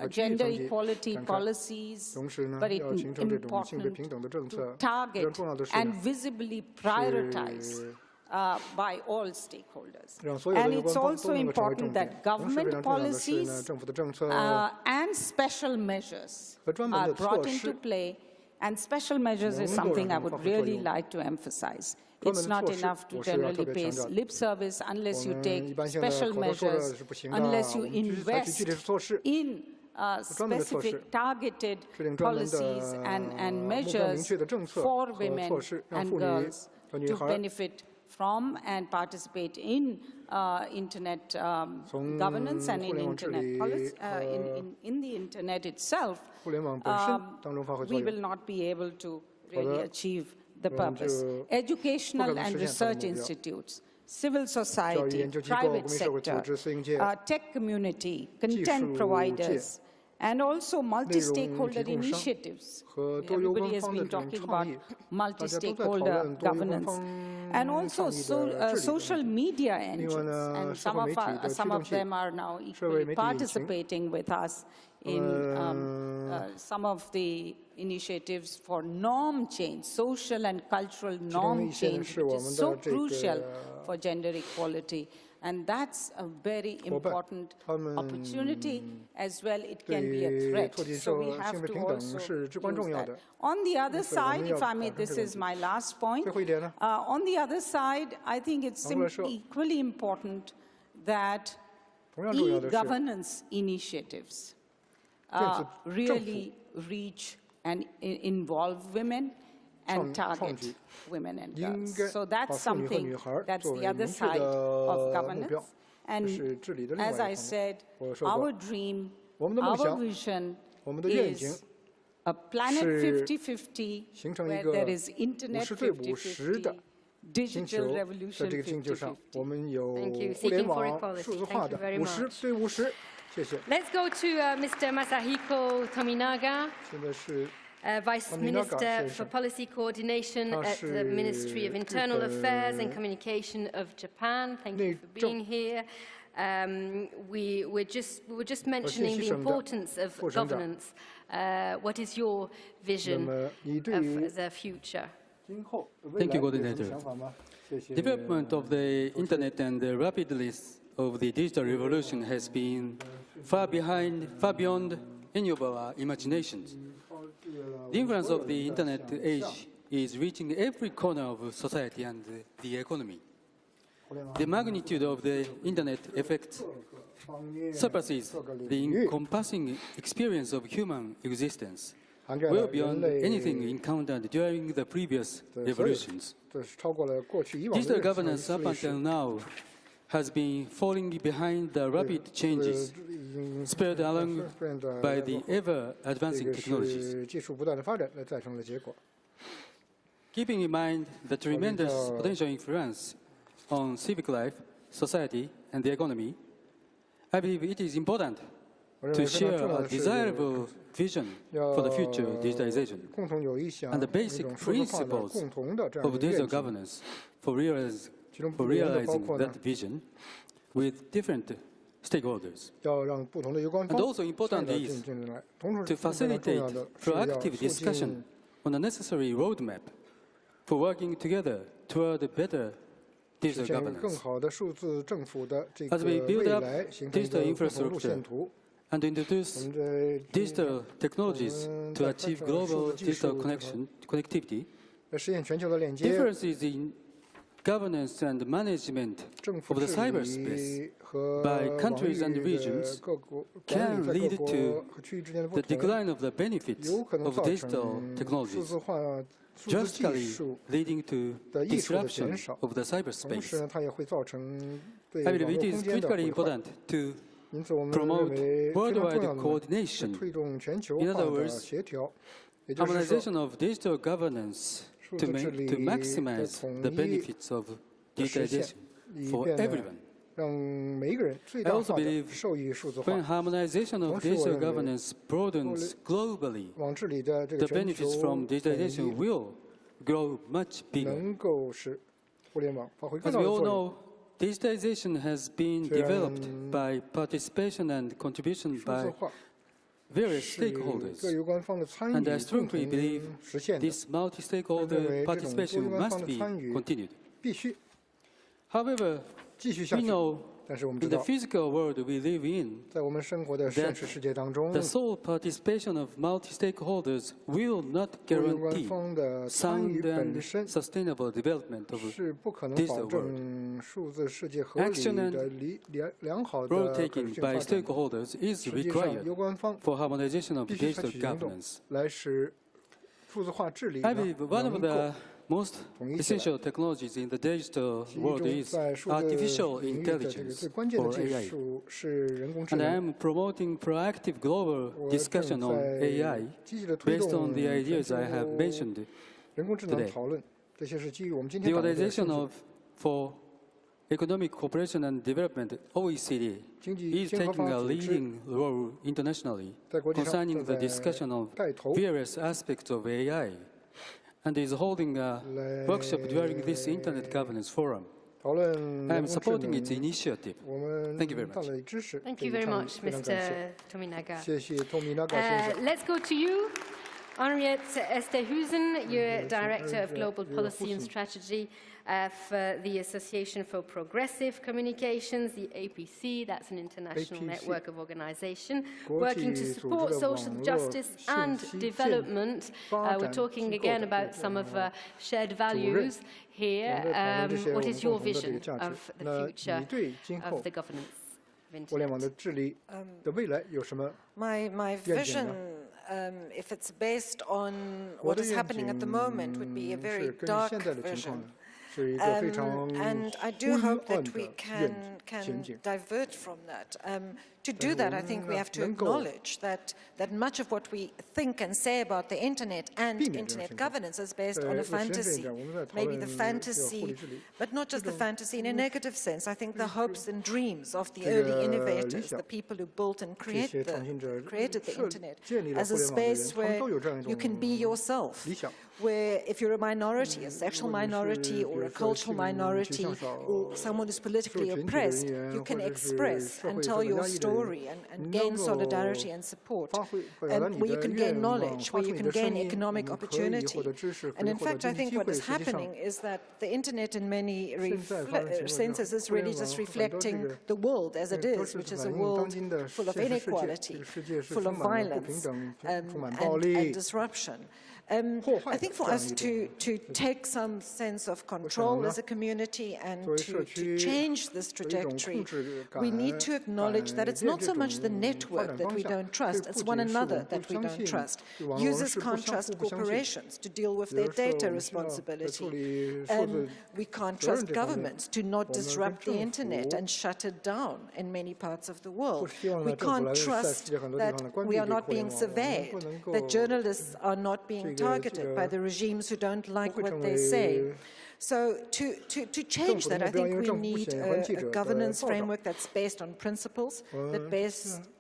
gender equality policies, but it's important to target and visibly prioritize by all stakeholders. And it's also important that government policies and special measures are brought into play, and special measures is something I would really like to emphasize. It's not enough to generally pay lip service unless you take special measures, unless you invest in specific targeted policies and measures for women and girls to benefit from and participate in Internet governance and in Internet policy, in the Internet itself, we will not be able to really achieve the purpose. Educational and research institutes, civil society, private sector, tech community, content providers, and also multi-stakeholder initiatives. Everybody has been talking about multi-stakeholder governance. And also social media engines, and some of them are now equally participating with us in some of the initiatives for norm change, social and cultural norm change, which is so crucial for gender equality. And that's a very important opportunity as well. It can be a threat. So we have to also use that. On the other side, if I may, this is my last point. On the other side, I think it's equally important that e-governance initiatives really reach and involve women and target women and girls. So that's something, that's the other side of governance. And as I said, our dream, our vision is a planet 50-50, where there is Internet 50-50, digital revolution 50-50. Thank you. Seeking for equality. Thank you very much. Let's go to Mr. Masahiko Tominaga. Vice Minister for Policy Coordination at the Ministry of Internal Affairs and Communication of Japan. Thank you for being here. We were just mentioning the importance of governance. What is your vision of the future? Thank you, Coordinator. Development of the Internet and the rapidness of the digital revolution has been far beyond any of our imaginations. The influence of the Internet age is reaching every corner of society and the economy. The magnitude of the Internet effect surpasses the encompassing experience of human existence, well beyond anything encountered during the previous revolutions. Digital governance up until now has been falling behind the rapid changes spurred along by the ever-advancing technologies. Keeping in mind the tremendous potential influence on civic life society and the economy, I believe it is important to share a desirable vision for the future digitalization and the basic principles of digital governance for realizing that vision with different stakeholders. And also important is to facilitate proactive discussion on a necessary roadmap for working together toward a better digital governance. As we build up digital infrastructure and introduce digital technologies to achieve global digital connectivity, differences in governance and management of the cyberspace by countries and regions can lead to the decline of the benefits of digital technologies, drastically leading to disruption of the cyberspace. I believe it is critically important to promote worldwide coordination. In other words, harmonization of digital governance to maximize the benefits of digitalization for everyone. I also believe when harmonization of digital governance broadens globally, the benefits from digitalization will grow much bigger. As we all know, digitalization has been developed by participation and contribution by various stakeholders, and I strongly believe this multi-stakeholder participation must be continued. However, we know in the physical world we live in that the sole participation of multi-stakeholders will not guarantee sound and sustainable development of digital world. Action and role-taking by stakeholders is required for harmonization of digital governance. I believe one of the most essential technologies in the digital world is artificial intelligence, or AI. And I am promoting proactive global discussion on AI based on the ideas I have mentioned today. The Organization for Economic Cooperation and Development, OECD, is taking a leading role internationally concerning the discussion of various aspects of AI, and is holding a workshop during this Internet Governance Forum. I am supporting its initiative. Thank you very much. Thank you very much, Mr. Tominaga. Let's go to you, Henriette Esterhuizen. You're Director of Global Policy and Strategy for the Association for Progressive Communications, the APC. That's an international network of organizations working to support social justice and development. We're talking again about some of shared values here. What is your vision of the future of the governance of Internet? My vision, if it's based on what is happening at the moment, would be a very dark vision. And I do hope that we can divert from that. To do that, I think we have to acknowledge that much of what we think and say about the Internet and Internet governance is based on a fantasy. Maybe the fantasy, but not just the fantasy in a negative sense. I think the hopes and dreams of the early innovators, the people who built and created the Internet, as a space where you can be yourself, where if you're a minority, a sexual minority or a cultural minority, or someone who's politically oppressed, you can express and tell your story and gain solidarity and support, where you can gain knowledge, where you can gain economic opportunity. And in fact, I think what is happening is that the Internet in many senses is really just reflecting the world as it is, which is a world full of inequality, full of violence and disruption. I think for us to take some sense of control as a community and to change this trajectory, we need to acknowledge that it's not so much the network that we don't trust, it's one another that we don't trust. Users can't trust corporations to deal with their data responsibility. We can't trust governments to not disrupt the Internet and shut it down in many parts of the world. We can't trust that we are not being surveyed, that journalists are not being targeted by the regimes who don't like what they say. So to change that, I think we need a governance framework that's based on principles, that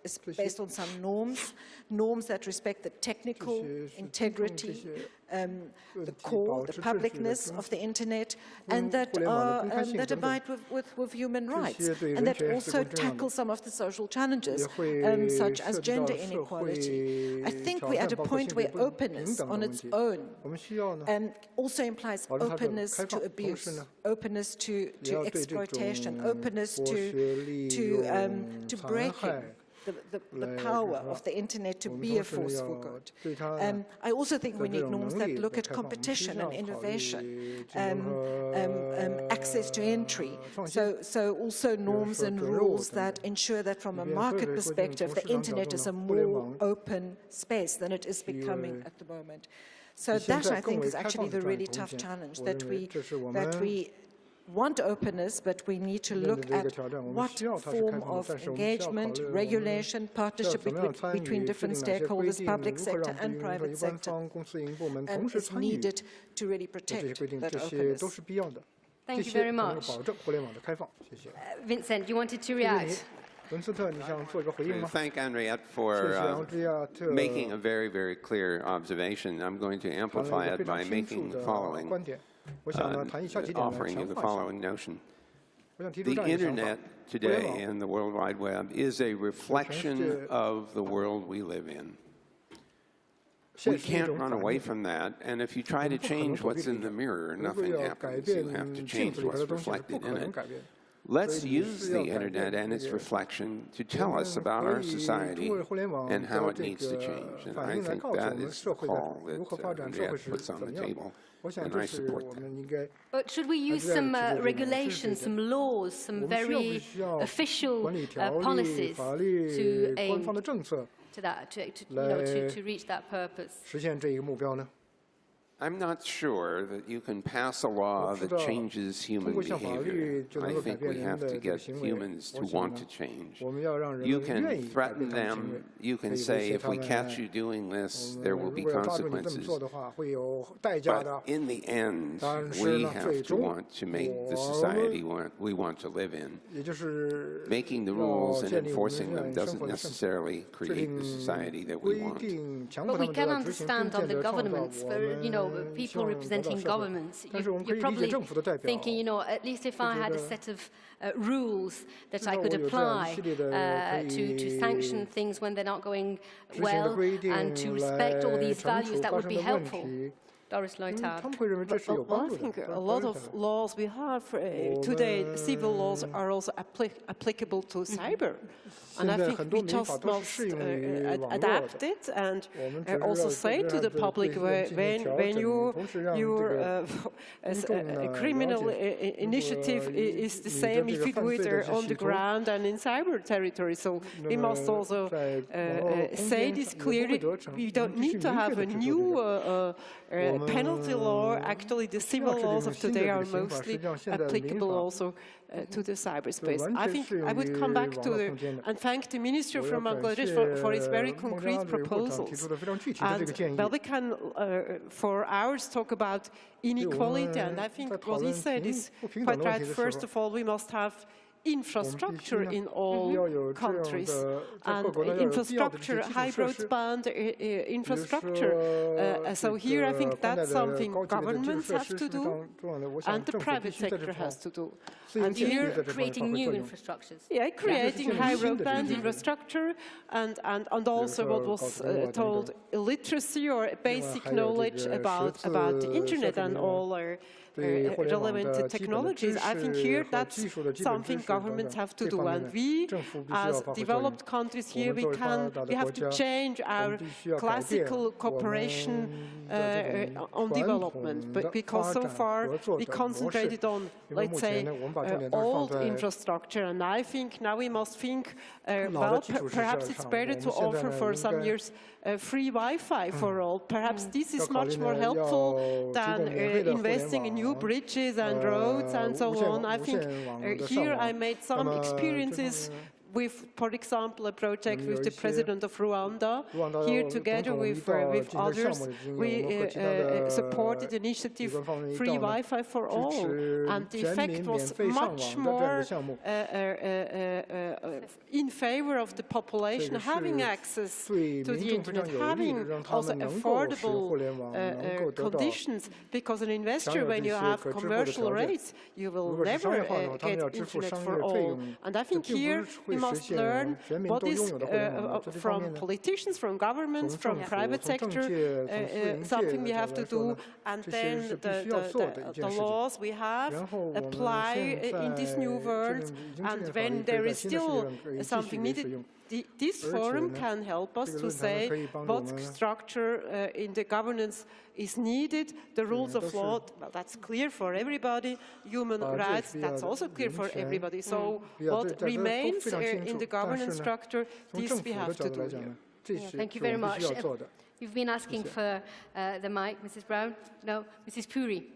is based on some norms that respect the technical integrity, the core, the publicness of the internet, and that abide with human rights, and that also tackle some of the social challenges, such as gender inequality. I think we're at a point where openness on its own also implies openness to abuse, openness to exploitation, openness to breaking the power of the internet to be a force for good. I also think we need norms that look at competition and innovation, access to entry. So also norms and rules that ensure that from a market perspective, the internet is a more open space than it is becoming at the moment. So that, I think, is actually the really tough challenge, that we want openness, but we need to look at what form of engagement, regulation, partnership between different stakeholders, public sector and private sector, is needed to really protect that openness. Thank you very much. Vincent, you wanted to react? Thank Henriette for making a very, very clear observation. I'm going to amplify it by making the following. Offering you the following notion. The internet today and the World Wide Web is a reflection of the world we live in. We can't run away from that, and if you try to change what's in the mirror, nothing happens. You have to change what's reflected in it. Let's use the internet and its reflection to tell us about our society and how it needs to change. And I think that is the call that Henriette puts on the table. And I support that. But should we use some regulations, some laws, some very official policies to aim to that, to reach that purpose? I'm not sure that you can pass a law that changes human behavior. I think we have to get humans to want to change. You can threaten them. You can say, if we catch you doing this, there will be consequences. But in the end, we have to want to make the society we want to live in. Making the rules and enforcing them doesn't necessarily create the society that we want. But we can understand on the governments, people representing governments, you're probably thinking, at least if I had a set of rules that I could apply to sanction things when they're not going well and to respect all these values, that would be helpful. Doris Leuthard. I think a lot of laws we have today, civil laws, are also applicable to cyber. And I think we just must adapt it and also say to the public when your criminal initiative is the same if you do it on the ground and in cyber territory. So we must also say this clearly. We don't need to have a new penalty law. Actually, the civil laws of today are mostly applicable also to the cyberspace. I think I would come back to and thank the Minister from Bangladesh for his very concrete proposals. And well, we can for hours talk about inequality, and I think what he said is quite right. First of all, we must have infrastructure in all countries, and infrastructure, high broadband infrastructure. So here I think that's something governments have to do and the private sector has to do. And here creating new infrastructures. Yeah, creating high broadband infrastructure and also what was told, illiteracy or basic knowledge about the internet and all our relevant technologies. I think here that's something governments have to do, and we, as developed countries here, we have to change our classical cooperation on development, but because so far we concentrated on, let's say, old infrastructure, and I think now we must think, well, perhaps it's better to offer for some years free Wi-Fi for all. Perhaps this is much more helpful than investing in new bridges and roads and so on. I think here I made some experiences with, for example, a project with the president of Rwanda. Here, together with others, we supported the initiative Free Wi-Fi for All, and the effect was much more in favor of the population having access to the internet, having also affordable conditions, because an investor, when you have commercial rates, you will never get internet for all. And I think here we must learn what is from politicians, from governments, from private sector, something we have to do, and then the laws we have apply in this new world, and when there is still something needed, this forum can help us to say what structure in the governance is needed. The rules of law, well, that's clear for everybody. Human rights, that's also clear for everybody. So what remains in the governance structure, this we have to do here. Thank you very much. You've been asking for the mic, Mrs. Brown. No, Mrs. Puri.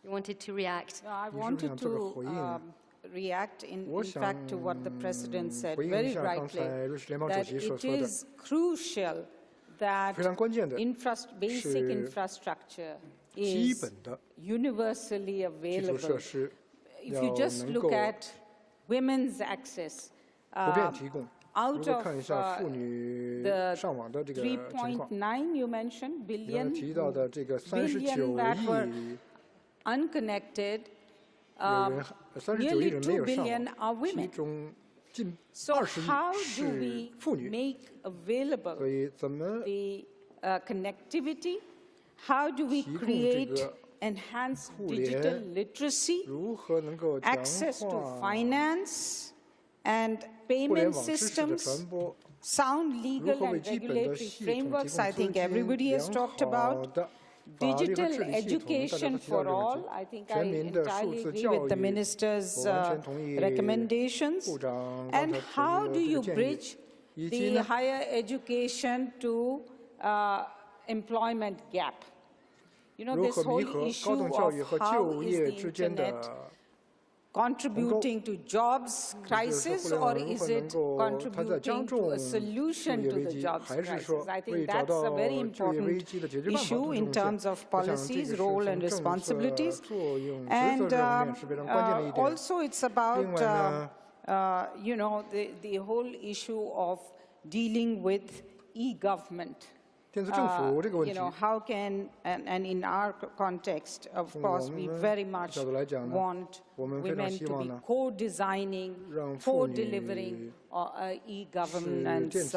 You wanted to react. I wanted to react, in fact, to what the President said very rightly, that it is crucial that basic infrastructure is universally available. If you just look at women's access, out of the 3.9 you mentioned, billion that were unconnected, nearly 2 billion are women. So how do we make available the connectivity? How do we create enhanced digital literacy, access to finance and payment systems, sound legal and regulatory frameworks? I think everybody has talked about. Digital education for all. I think I entirely agree with the Minister's recommendations. And how do you bridge the higher education to employment gap? You know, this whole issue of how is the internet contributing to jobs crisis, or is it contributing to a solution to the jobs crisis? I think that's a very important issue in terms of policies, role and responsibilities. And also it's about, you know, the whole issue of dealing with e-government. You know, how can, and in our context, of course, we very much want women to be co-designing, co-delivering e-governance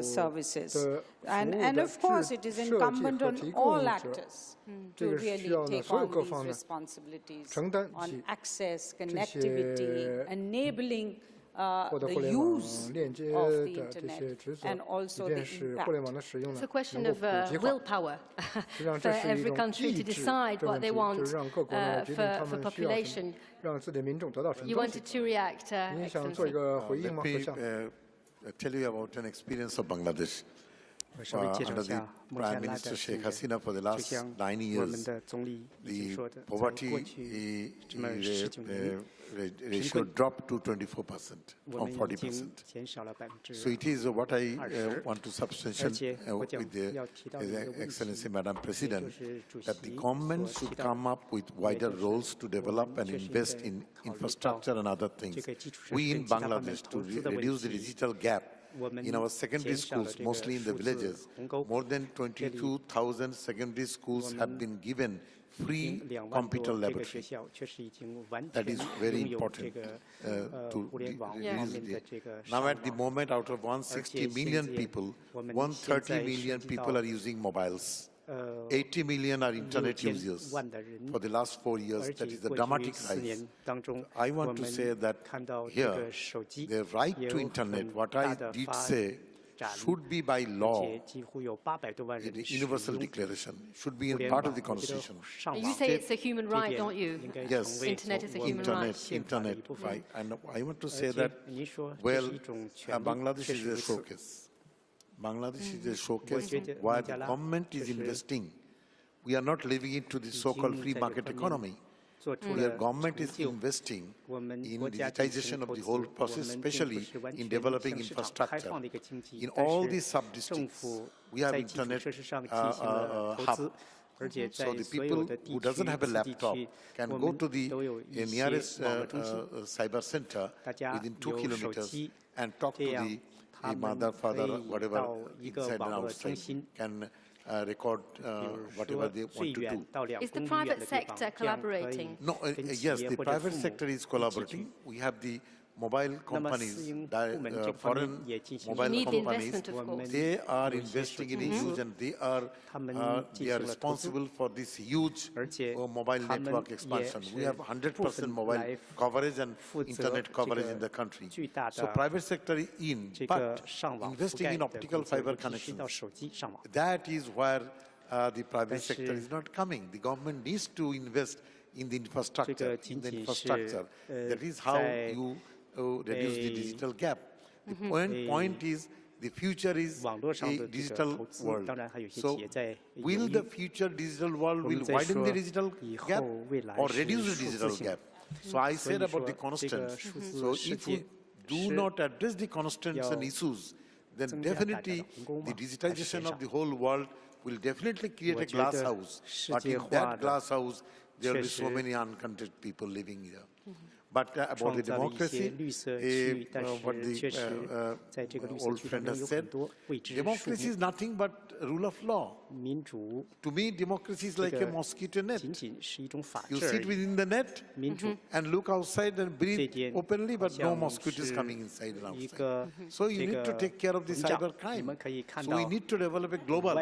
services. And of course, it is incumbent on all actors to really take on these responsibilities on access, connectivity, enabling the use of the internet and also the impact. It's a question of willpower for every country to decide what they want for population. You wanted to react, Excellency. Let me tell you about an experience of Bangladesh. Under the Prime Minister Sheikh Hasina for the last 9 years, the poverty ratio dropped to 24% from 40%. So it is what I want to substantiate with the Excellency Madam President, that the government should come up with wider roles to develop and invest in infrastructure and other things. We in Bangladesh, to reduce the digital gap, in our secondary schools, mostly in the villages, more than 22,000 secondary schools have been given free computer laboratory. That is very important to reduce it. Now at the moment, out of 160 million people, 130 million people are using mobiles. 80 million are internet users for the last 4 years. That is the dramatic rise. I want to say that here, the right to internet, what I did say, should be by law, the universal declaration, should be a part of the Constitution. You say it's a human right, don't you? Yes. Internet is a human right. Internet, right. And I want to say that, well, Bangladesh is a showcase. Bangladesh is a showcase where the government is investing. We are not living into the so-called free market economy. Your government is investing in digitization of the whole process, especially in developing infrastructure. In all these sub-districts, we have internet hub. So the people who doesn't have a laptop can go to the nearest cyber center within 2 kilometers and talk to the mother, father, whatever, inside and outside, can record whatever they want to do. Is the private sector collaborating? No, yes, the private sector is collaborating. We have the mobile companies, foreign mobile companies, they are investing in a huge, and they are responsible for this huge mobile network expansion. We have 100% mobile coverage and internet coverage in the country. So private sector is in, but investing in optical fiber connections, that is where the private sector is not coming. The government needs to invest in the infrastructure. That is how you reduce the digital gap. The point is, the future is a digital world. So, will the future digital world will widen the digital gap or reduce the digital gap? So, I said about the constants. So, if we do not address the constants and issues, then definitely the digitization of the whole world will definitely create a glass house. But in that glass house, there will be so many uncontented people living here. But about the democracy, what the old friend has said, democracy is nothing but rule of law. To me, democracy is like a mosquito net. You sit within the net and look outside and breathe openly, but no mosquitoes coming inside and outside. So you need to take care of the cyber crime. So we need to develop a global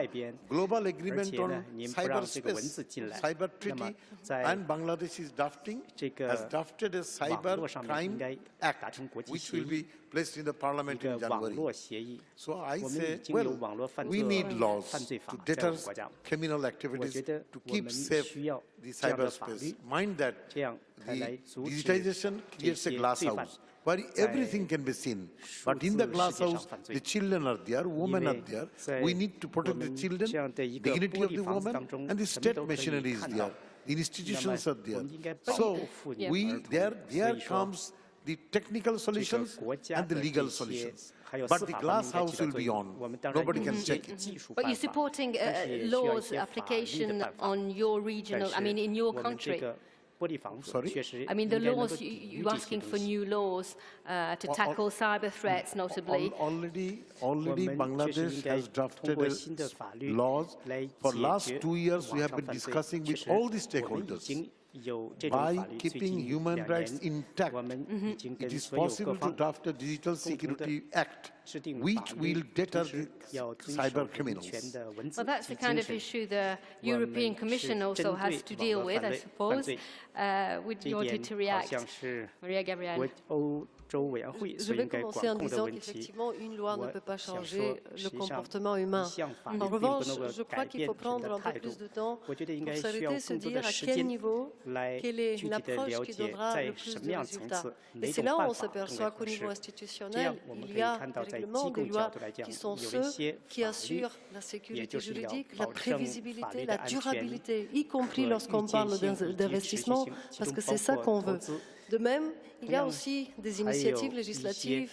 agreement on cyberspace, cyber treaty, and Bangladesh is has drafted a Cyber Crime Act, which will be placed in the parliament in January. So I say, well, we need laws to deter criminal activities, to keep safe the cyberspace. Mind that the digitization creates a glass house where everything can be seen. But in the glass house, the children are there, women are there. We need to protect the children, the dignity of the woman, and the state machinery is there. The institutions are there. So there comes the technical solutions and the legal solutions. But the glass house will be on. Nobody can check it. But you're supporting laws application on your regional, I mean, in your country. Sorry? I mean, the laws, you're asking for new laws to tackle cyber threats, notably. Already Bangladesh has drafted laws. For last 2 years, we have been discussing with all the stakeholders. By keeping human rights intact, it is possible to draft a Digital Security Act, which will deter the cyber criminals. Well, that's the kind of issue the European Commission also has to deal with, I suppose. Would you want to react, Maria Gabrielle? Je vais commencer en disant qu'effectivement, une loi ne peut pas changer le comportement humain. En revanche, je crois qu'il faut prendre un peu plus de temps pour s'arrêter, se dire à quel niveau, quelle est l'approche qui donnera le plus de résultats. Et c'est là où on s'aperçoit qu'au niveau institutionnel, il y a des règlements, des lois qui sont ceux qui assurent la sécurité juridique, la prévisibilité, la durabilité, y compris lorsqu'on parle d'investissement, parce que c'est ça qu'on veut. De même, il y a aussi des initiatives législatives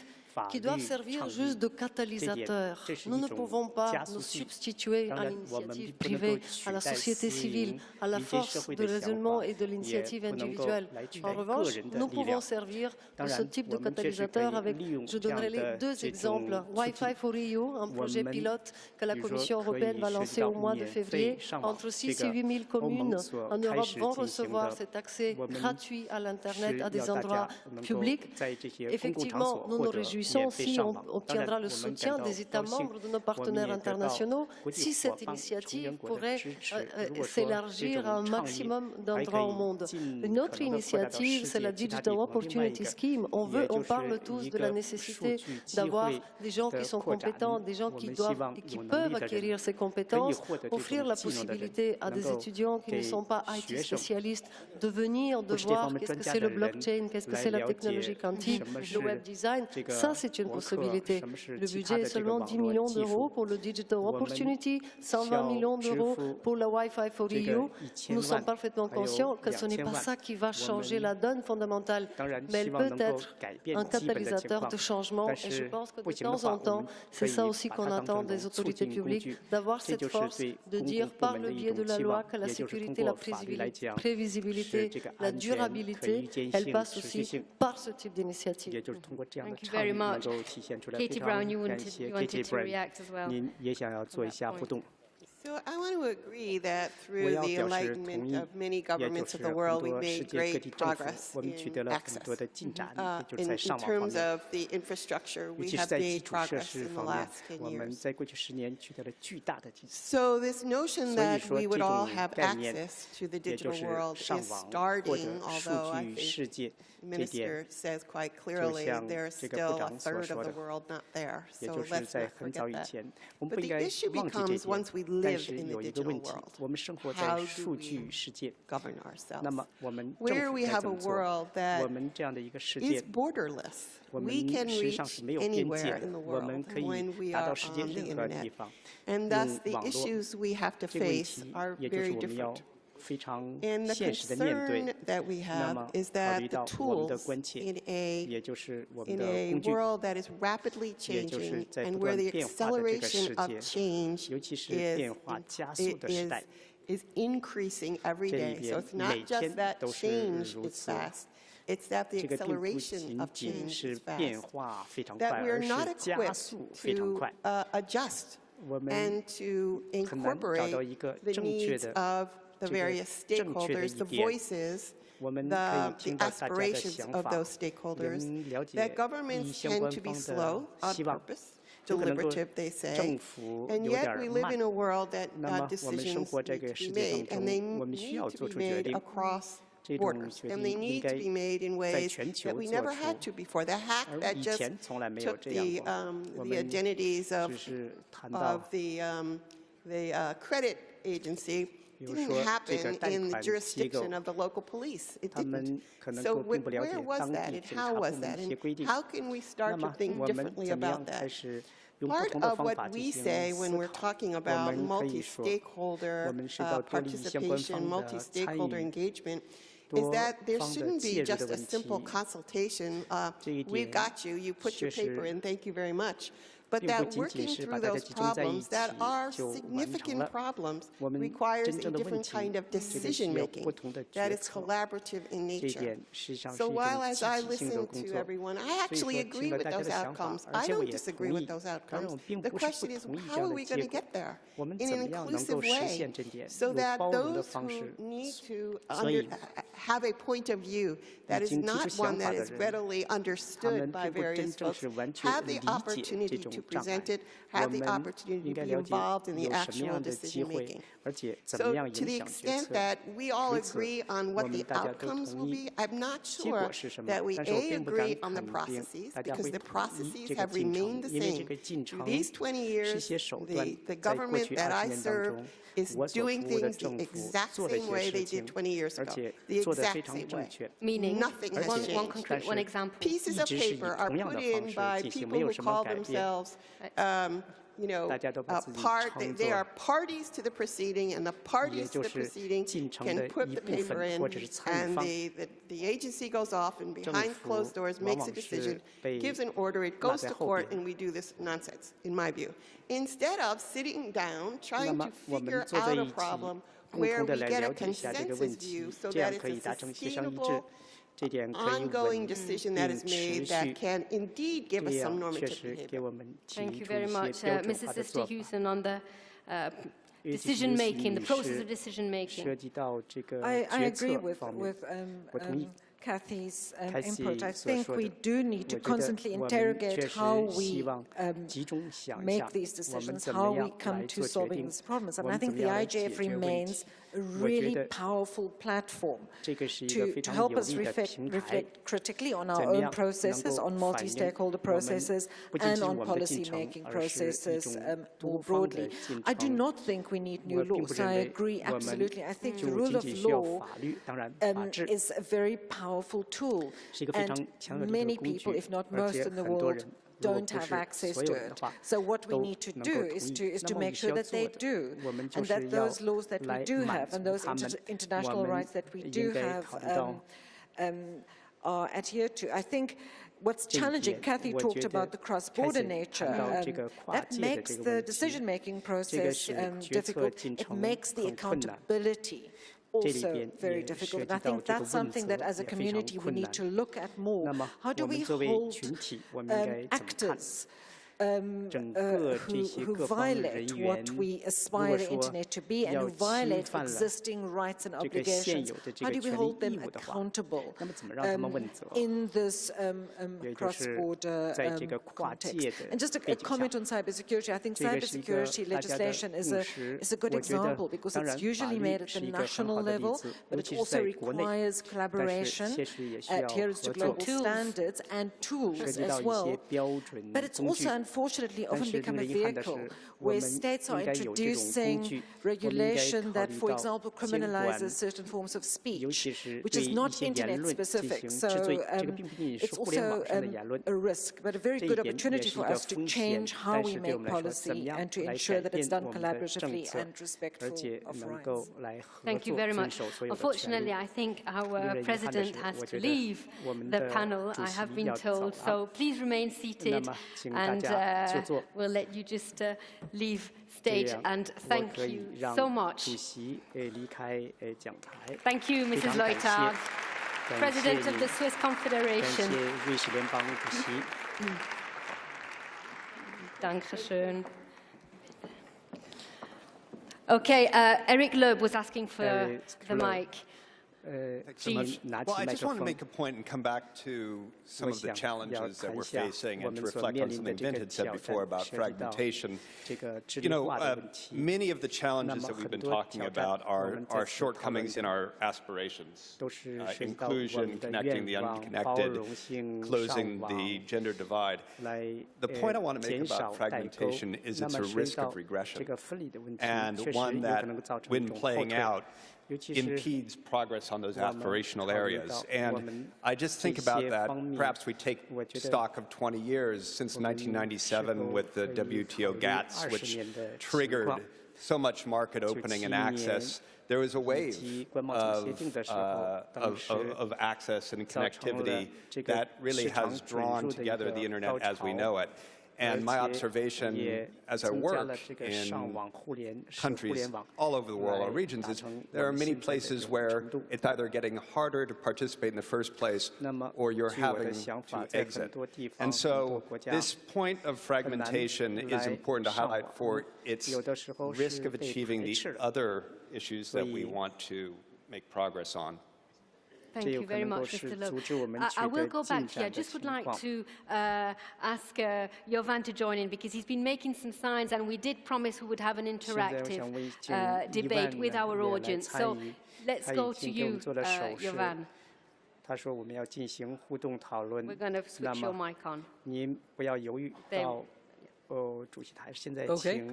qui doivent servir juste de catalysateurs. Nous ne pouvons pas nous substituer à l'initiative privée, à la société civile, à la force de raisonnement et de l'initiative individuelle. En revanche, nous pouvons servir de ce type de catalyseur avec, je donnerai les deux exemples. Wi-Fi for EU, un projet pilote que la Commission européenne va lancer au mois de février. Entre 6 et 8 000 communes en Europe vont recevoir cet accès gratuit à l'Internet à des endroits publics. Effectivement, nous nous réjouissons si on obtiendra le soutien des États membres, de nos partenaires internationaux, si cette initiative pourrait s'élargir à un maximum d'endroits au monde. Une autre initiative, c'est la Digital Opportunity Scheme. On parle tous de la nécessité d'avoir des gens qui sont compétents, des gens qui peuvent acquérir ces compétences, offrir la possibilité à des étudiants qui ne sont pas IT spécialistes de venir, de voir qu'est-ce que c'est le blockchain, qu'est-ce que c'est la technologie quantique, le web design. Ça, c'est une possibilité. Le budget est seulement 10 millions d'euros pour le Digital Opportunity, 120 millions d'euros pour la Wi-Fi for EU. Nous sommes parfaitement conscients que ce n'est pas ça qui va changer la donne fondamentale, mais elle peut être un catalyseur de changement. Et je pense que de temps en temps, c'est ça aussi qu'on attend des autorités publiques, d'avoir cette force de dire par le biais de la loi que la sécurité, la prévisibilité, la durabilité, elle passe aussi par ce type d'initiative. Thank you very much. Katie Brown, you wanted to react as well. So I want to agree that through the enlightenment of many governments of the world, we made great progress in access. In terms of the infrastructure, we have made progress in the last 10 years. So this notion that we would all have access to the digital world is starting, although I think the Minister says quite clearly there's still a third of the world not there. So let's not forget that. But the issue becomes once we live in the digital world, how do we govern ourselves? Where we have a world that is borderless. We can reach anywhere in the world when we are on the internet. And thus the issues we have to face are very different. And the concern that we have is that the tools in a world that is rapidly changing and where the acceleration of change is increasing every day. So it's not just that change is fast, it's that the acceleration of change is fast, that we're not equipped to adjust and to incorporate the needs of the various stakeholders, the voices, the aspirations of those stakeholders, that governments tend to be slow on purpose, deliberative, they say, and yet we live in a world that decisions need to be made, and they need to be made across borders, and they need to be made in ways that we never had to before. The hack that just took the identities of the credit agency didn't happen in the jurisdiction of the local police. It didn't. So where was that and how was that? And how can we start to think differently about that? Part of what we say when we're talking about multi-stakeholder participation, multi-stakeholder engagement, is that there shouldn't be just a simple consultation, we've got you, you put your paper in, thank you very much. But that working through those problems that are significant problems requires a different kind of decision-making that is collaborative in nature. So while as I listen to everyone, I actually agree with those outcomes. I don't disagree with those outcomes. The question is, how are we going to get there in an inclusive way so that those who need to have a point of view that is not one that is readily understood by various folks have the opportunity to present it, have the opportunity to be involved in the actual decision-making. So to the extent that we all agree on what the outcomes will be, I'm not sure that we agree on the processes, because the processes have remained the same. Through these 20 years, the government that I serve is doing things the exact same way they did 20 years ago. The exact same way. Meaning, nothing has changed. One example. Pieces of paper are put in by people who call themselves they are parties to the proceeding, and the parties to the proceeding can put the paper in, and the agency goes off and behind closed doors makes a decision, gives an order, it goes to court, and we do this nonsense, in my view. Instead of sitting down, trying to figure out a problem where we get a consensus view so that it's a sustainable ongoing decision that is made that can indeed give us some normative behavior. Thank you very much. Mrs. Sister-Houston, on the decision-making, the process of decision-making. I agree with Kathy's input. I think we do need to constantly interrogate how we make these decisions, how we come to solving these problems. And I think the IGF remains a really powerful platform to help us reflect critically on our own processes, on multi-stakeholder processes, and on policy-making processes more broadly. I do not think we need new laws. I agree absolutely. I think the rule of law is a very powerful powerful tool, and many people, if not most in the world, don't have access to it. So what we need to do is to make sure that they do, and that those laws that we do have and those international rights that we do have are adhered to. I think what's challenging, Kathy talked about the cross-border nature, that makes the decision-making process difficult. It makes the accountability also very difficult. And I think that's something that as a community we need to look at more. How do we hold actors who violate what we aspire the internet to be and who violate existing rights and obligations? How do we hold them accountable in this cross-border context? And just a comment on cybersecurity. I think cybersecurity legislation is a good example because it's usually made at the national level, but it also requires collaboration, adherence to global standards and tools as well. But it's also unfortunately often become a vehicle where states are introducing regulation that, for example, criminalizes certain forms of speech, which is not internet specific. So it's also a risk, but a very good opportunity for us to change how we make policy and to ensure that it's done collaboratively and respectful of rights. Thank you very much. Unfortunately, I think our president has to leave the panel, I have been told, so please remain seated and we'll let you just leave stage, and thank you so much. Thank you, Mrs. Leutard, President of the Swiss Confederation. Dankeschön. Okay, Eric Loeb was asking for the mic. Thanks so much. Well, I just want to make a point and come back to some of the challenges that we're facing and to reflect on something Vint had said before about fragmentation. You know, many of the challenges that we've been talking about are shortcomings in our aspirations. Inclusion, connecting the unconnected, closing the gender divide. The point I want to make about fragmentation is it's a risk of regression, and one that, when playing out, impedes progress on those aspirational areas. And I just think about that. Perhaps we take stock of 20 years since 1997 with the WTO GATS, which triggered so much market opening and access. There was a wave of access and connectivity that really has drawn together the internet as we know it. And my observation as I work in countries all over the world, or regions, is there are many places where it's either getting harder to participate in the first place or you're having to exit. And so this point of fragmentation is important to highlight for its risk of achieving the other issues that we want to make progress on. Thank you very much, Mr. Loeb. I will go back here. I just would like to ask Jovan to join in because he's been making some signs and we did promise we would have an interactive debate with our audience. So let's go to you, Jovan. We're going to switch your mic on. Okay,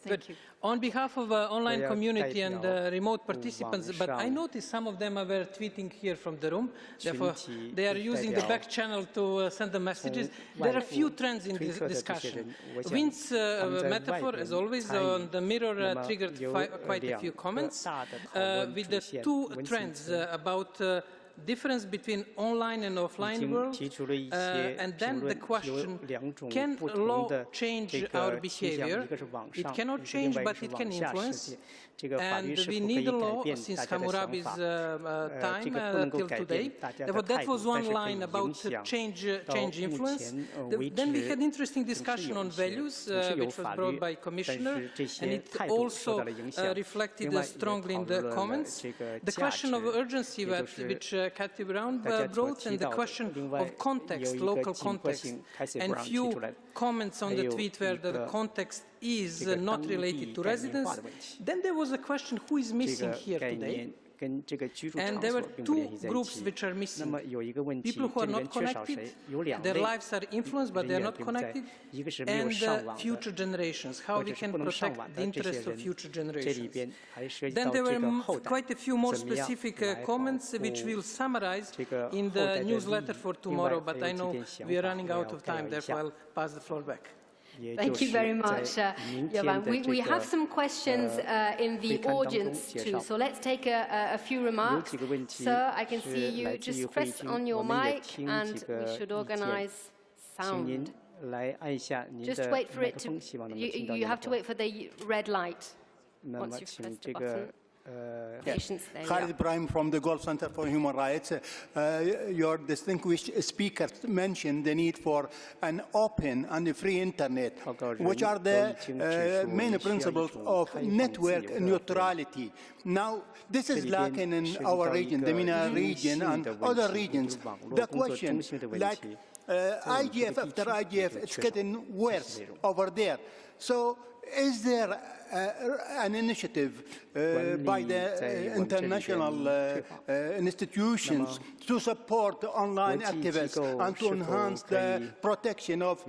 good. On behalf of the online community and remote participants, but I noticed some of them were tweeting here from the room, therefore they are using the back channel to send the messages. There are a few trends in this discussion. Vint's metaphor, as always, on the mirror triggered quite a few comments, with the two trends about difference between online and offline world, and then the question, can law change our behavior? It cannot change, but it can influence. And we need a law since Hammurabi's time till today. Therefore, that was one line about change influence. Then we had interesting discussion on values, which was brought by Commissioner, and it also reflected strongly in the comments. The question of urgency, which Cathy Brown brought, and the question of context, local context, and few comments on the tweet where the context is not related to residence. Then there was a question, who is missing here today? And there were two groups which are missing. People who are not connected, their lives are influenced, but they are not connected, and future generations, how we can protect the interests of future generations. Then there were quite a few more specific comments, which we'll summarize in the newsletter for tomorrow, but I know we are running out of time, therefore I'll pass the floor back. Thank you very much, Jovan. We have some questions in the audience too, so let's take a few remarks. Sir, I can see you. Just press on your mic and we should organize sound. Just wait for it to, you have to wait for the red light once you've pressed the button. Khalid Ibrahim from the Gulf Center for Human Rights. Your distinguished speakers mentioned the need for an open and free internet. Which are the main principles of network neutrality? Now, this is lacking in our region, the MENA region and other regions. The question, like IGF after IGF, it's getting worse over there. So, is there an initiative by the international institutions to support online activists and to enhance the protection of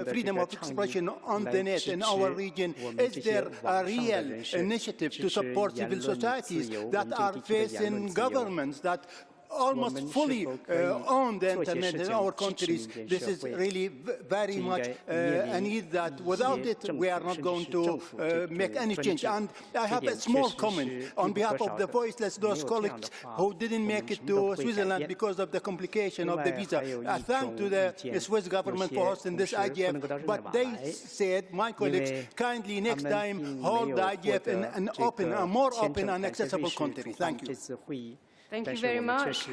freedom of expression on the net in our region? Is there a real initiative to support civil societies that are facing governments that almost fully own the internet in our countries? This is really very much a need that without it we are not going to make any change. And I have a small comment on behalf of the voiceless, those colleagues who didn't make it to Switzerland because of the complication of the visa. I thank to the Swiss government for hosting this IGF, but they said, my colleagues, kindly next time hold the IGF in an open, a more open and accessible country. Thank you. Thank you very much.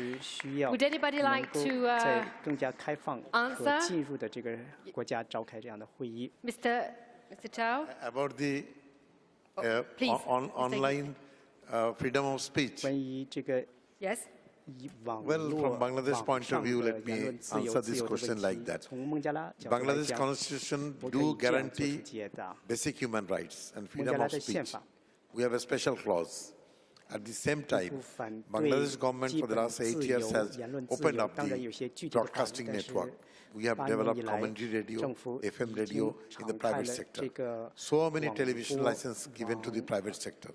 Would anybody like to answer? Mr. Chow? About the online freedom of speech. Yes. Well, from Bangladesh point of view, let me answer this question like that. Bangladesh Constitution do guarantee basic human rights and freedom of speech. We have a special clause. At the same time, Bangladesh government for the last 8 years has opened up the broadcasting network. We have developed community radio, FM radio in the private sector. So many television licenses given to the private sector.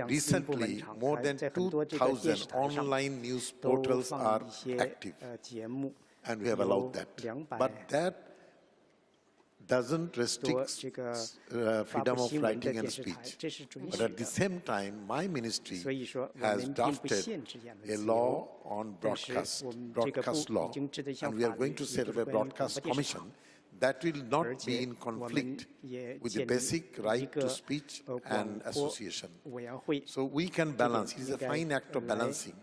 Recently, more than 2,000 online news portals are active, and we have allowed that. But that doesn't restrict freedom of writing and speech. But at the same time, my ministry has drafted a law on broadcast law, and we are going to set up a broadcast commission that will not be in conflict with the basic right to speech and association. So we can balance. It is a fine act of balancing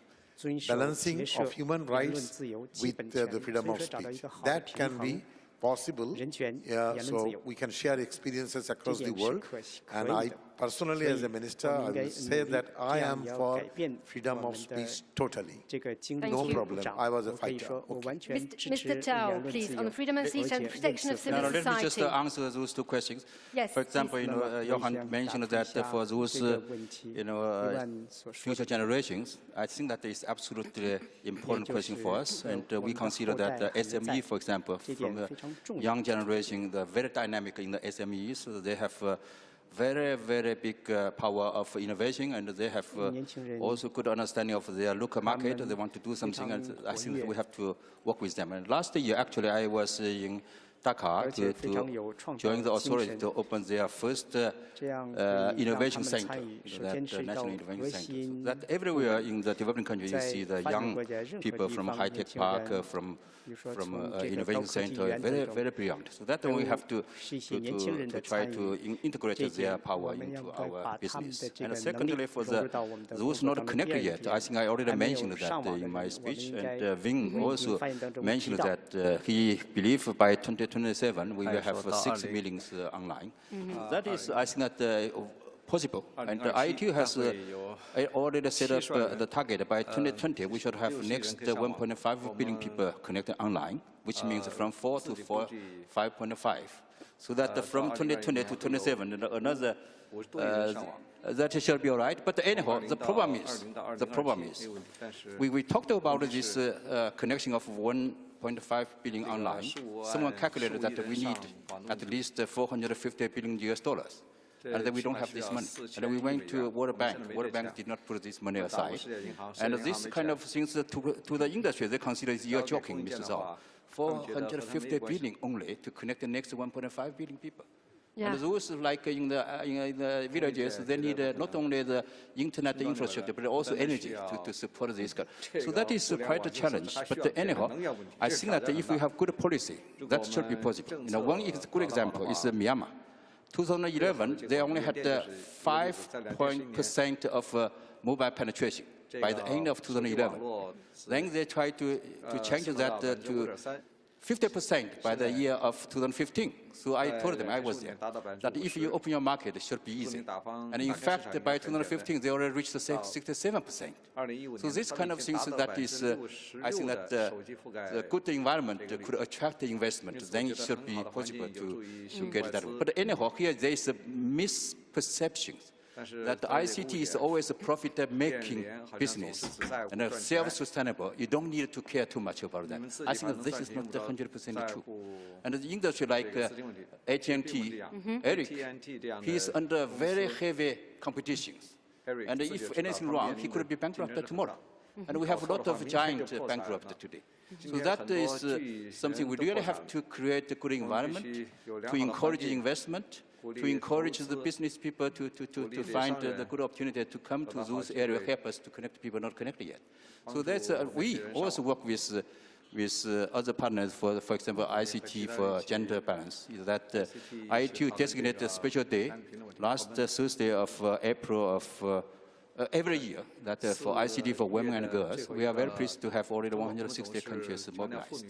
of human rights with the freedom of speech. That can be possible, so we can share experiences across the world. And I personally, as a minister, I will say that I am for freedom of speech totally. No problem. I was a fighter. Okay. Mr. Chow, please, on the freedom of speech and protection of civil society. Let me just answer those two questions. Yes. For example, Johan mentioned that for those, future generations, I think that is absolutely important question for us, and we consider that SME, for example, from the young generation, they're very dynamic in the SMEs, so they have very, very big power of innovation, and they have also good understanding of their local market. They want to do something, and I think that we have to work with them. And last year, actually, I was in Dhaka to join the authority to open their first innovation center, that national innovation center. So that everywhere in the developing countries, you see the young people from high-tech park, from innovation center, very, very brilliant. So that we have to try to integrate their power into our business. And secondly, for those not connected yet, I think I already mentioned that in my speech, and Ving also mentioned that he believes by 2027 we will have 6 million online. That is, I think that possible. And the ITU has already set up the target by 2020. We should have next 1.5 billion people connected online, which means from 4 to 5.5. So that from 2020 to 27, another that shall be all right. But anyhow, the problem is, we talked about this connection of 1.5 billion online. Someone calculated that we need at least 450 billion US dollars. And then we don't have this money. And then we went to World Bank. World Bank did not put this money aside. And this kind of things to the industry, they consider you're joking, Mr. Zhao. 450 billion only to connect the next 1.5 billion people. Yeah. And those, like in the villages, they need not only the internet infrastructure, but also energy to support this. So that is quite a challenge. But anyhow, I think that if we have good policy, that should be possible. One good example is Myanmar. 2011, they only had 5% of mobile penetration by the end of 2011. Then they tried to change that to 50% by the year of 2015. So I told them, I was there, that if you open your market, it should be easy. And in fact, by 2015, they already reached 67%. So this kind of things that is, I think that the good environment could attract the investment, then it should be possible to get that. But anyhow, here there is a misperception that ICT is always a profit-making business and self-sustainable. You don't need to care too much about that. I think that this is not 100% true. And the industry like AT&T, Eric, he is under very heavy competition. And if anything wrong, he could be bankrupt tomorrow. And we have a lot of giant bankrupt today. So that is something we really have to create a good environment to encourage investment, to encourage the business people to find the good opportunity to come to those areas, help us to connect people not connected yet. So that's, we also work with other partners, for example, ICT for gender balance, is that ITU designated a special day last Thursday of April of every year that for ICT for women and girls. We are very pleased to have already 160 countries mobilized.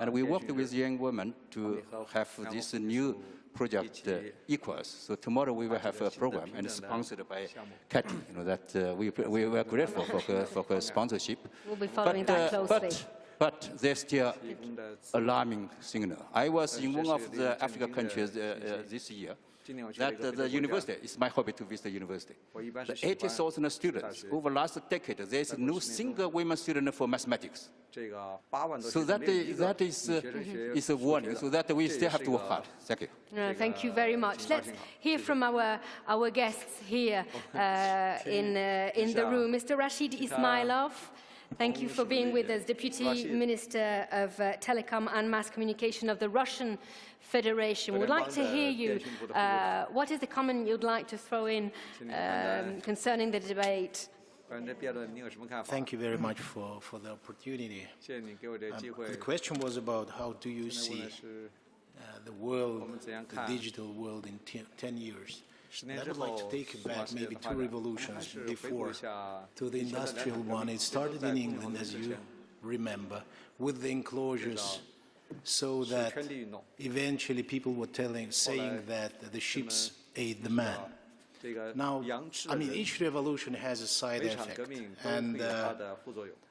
And we worked with young women to have this new project equals. So tomorrow we will have a program and sponsored by Cathy. That we were grateful for her sponsorship. We'll be following that closely. But there's still alarming signal. I was in one of the African countries this year. That the university, it's my hobby to visit the university. The 80,000 students, over the last decade, there is no single women student for mathematics. So that is a warning, so that we still have to work hard. Thank you. Thank you very much. Let's hear from our guests here in the room. Mr. Rashid Ismailov, thank you for being with us, Deputy Minister of Telecom and Mass Communication of the Russian Federation. We'd like to hear you. What is the comment you'd like to throw in concerning the debate? Thank you very much for the opportunity. The question was about how do you see the world, the digital world in 10 years. And I would like to take it back maybe 2 revolutions before to the industrial one. It started in England, as you remember, with the enclosures, so that eventually people were saying that the ships ate the man. Now, I mean, each revolution has a side effect, and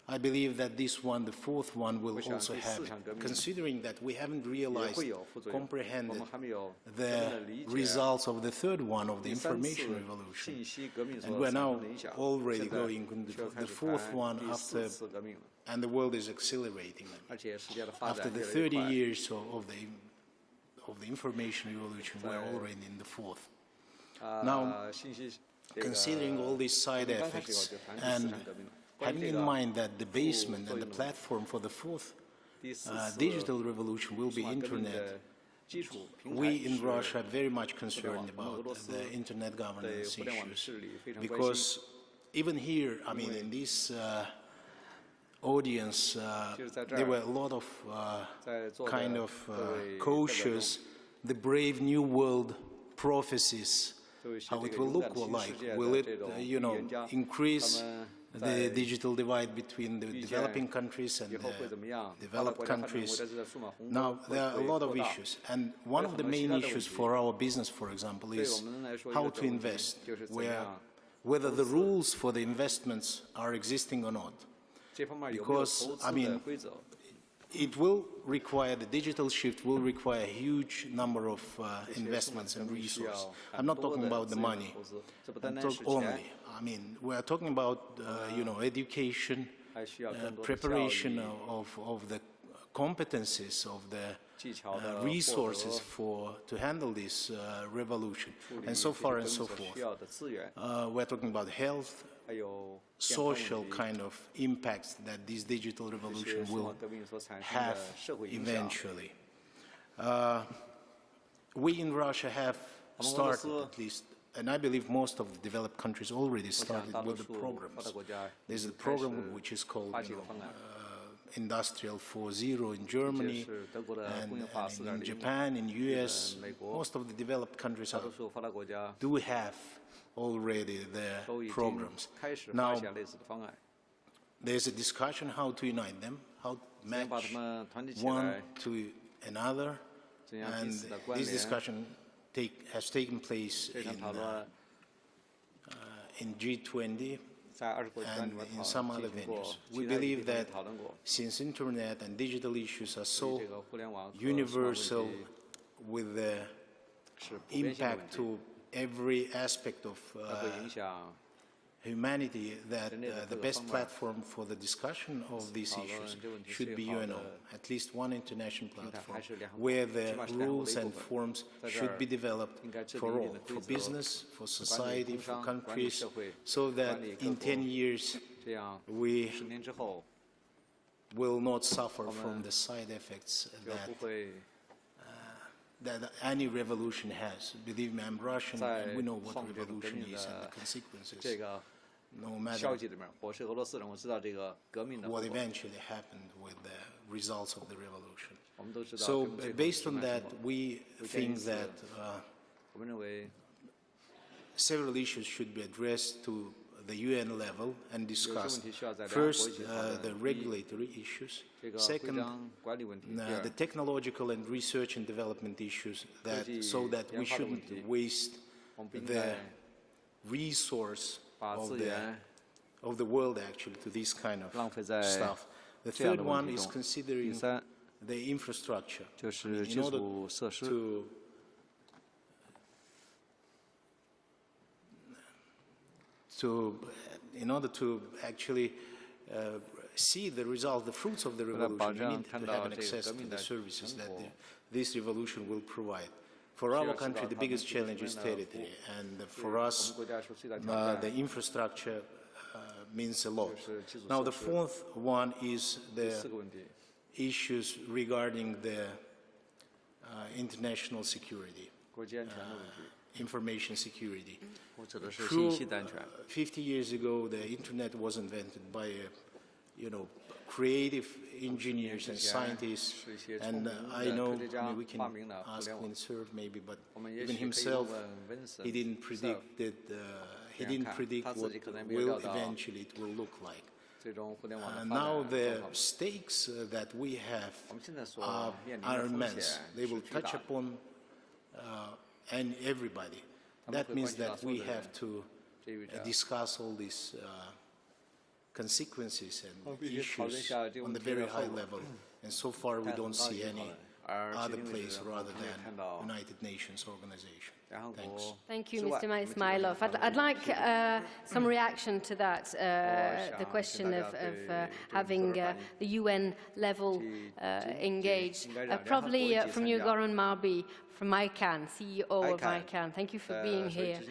I believe that this one, the 4th one, will also have it, considering that we haven't realized, comprehended the results of the 3rd one, of the information revolution. And we're now already going into the 4th one after, and the world is accelerating. After the 30 years of the information revolution, we're already in the 4th. Now, considering all these side effects and having in mind that the basement and the platform for the 4th digital revolution will be internet, we in Russia are very much concerned about the internet governance issues, because even here, I mean, in this audience, there were a lot of kind of cautious, the brave new world prophecies, how it will look like. Will it, increase the digital divide between the developing countries and the developed countries? Now, there are a lot of issues, and one of the main issues for our business, for example, is how to invest, whether the rules for the investments are existing or not. Because, I mean, it will require, the digital shift will require a huge number of investments and resources. I'm not talking about the money only. I mean, we are talking about, you know, education, preparation of the competencies, of the resources to handle this revolution, and so far and so forth. We're talking about health, social kind of impacts that this digital revolution will have eventually. We in Russia have started, at least, and I believe most of the developed countries already started with the programs. There's a program which is called Industrial 4.0 in Germany, and in Japan, in US. Most of the developed countries do have already their programs. Now, there's a discussion how to unite them, how to match one to another, and this discussion has taken place in G20 and in some other venues. We believe that since internet and digital issues are so universal with the impact to every aspect of humanity, that the best platform for the discussion of these issues should be UNO, at least one international platform, where the rules and forms should be developed for all, for business, for society, for countries, so that in 10 years we will not suffer from the side effects that any revolution has. Believe me, I'm Russian, and we know what revolution is and the consequences, no matter what eventually happened with the results of the revolution. So, based on that, we think that several issues should be addressed to the UN level and discussed. First, the regulatory issues. Second, the technological and research and development issues, so that we shouldn't waste the resource of the world, actually, to this kind of stuff. The third one is considering the infrastructure. In order to actually see the result, the fruits of the revolution, we need to have an access to the services that this revolution will provide. For our country, the biggest challenge is territory, and for us, the infrastructure means a lot. Now, the fourth one is the issues regarding the international security, information security. 50 years ago, the internet was invented by, creative engineers and scientists, and I know, we can ask Lin Serve maybe, but even himself, he didn't predict that. He didn't predict what eventually it will look like. Now the stakes that we have are immense. They will touch upon and everybody. That means that we have to discuss all these consequences and issues on the very high level. And so far, we don't see any other place rather than United Nations organization. Thanks. Thank you, Mr. Ismailov. I'd like some reaction to that, the question of having the UN level engaged. Probably from you, Goran Marbi, from ICANN, CEO of ICANN. Thank you for being here.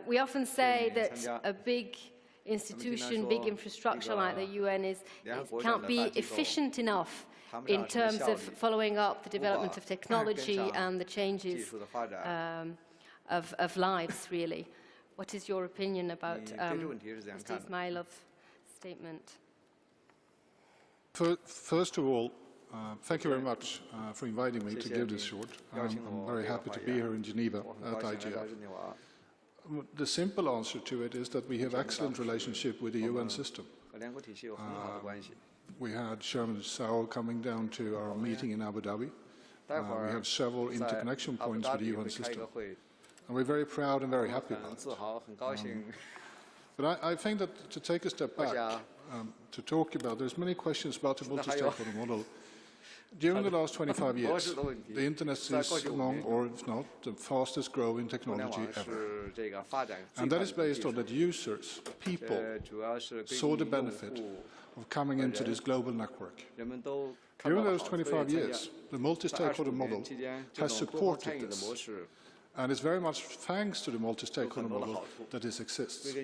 We often say that a big institution, big infrastructure like the UN can't be efficient enough in terms of following up the development of technology and the changes of lives, really. What is your opinion about Mr. Ismailov's statement? First of all, thank you very much for inviting me to give this short. I'm very happy to be here in Geneva at IGF. The simple answer to it is that we have excellent relationship with the UN system. We had Chairman Sao coming down to our meeting in Abu Dhabi. We have several interconnection points with the UN system. And we're very proud and very happy about it. But I think that to take a step back, to talk about. There's many questions about the multi-stakeholder model. During the last 25 years, the Internet is among, or if not, the fastest growing technology ever. And that is based on that users, people, saw the benefit of coming into this global network. During those 25 years, the multi-stakeholder model has supported this. And it's very much thanks to the multi-stakeholder model that this exists.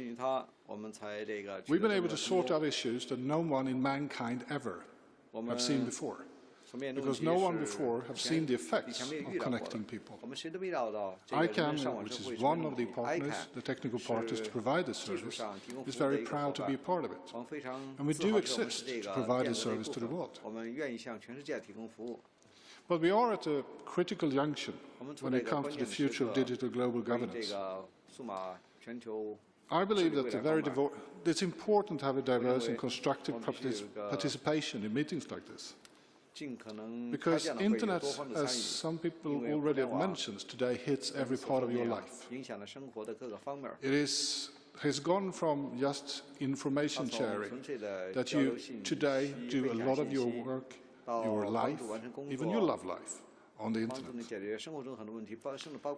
We've been able to sort out issues that no one in mankind ever have seen before, because no one before have seen the effects of connecting people. ICANN, which is one of the partners, the technical partners to provide this service, is very proud to be a part of it. And we do exist to provide this service to the world. But we are at a critical junction when it comes to the future of digital global governance. I believe that it's important to have a diverse and constructive participation in meetings like this. Because Internet, as some people already have mentioned today, hits every part of your life. It has gone from just information sharing, that you today do a lot of your work, your life, even your love life, on the Internet.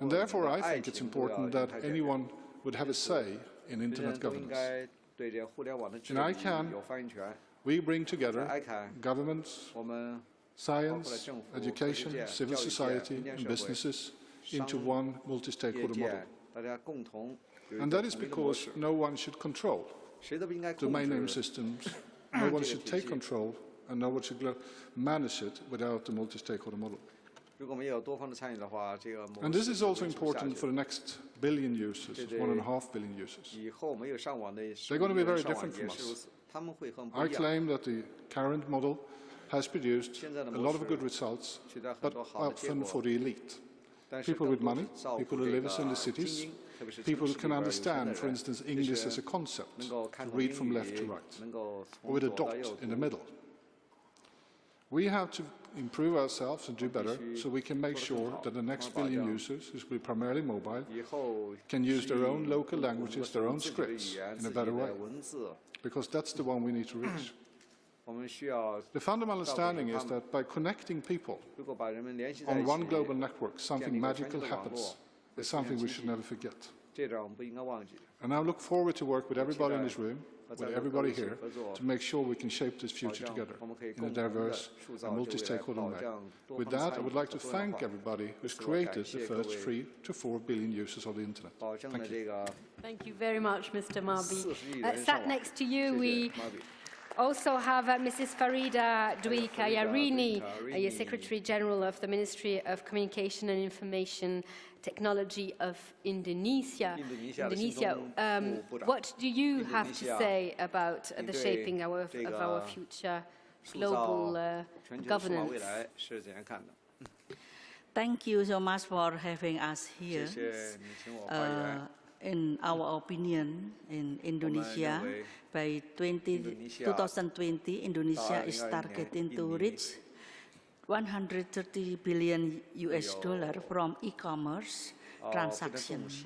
And therefore, I think it's important that anyone would have a say in Internet governance. In ICANN, we bring together governments, science, education, civil society, and businesses into one multi-stakeholder model. And that is because no one should control domain name systems, no one should take control, and no one should manage it without the multi-stakeholder model. And this is also important for the next billion users, 1.5 billion users. They're going to be very different from us. I claim that the current model has produced a lot of good results, but often for the elite. People with money, people who live in the cities, people who can understand, for instance, English as a concept, to read from left to right, or with a dot in the middle. We have to improve ourselves and do better so we can make sure that the next billion users, who will be primarily mobile, can use their own local languages, their own scripts in a better way, because that's the one we need to reach. The fundamental understanding is that by connecting people on one global network, something magical happens. It's something we should never forget. And I look forward to work with everybody in this room, with everybody here, to make sure we can shape this future together in a diverse and multi-stakeholder way. With that, I would like to thank everybody who's created the first 3 to 4 billion users of the Internet. Thank you. Thank you very much, Mr. Marby. Sat next to you, we also have Mrs. Farida Dwi Yarini, Secretary General of the Ministry of Communication and Information Technology of Indonesia. What do you have to say about the shaping of our future global governance? Thank you so much for having us here. In our opinion, in Indonesia, by 2020, Indonesia is targeting to reach 130 billion US dollar from e-commerce transactions.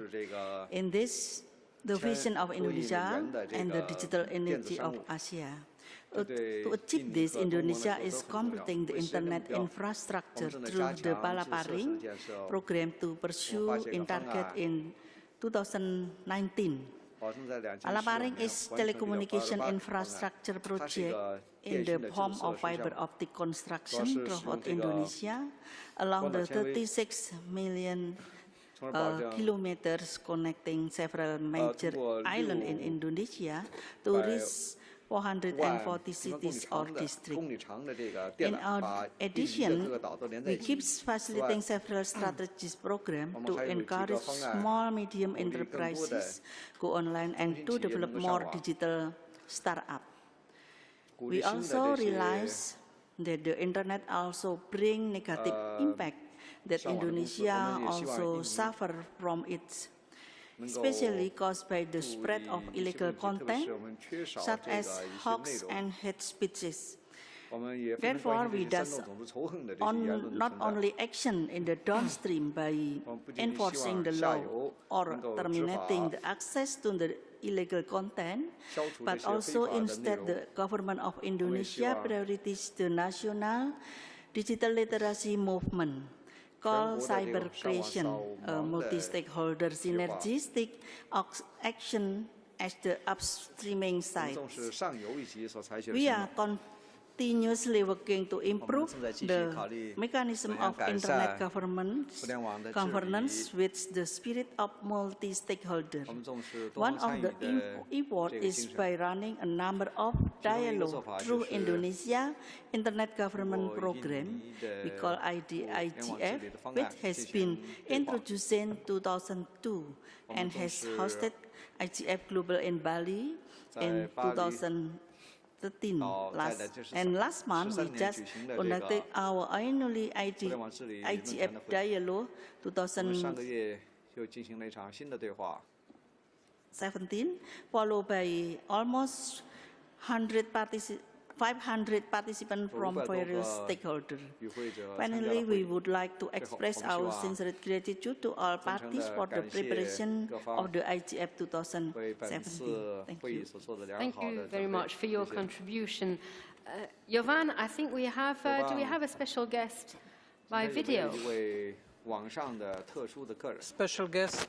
In this, the vision of Indonesia and the digital energy of Asia. To achieve this, Indonesia is completing the internet infrastructure through the Palaparing program to pursue in target in 2019. Palaparing is telecommunication infrastructure project in the form of fiber optic construction throughout Indonesia along the 36 million kilometers connecting several major islands in Indonesia to reach 440 cities or districts. In addition, we keep facilitating several strategies programs to encourage small, medium enterprises go online and to develop more digital startups. We also realize that the internet also brings negative impact that Indonesia also suffer from it, especially caused by the spread of illegal content, such as hoax and hate speeches. Therefore, we thus not only action in the downstream by enforcing the law or terminating the access to the illegal content, but also instead the government of Indonesia priorities the national digital literacy movement called cyber creation, a multi-stakeholder synergistic action as the upstreaming side. We are continuously working to improve the mechanism of internet governance with the spirit of multi-stakeholder. One of the efforts is by running a number of dialogue through Indonesia Internet Government Program, we call IGF, which has been introduced in 2002 and has hosted IGF Global in Bali in 2013. Last month, we just conducted our annually IGF Dialogue 2017, followed by almost 500 participants from various stakeholders. Finally, we would like to express our sincere gratitude to all parties for the preparation of the IGF 2017. Thank you. Thank you very much for your contribution. Jovan, I think we have, do we have a special guest by video? Special guest,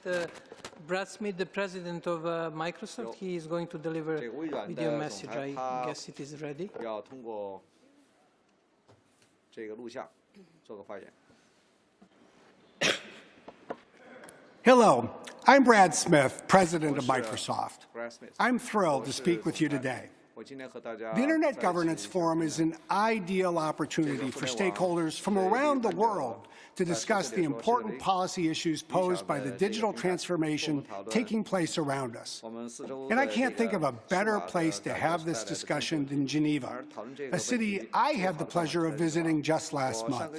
Brad Smith, the president of Microsoft. He is going to deliver a video message. I guess it is ready. Hello, I'm Brad Smith, president of Microsoft. I'm thrilled to speak with you today. The Internet Governance Forum is an ideal opportunity for stakeholders from around the world to discuss the important policy issues posed by the digital transformation taking place around us. And I can't think of a better place to have this discussion than Geneva, a city I had the pleasure of visiting just last month.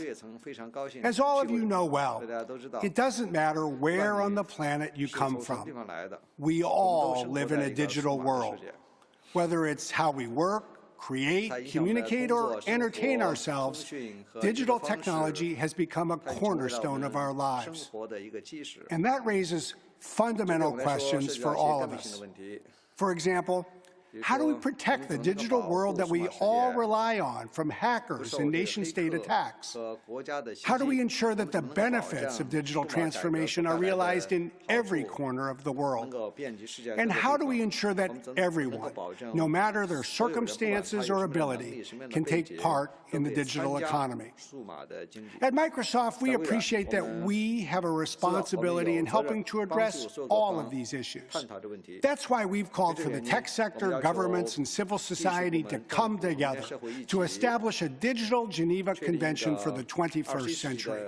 As all of you know well, it doesn't matter where on the planet you come from. We all live in a digital world. Whether it's how we work, create, communicate, or entertain ourselves, digital technology has become a cornerstone of our lives. And that raises fundamental questions for all of us. For example, how do we protect the digital world that we all rely on from hackers and nation-state attacks? How do we ensure that the benefits of digital transformation are realized in every corner of the world? And how do we ensure that everyone, no matter their circumstances or ability, can take part in the digital economy? At Microsoft, we appreciate that we have a responsibility in helping to address all of these issues. That's why we've called for the tech sector, governments, and civil society to come together to establish a digital Geneva Convention for the 21st century.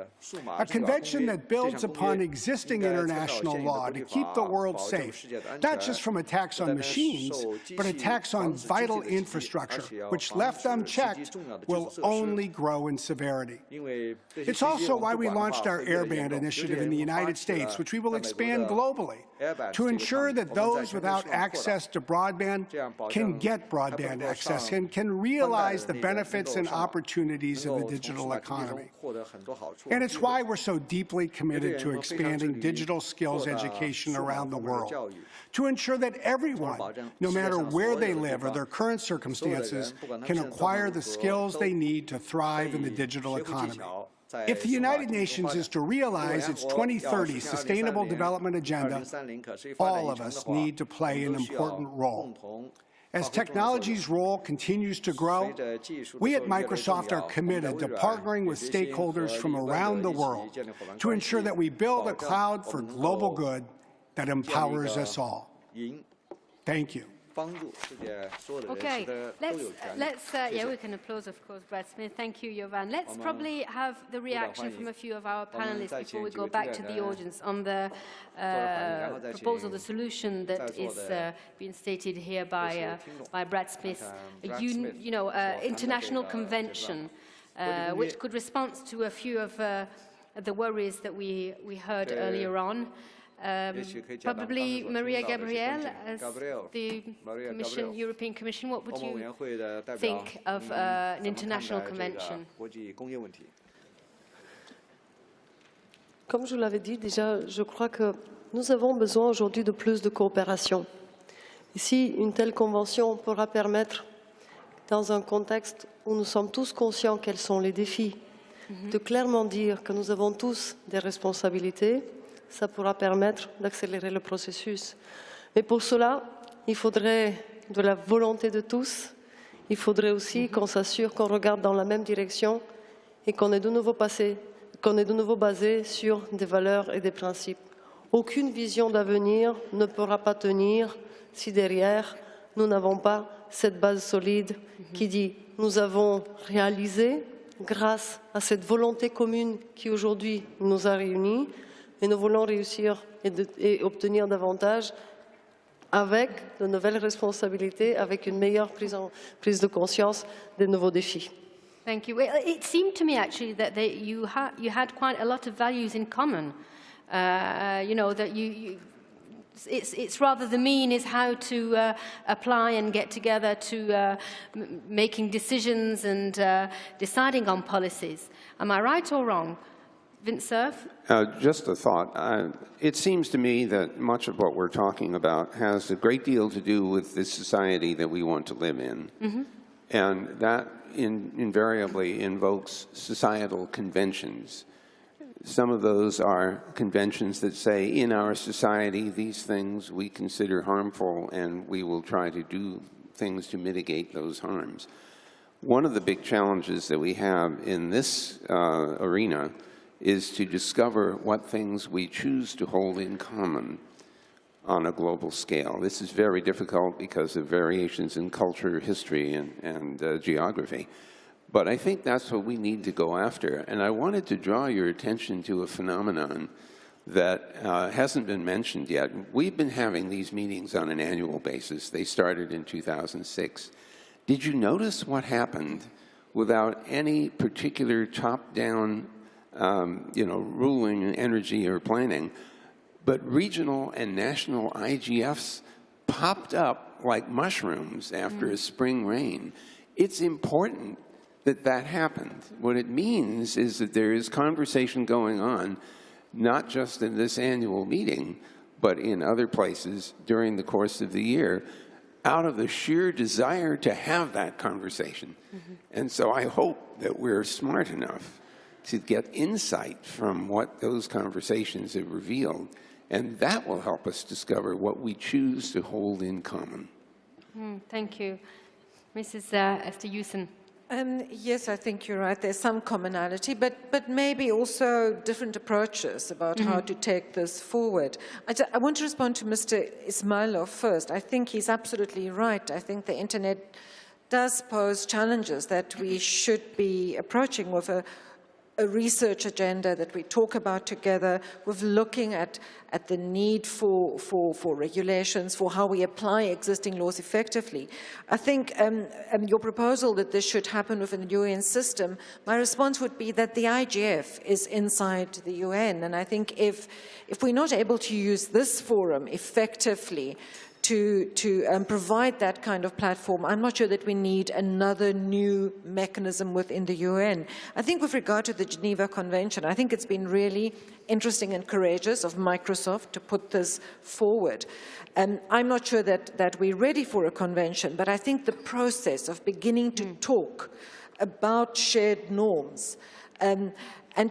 A convention that builds upon existing international law to keep the world safe, not just from attacks on machines, but attacks on vital infrastructure, which left unchecked will only grow in severity. It's also why we launched our Airband initiative in the United States, which we will expand globally, to ensure that those without access to broadband can get broadband access and can realize the benefits and opportunities of the digital economy. And it's why we're so deeply committed to expanding digital skills education around the world, to ensure that everyone, no matter where they live or their current circumstances, can acquire the skills they need to thrive in the digital economy. If the United Nations is to realize its 2030 Sustainable Development Agenda, all of us need to play an important role. As technology's role continues to grow, we at Microsoft are committed to partnering with stakeholders from around the world to ensure that we build a cloud for global good that empowers us all. Thank you. Okay, yeah, we can applaud, of course, Brad Smith. Thank you, Jovan. Let's probably have the reaction from a few of our panelists before we go back to the audience on the proposal, the solution that is being stated here by Brad Smith. International convention, which could respond to a few of the worries that we heard earlier on. Probably Maria Gabriel, as the European Commission, what would you think of an international convention? Comme je vous l'avais dit déjà, je crois que nous avons besoin aujourd'hui de plus de coopération. Ici, une telle convention pourra permettre, dans un contexte où nous sommes tous conscients quels sont les défis, de clairement dire que nous avons tous des responsabilités, ça pourra permettre d'accélérer le processus. Mais pour cela, il faudrait de la volonté de tous, il faudrait aussi qu'on s'assure qu'on regarde dans la même direction et qu'on est de nouveau basé sur des valeurs et des principes. Aucune vision d'avenir ne pourra pas tenir si derrière nous n'avons pas cette base solide qui dit nous avons réalisé grâce à cette volonté commune qui aujourd'hui nous a réunis et nous voulons réussir et obtenir davantage avec de nouvelles responsabilités, avec une meilleure prise de conscience des nouveaux défis. Thank you. Well, it seemed to me actually that you had quite a lot of values in common. You know, that it's rather the mean is how to apply and get together to making decisions and deciding on policies. Am I right or wrong? Vince Cerf? Just a thought. It seems to me that much of what we're talking about has a great deal to do with the society that we want to live in. And that invariably invokes societal conventions. Some of those are conventions that say, in our society, these things we consider harmful, and we will try to do things to mitigate those harms. One of the big challenges that we have in this arena is to discover what things we choose to hold in common on a global scale. This is very difficult because of variations in culture, history, and geography. But I think that's what we need to go after. And I wanted to draw your attention to a phenomenon that hasn't been mentioned yet. We've been having these meetings on an annual basis. They started in 2006. Did you notice what happened without any particular top-down ruling energy or planning? But regional and national IGFs popped up like mushrooms after a spring rain. It's important that that happened. What it means is that there is conversation going on, not just in this annual meeting, but in other places during the course of the year, out of the sheer desire to have that conversation. And so I hope that we're smart enough to get insight from what those conversations have revealed, and that will help us discover what we choose to hold in common. Thank you. Mrs. Esther Yusen. Yes, I think you're right. There's some commonality, but maybe also different approaches about how to take this forward. I want to respond to Mr. Ismailov first. I think he's absolutely right. I think the Internet does pose challenges that we should be approaching with a research agenda that we talk about together, with looking at the need for regulations, for how we apply existing laws effectively. I think your proposal that this should happen within the UN system, my response would be that the IGF is inside the UN, and I think if we're not able to use this forum effectively to provide that kind of platform, I'm not sure that we need another new mechanism within the UN. I think with regard to the Geneva Convention, I think it's been really interesting and courageous of Microsoft to put this forward. I'm not sure that we're ready for a convention, but I think the process of beginning to talk about shared norms and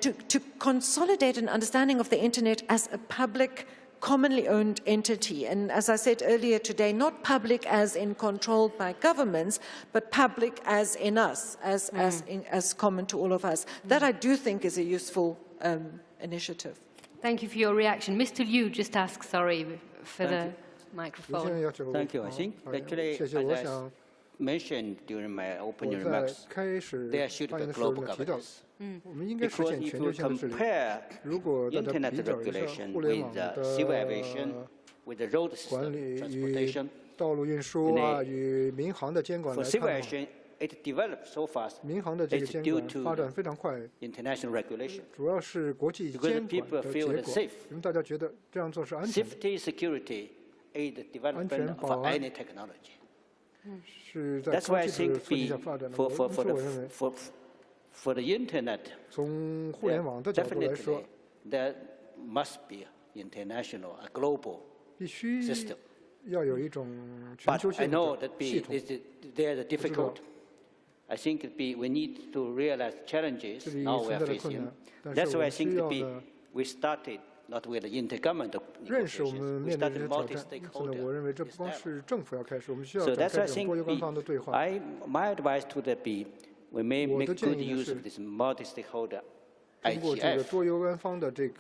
to consolidate an understanding of the Internet as a public, commonly owned entity, and as I said earlier today, not public as in controlled by governments, but public as in us, as common to all of us. That I do think is a useful initiative. Thank you for your reaction. Mr. Liu just asked, sorry, for the microphone. Thank you. I think actually, as I mentioned during my opening remarks, there should be global governance. Because if you compare Internet regulation with civil aviation, with the road system, transportation, for civil aviation, it developed so fast, it's due to international regulation. Because people feel safe. Safety, security is the development of any technology. That's why I think for the Internet, definitely there must be international, a global system. But I know that they are difficult. I think we need to realize challenges now we are facing. That's why I think we started not with the intergovernmental negotiations, we started multi-stakeholder. So that's why I think my advice to the we may make good use of this multi-stakeholder IGF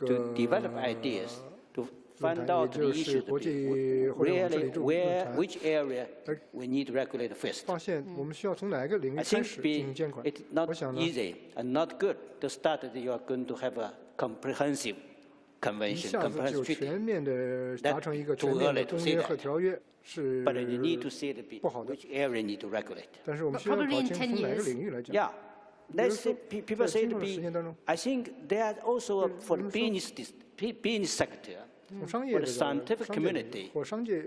to develop ideas, to find out the issues, really which area we need to regulate first. I think it's not easy and not good to start that you are going to have a comprehensive convention, comprehensive treaty. That's too early to say that. But you need to say which area you need to regulate. Probably in 10 years. Yeah. People say to be, I think they are also for the business sector, for the scientific community,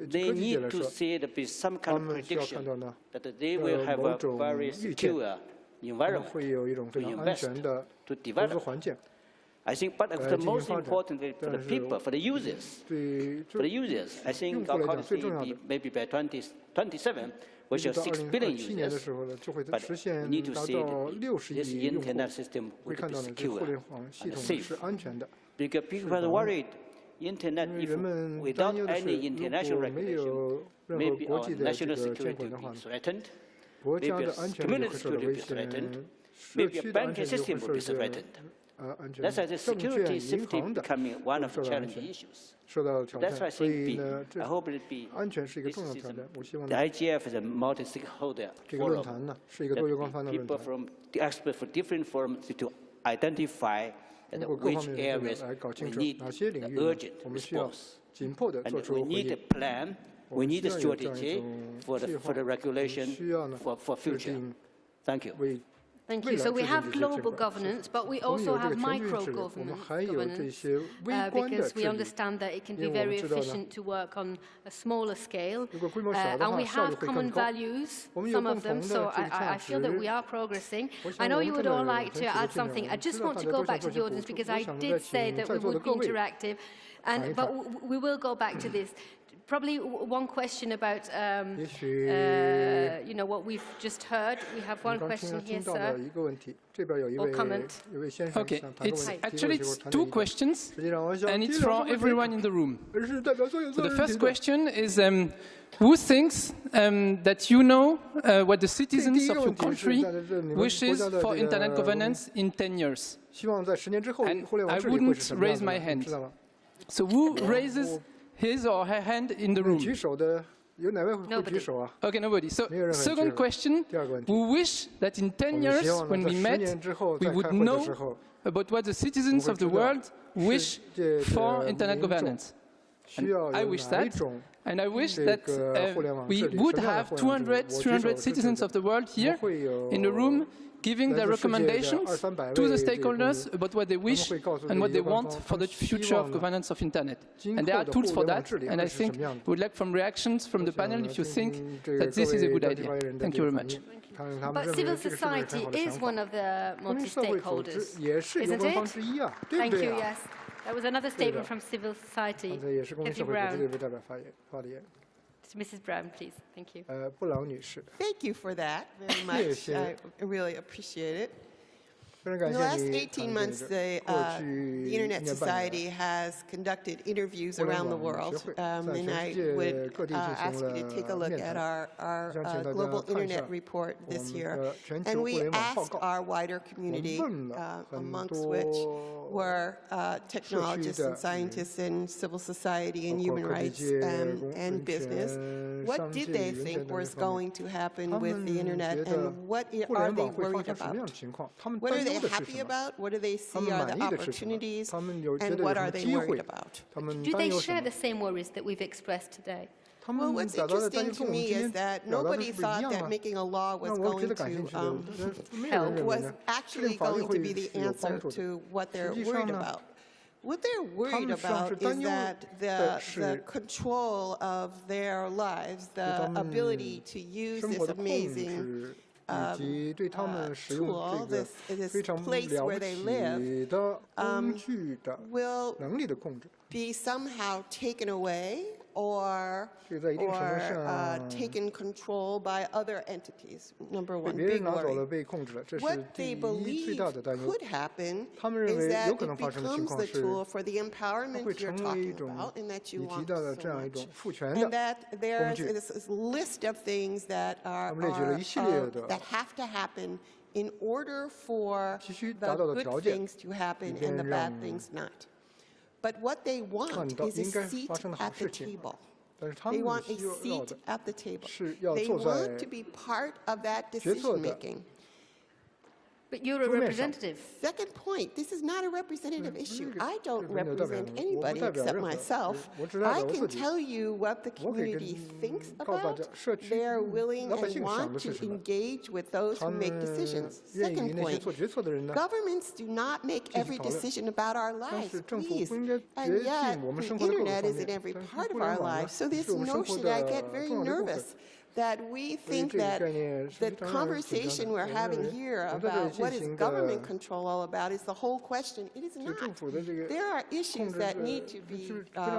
they need to see there be some kind of prediction that they will have a very secure environment to invest, to develop. I think, but the most important for the people, for the users, I think our policy maybe by 2027, we shall 6 billion users, but we need to see that this internet system will be secure and safe. Because people are worried, internet, if without any international regulation, maybe our national security will be threatened, maybe our community security will be threatened, maybe a banking system will be threatened. That's why the security safety becoming one of the challenging issues. That's why I think I hope it be the IGF is a multi-stakeholder forum. People from the experts from different forums to identify which areas we need the urgent response. And we need a plan, we need a strategy for the regulation for future. Thank you. Thank you. So we have global governance, but we also have micro-governance, because we understand that it can be very efficient to work on a smaller scale. And we have common values, some of them, so I feel that we are progressing. I know you would all like to add something. I just want to go back to the audience, because I did say that we would be interactive, but we will go back to this. Probably one question about what we've just heard. We have one question here, sir, or comment. Okay, it's two questions, and it's from everyone in the room. So the first question is, who thinks that you know what the citizens of your country wishes for internet governance in 10 years? And I wouldn't raise my hand. So who raises his or her hand in the room? Nobody. Okay, nobody. So, second question, we wish that in 10 years, when we met, we would know about what the citizens of the world wish for internet governance. And I wish that. And I wish that we would have 200, 300 citizens of the world here in the room giving their recommendations to the stakeholders about what they wish and what they want for the future of governance of internet. And there are tools for that, and I think we would like some reactions from the panel if you think that this is a good idea. Thank you very much. But civil society is one of the multi-stakeholders, isn't it? Thank you, yes. That was another statement from civil society. Kathy Brown. Mrs. Brown, please. Thank you. Thank you for that very much. I really appreciate it. In the last 18 months, the Internet Society has conducted interviews around the world, and I would ask you to take a look at our Global Internet Report this year. And we asked our wider community, amongst which were technologists and scientists and civil society and human rights and business, what did they think was going to happen with the Internet, and what are they worried about? What are they happy about? What do they see are the opportunities, and what are they worried about? Do they share the same worries that we've expressed today? Well, what's interesting to me is that nobody thought that making a law was going to help, was actually going to be the answer to what they're worried about. What they're worried about is that the control of their lives, the ability to use this amazing tool, this place where they live, will be somehow taken away or taken control by other entities. Number one, big worry. What they believe could happen is that it becomes the tool for the empowerment you're talking about and that you want so much. And that there is this list of things that that have to happen in order for the good things to happen and the bad things not. But what they want is a seat at the table. They want a seat at the table. They want to be part of that decision-making. But you're a representative. Second point, this is not a representative issue. I don't represent anybody except myself. I can tell you what the community thinks about. They are willing and want to engage with those who make decisions. Second point, governments do not make every decision about our lives, please. And yet, the internet is in every part of our lives. So this notion, I get very nervous that we think that the conversation we're having here about what is government control all about is the whole question. It is not. There are issues that need to be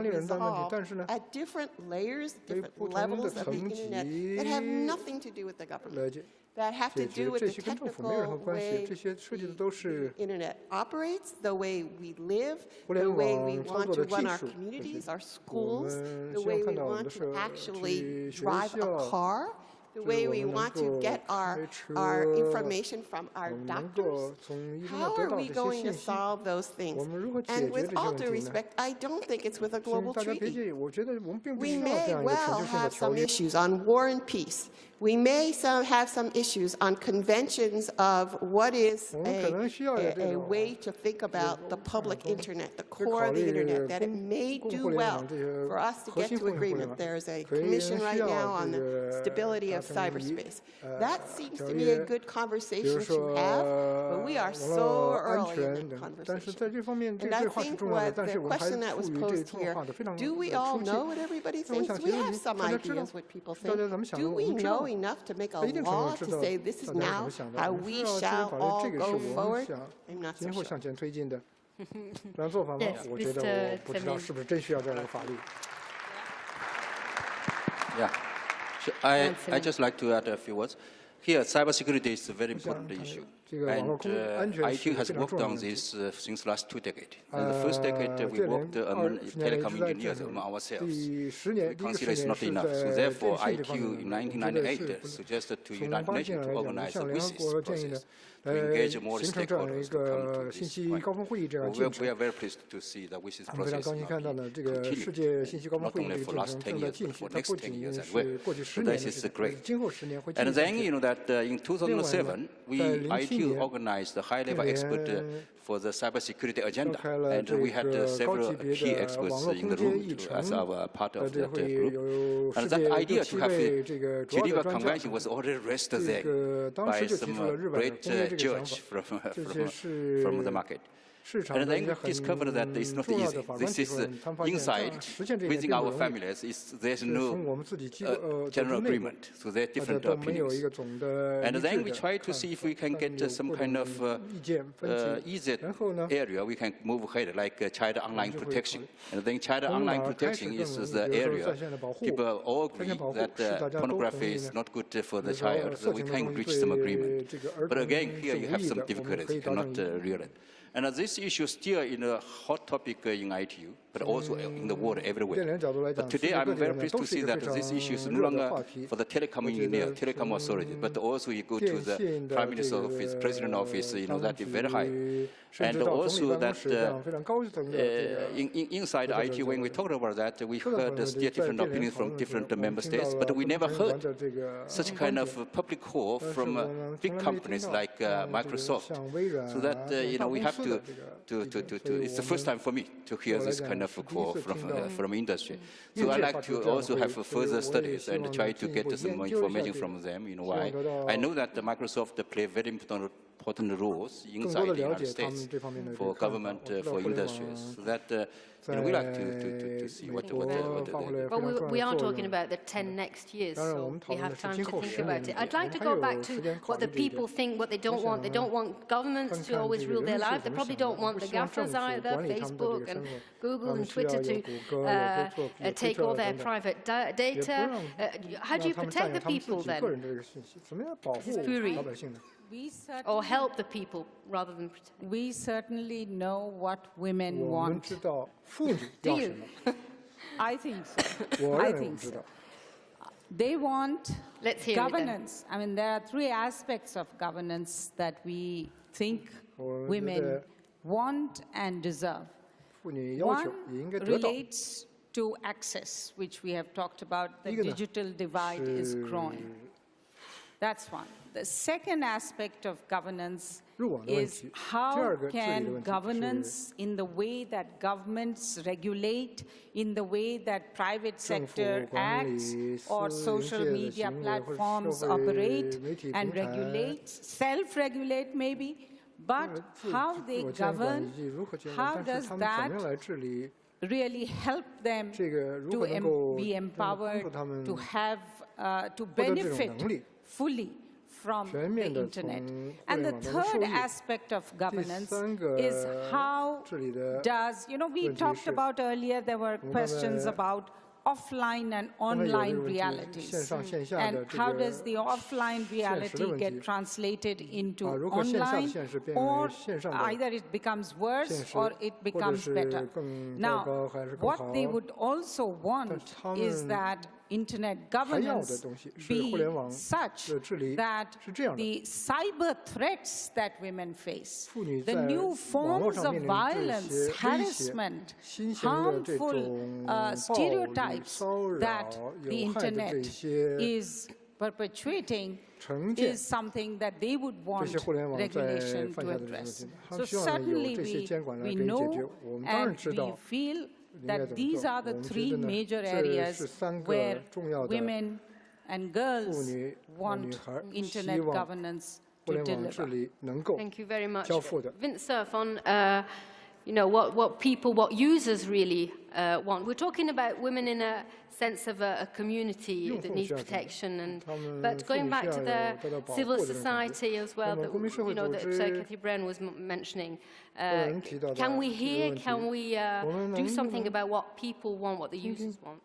resolved at different layers, different levels of the internet that have nothing to do with the government, that have to do with the technical way the internet operates, the way we live, the way we want to run our communities, our schools, the way we want to actually drive a car, the way we want to get our information from our doctors. How are we going to solve those things? And with all due respect, I don't think it's with a global treaty. We may well have some issues on war and peace. We may have some issues on conventions of what is a way to think about the public internet, the core of the internet, that it may do well for us to get to agreement. There's a commission right now on the stability of cyberspace. That seems to be a good conversation to have, but we are so early in that conversation. And I think what the question that was posed here, do we all know what everybody thinks? We have some ideas what people think. Do we know enough to make a law to say this is now how we shall all go forward? I'm not so sure. Yeah. I just like to add a few words. Here, cybersecurity is a very important issue. And ITU has worked on this since the last 2 decades. In the first decade, we worked among telecom engineers among ourselves. We consider it's not enough. So therefore, ITU in 1998 suggested to United Nations to organize a WSIS process to engage more stakeholders to come to this point. We are very pleased to see that WSIS process continued, not only for the last 10 years, but for the next 10 years as well. So this is great. And then, you know, that in 2007, ITU organized a high-level expert for the cybersecurity agenda, and we had several key experts in the room as our part of that group. And that idea to have the Geneva Convention was already raised there by some great judge from the market. And then we discovered that it's not easy. This is inside, within our families, there's no general agreement, so there are different opinions. And then we try to see if we can get some kind of easy area we can move ahead, like child online protection. And then child online protection is the area people all agree that pornography is not good for the child, so we can reach some agreement. But again, here you have some difficulties, you cannot realize. And this issue is still in a hot topic in ITU, but also in the world everywhere. But today I'm very pleased to see that this issue is no longer for the telecom engineer, telecom authority, but also you go to the Prime Minister's office, President's office, you know, that is very high. And also that inside ITU, when we talked about that, we heard still different opinions from different member states, but we never heard such kind of public call from big companies like Microsoft. So that, you know, we have to, it's the first time for me to hear this kind of call from industry. So I like to also have further studies and try to get some more information from them, you know, why. I know that Microsoft play a very important important roles inside the United States for government, for industries. So that we like to see what Well, we are talking about the 10 next years, so we have time to think about it. I'd like to go back to what the people think, what they don't want. They don't want governments to always rule their life. They probably don't want the GAFAs either, Facebook and Google and Twitter to take all their private data. How do you protect the people then? Or help the people rather than protect? We certainly know what women want. Do you? I think so. I think so. They want governance. I mean, there are 3 aspects of governance that we think women want and deserve. One relates to access, which we have talked about. The digital divide is growing. That's one. The second aspect of governance is how can governance, in the way that governments regulate, in the way that private sector acts, or social media platforms operate and regulate, self-regulate maybe, but how they govern, how does that really help them to be empowered, to have, to benefit fully from the internet. And the third aspect of governance is how does, we talked about earlier, there were questions about offline and online realities. And how does the offline reality get translated into online, or either it becomes worse or it becomes better. Now, what they would also want is that internet governance be such that the cyber threats that women face, the new forms of violence, harassment, harmful stereotypes that the internet is perpetuating is something that they would want regulation to address. So certainly we know and we feel that these are the 3 major areas where women and girls want internet governance to deliver. Thank you very much. Vint Cerf, on what users really want. We're talking about women in a sense of a community that needs protection, but going back to the civil society as well, that Cathy Bren was mentioning, can we hear, can we do something about what people want, what the users want?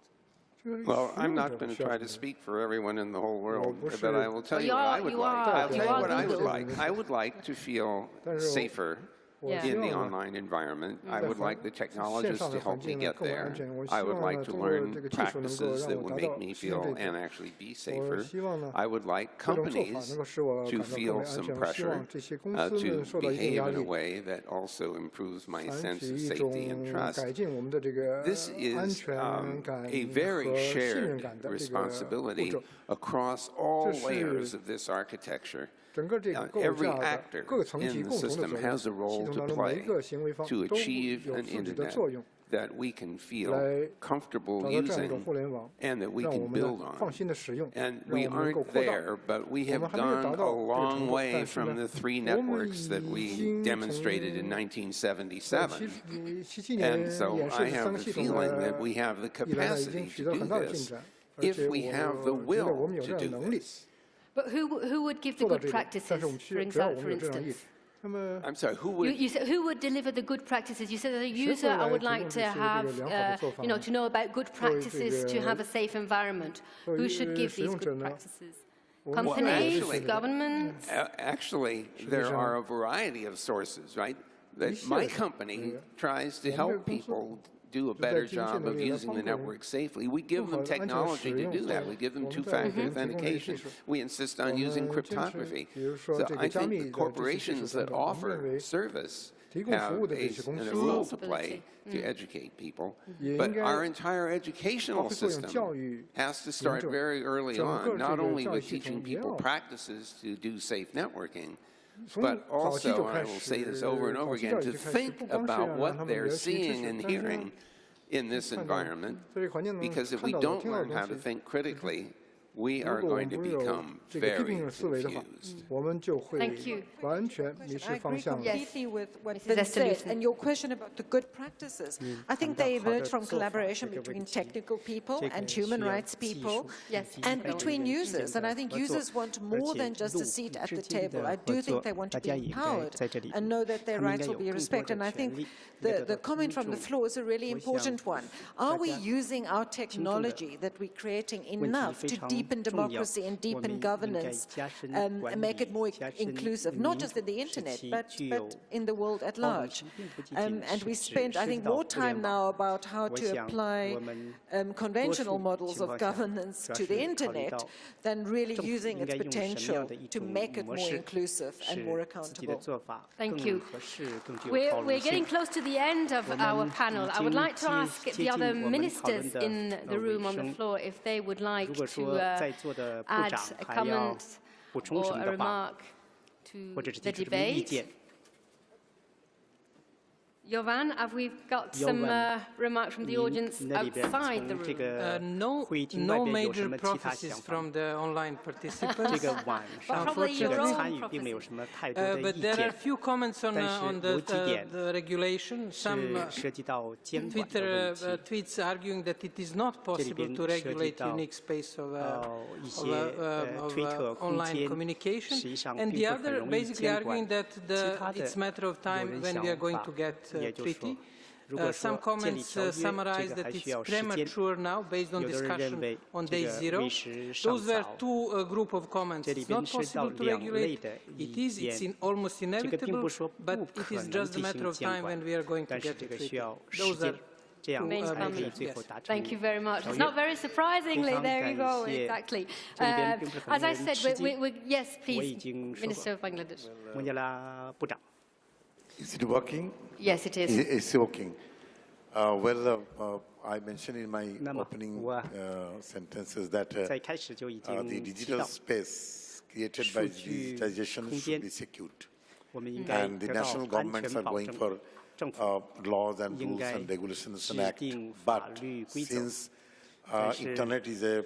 Well, I'm not going to try to speak for everyone in the whole world, but I will tell you what I would like. I'll tell you what I would like. I would like to feel safer in the online environment. I would like the technologists to help me get there. I would like to learn practices that would make me feel and actually be safer. I would like companies to feel some pressure to behave in a way that also improves my sense of safety and trust. This is a very shared responsibility across all layers of this architecture. Every actor in the system has a role to play to achieve an internet that we can feel comfortable using and that we can build on. And we aren't there, but we have gone a long way from the 3 networks that we demonstrated in 1977. And so I have the feeling that we have the capacity to do this if we have the will to do this. But who would give the good practices, for instance? I'm sorry, who would? You said, who would deliver the good practices? You said, as a user, I would like to have, to know about good practices to have a safe environment. Who should give these good practices? Companies, governments? Actually, there are a variety of sources, right? That my company tries to help people do a better job of using the network safely. We give them technology to do that. We give them 2-factor authentication. We insist on using cryptography. So I think the corporations that offer service have a role to play to educate people. But our entire educational system has to start very early on, not only with teaching people practices to do safe networking, but also, and I will say this over and over again, to think about what they're seeing and hearing in this environment, because if we don't learn how to think critically, we are going to become very confused. Thank you. I agree completely with what Ben said. And your question about the good practices, I think they emerge from collaboration between technical people and human rights people, and between users. And I think users want more than just a seat at the table. I do think they want to be empowered and know that their rights will be respected. And I think the comment from the floor is a really important one. Are we using our technology that we're creating enough to deepen democracy and deepen governance and make it more inclusive, not just in the internet, but in the world at large? And we spend, I think, more time now about how to apply conventional models of governance to the internet than really using its potential to make it more inclusive and more accountable. Thank you. We're getting close to the end of our panel. I would like to ask the other ministers in the room on the floor if they would like to add a comment or a remark to the debate. Jovan, have we got some remarks from the audience outside the room? No major prophecies from the online participants, unfortunately. But there are a few comments on the regulation. Some Twitter tweets arguing that it is not possible to regulate unique space of online communication, and the other basically arguing that it's a matter of time when we are going to get treaty. Some comments summarize that it's premature now based on discussion on day 0. Those were two group of comments. It's not possible to regulate. It's almost inevitable, but it is just a matter of time when we are going to get a treaty. Those are main comments. Yes. Thank you very much. It's not very surprisingly, there you go, exactly. As I said, yes, please, Minister of Bangladesh. Is it working? Yes, it is. It's working. I mentioned in my opening sentences that the digital space created by digitization should be secured. And the national governments are going for laws and rules and regulations and act. But since internet is a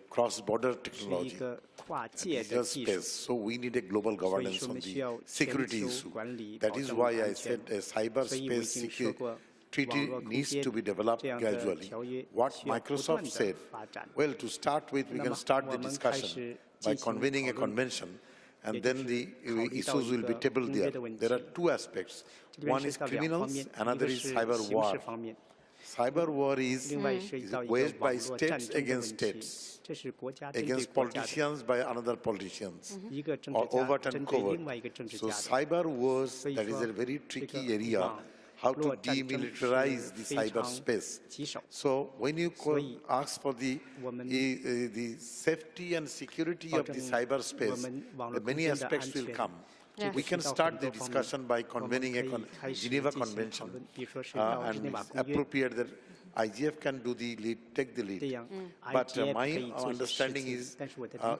cross-border technology, digital space, so we need a global governance on the security issue. That is why I said a cyberspace security treaty needs to be developed gradually. What Microsoft said, well, to start with, we can start the discussion by convening a convention, and then the issues will be tabled there. There are two aspects. One is criminals, another is cyber war. Cyber war is waged by states, against politicians by another politicians, or overt and covert. So cyber wars, that is a very tricky area, how to demilitarize the cyberspace. So when you ask for the safety and security of the cyberspace, many aspects will come. Yes. We can start the discussion by convening a Geneva Convention and appropriate that IGF can do the lead, take the lead. But my understanding is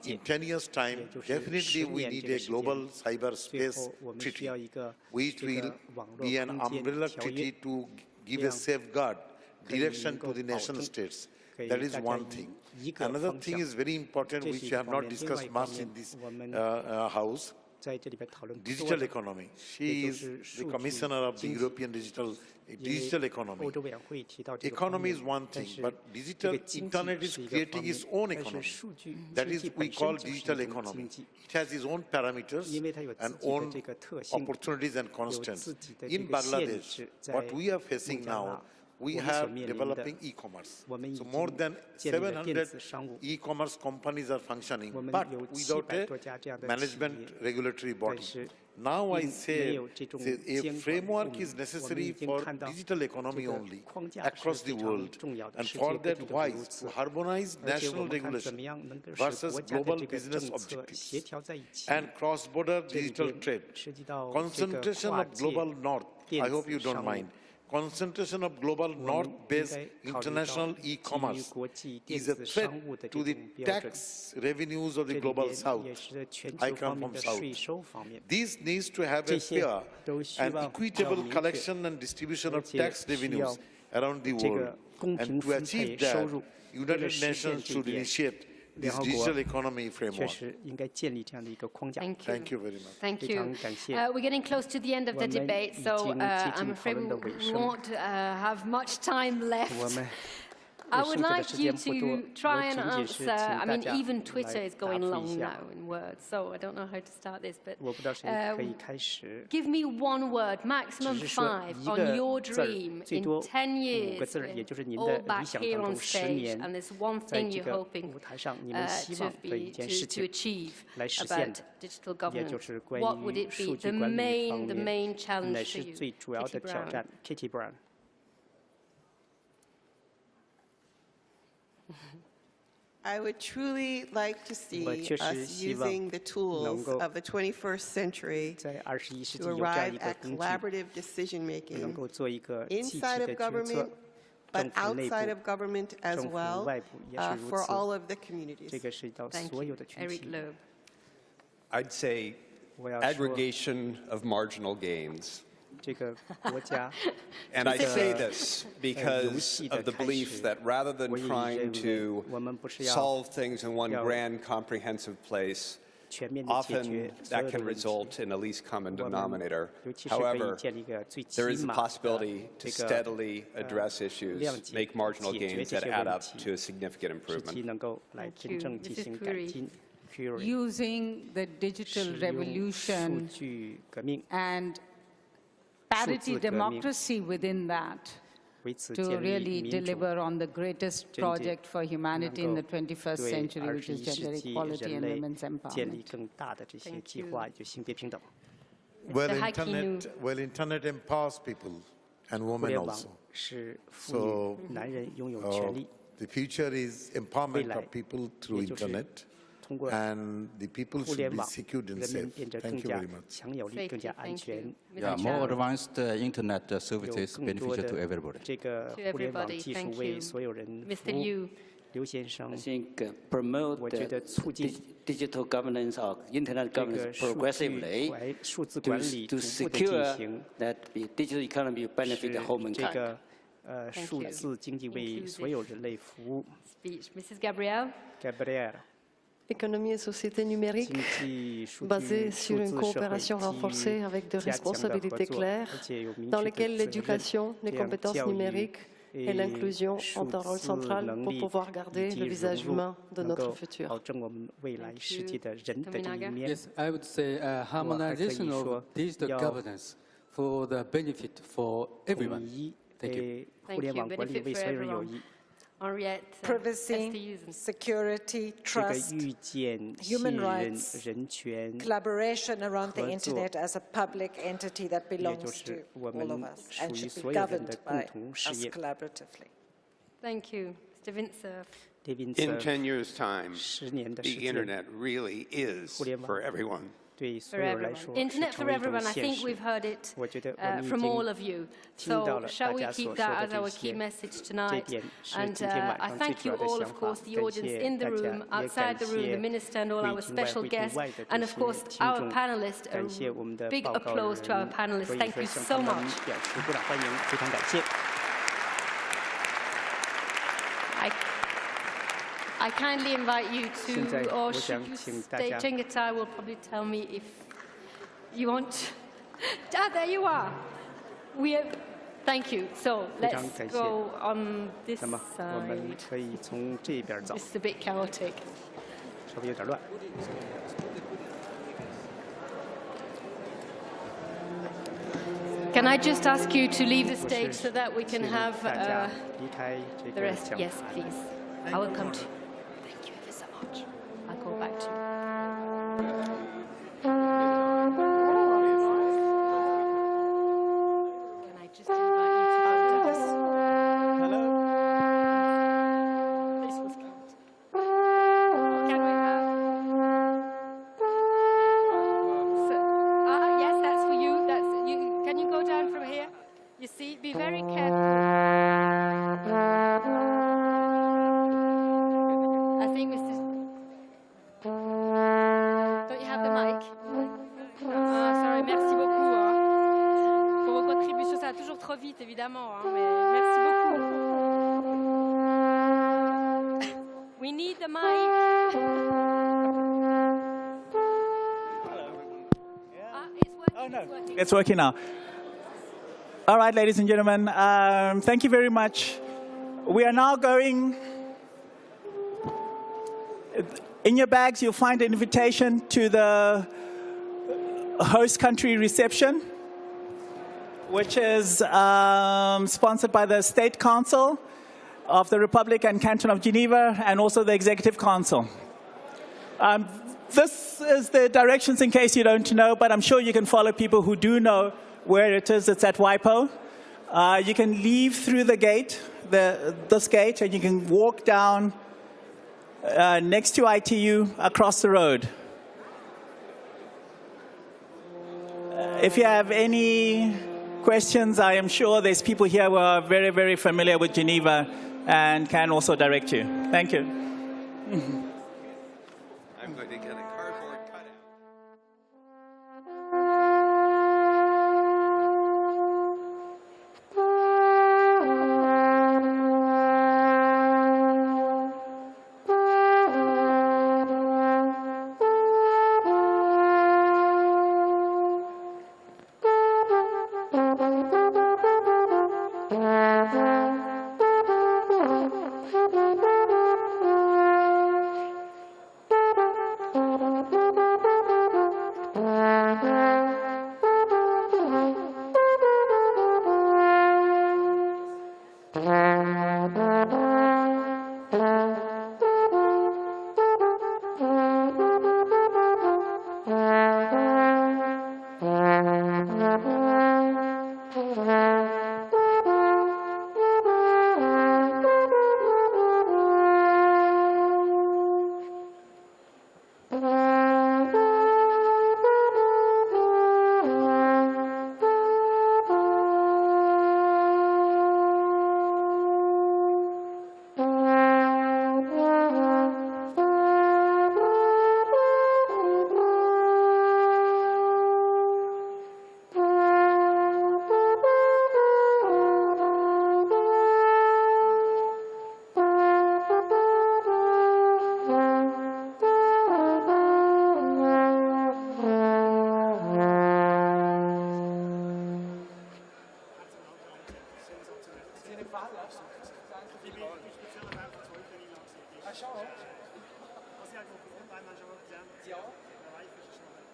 in 10 years' time, definitely we need a global cyberspace treaty, which will be an umbrella treaty to give a safeguard direction to the nation states. That is one thing. Another thing is very important, which we have not discussed much in this House. Digital economy. She is the commissioner of the European digital economy. Economy is one thing, but digital internet is creating its own economy. That is, we call digital economy. It has its own parameters and own opportunities and constants. In Bangladesh, what we are facing now, we have developing e-commerce. So more than 700 e-commerce companies are functioning, but without a management regulatory body. Now I say a framework is necessary for digital economy only across the world. And for that, wise to harmonize national regulation versus global business objectives and cross-border digital trade. Concentration of global north, I hope you don't mind. Concentration of global north-based international e-commerce is a threat to the tax revenues of the global south. I come from south. This needs to have a fair and equitable collection and distribution of tax revenues around the world. 平分配收入。为了实现这一点，联合国确实应该建立这样的一个框架。Thank you very much. Thank 非 you. 常感谢。 We're getting close to the end of the debate, so I'm afraid we won't have much time left. I would like you to try and answer. I mean, even Twitter is going long now in words, so I don't know how to start this. But give me one word, maximum 5, on your dream in 10 years, all back here on stage, and there's one thing you're hoping to achieve about digital governance. What would it be? The main challenge for you, Kitty Brown. I would truly like to see us using the tools of the 21st century to arrive at collaborative decision-making inside of government, but outside of government as well, for all of the communities. Thank you. Eric Loeb. I'd say aggregation of marginal gains. And I say this because of the belief that rather than trying to solve things in one grand comprehensive place, often that can result in a least common denominator. However, there is a possibility to steadily address issues, make marginal gains that add up to a significant improvement. Using the digital revolution and parity democracy within that to really deliver on the greatest project for humanity in the 21st century, which is gender equality and women's empowerment. Well, internet empowers people and women also. So the future is empowerment of people through internet. And the people should be secured and safe. Thank you very much. Yeah, more advanced internet services beneficial to everybody. To everybody, thank you. Mr. Yu. I think promote digital governance or internet governance progressively to secure that the digital economy will benefit the whole mankind. Mrs. Gabrielle. Économie et société numérique basée sur une coopération renforcée avec des responsabilités claires dans lesquelles l'éducation, les compétences numériques et l'inclusion ont un rôle central pour pouvoir garder le visage humain de notre futur. Yes, I would say harmonization of digital governance for the benefit for everyone. Thank you. Thank you. Benefit for everyone. Privacy, security, trust, human rights, collaboration around the internet as a public entity that belongs to all of us and should be governed by us collaboratively. Thank you. Mr. Vintsev. In 10 years' time, the internet really is for everyone. For everyone. Internet for everyone, I think we've heard it from all of you. So shall we keep that as our key message tonight? And I thank you all, of course, the audience in the room, outside the room, the Minister and all our special guests, and of course our panelists. A big applause to our panelists. Thank you so much. I kindly invite you to, or should you stay? Chengetai will probably tell me if you want. There you are. Thank you. So let's go on this side. This is a bit chaotic. Can I just ask you to leave the stage so that we can have the rest? Yes, please. I will come to you. Thank you ever so much. I'll go back to you. Can I just invite you to come to us? Hello? This was chaotic. Can we have... yes, that's for you. Can you go down from here? You see, be very careful. I think Mr. Don't you have the mic? Sorry, merci beaucoup. Pour vos contributions, ça va toujours trop vite, évidemment, mais merci beaucoup. We need the mic. Oh, no. It's working now. All right, ladies and gentlemen, thank you very much. We are now going. In your bags, you'll find an invitation to the host country reception, which is sponsored by the State Council of the Republic and Canton of Geneva, and also the Executive Council. This is the directions in case you don't know, but I'm sure you can follow people who do know where it is. It's at WIPO. You can leave through the gate, this gate, and you can walk down next to ITU across the road. If you have any questions, I am sure there's people here who are very, very familiar with Geneva and can also direct you. Thank you. I'm going to get a cardboard cutout.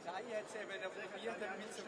Ja, jetzt eben, da probiert er mit so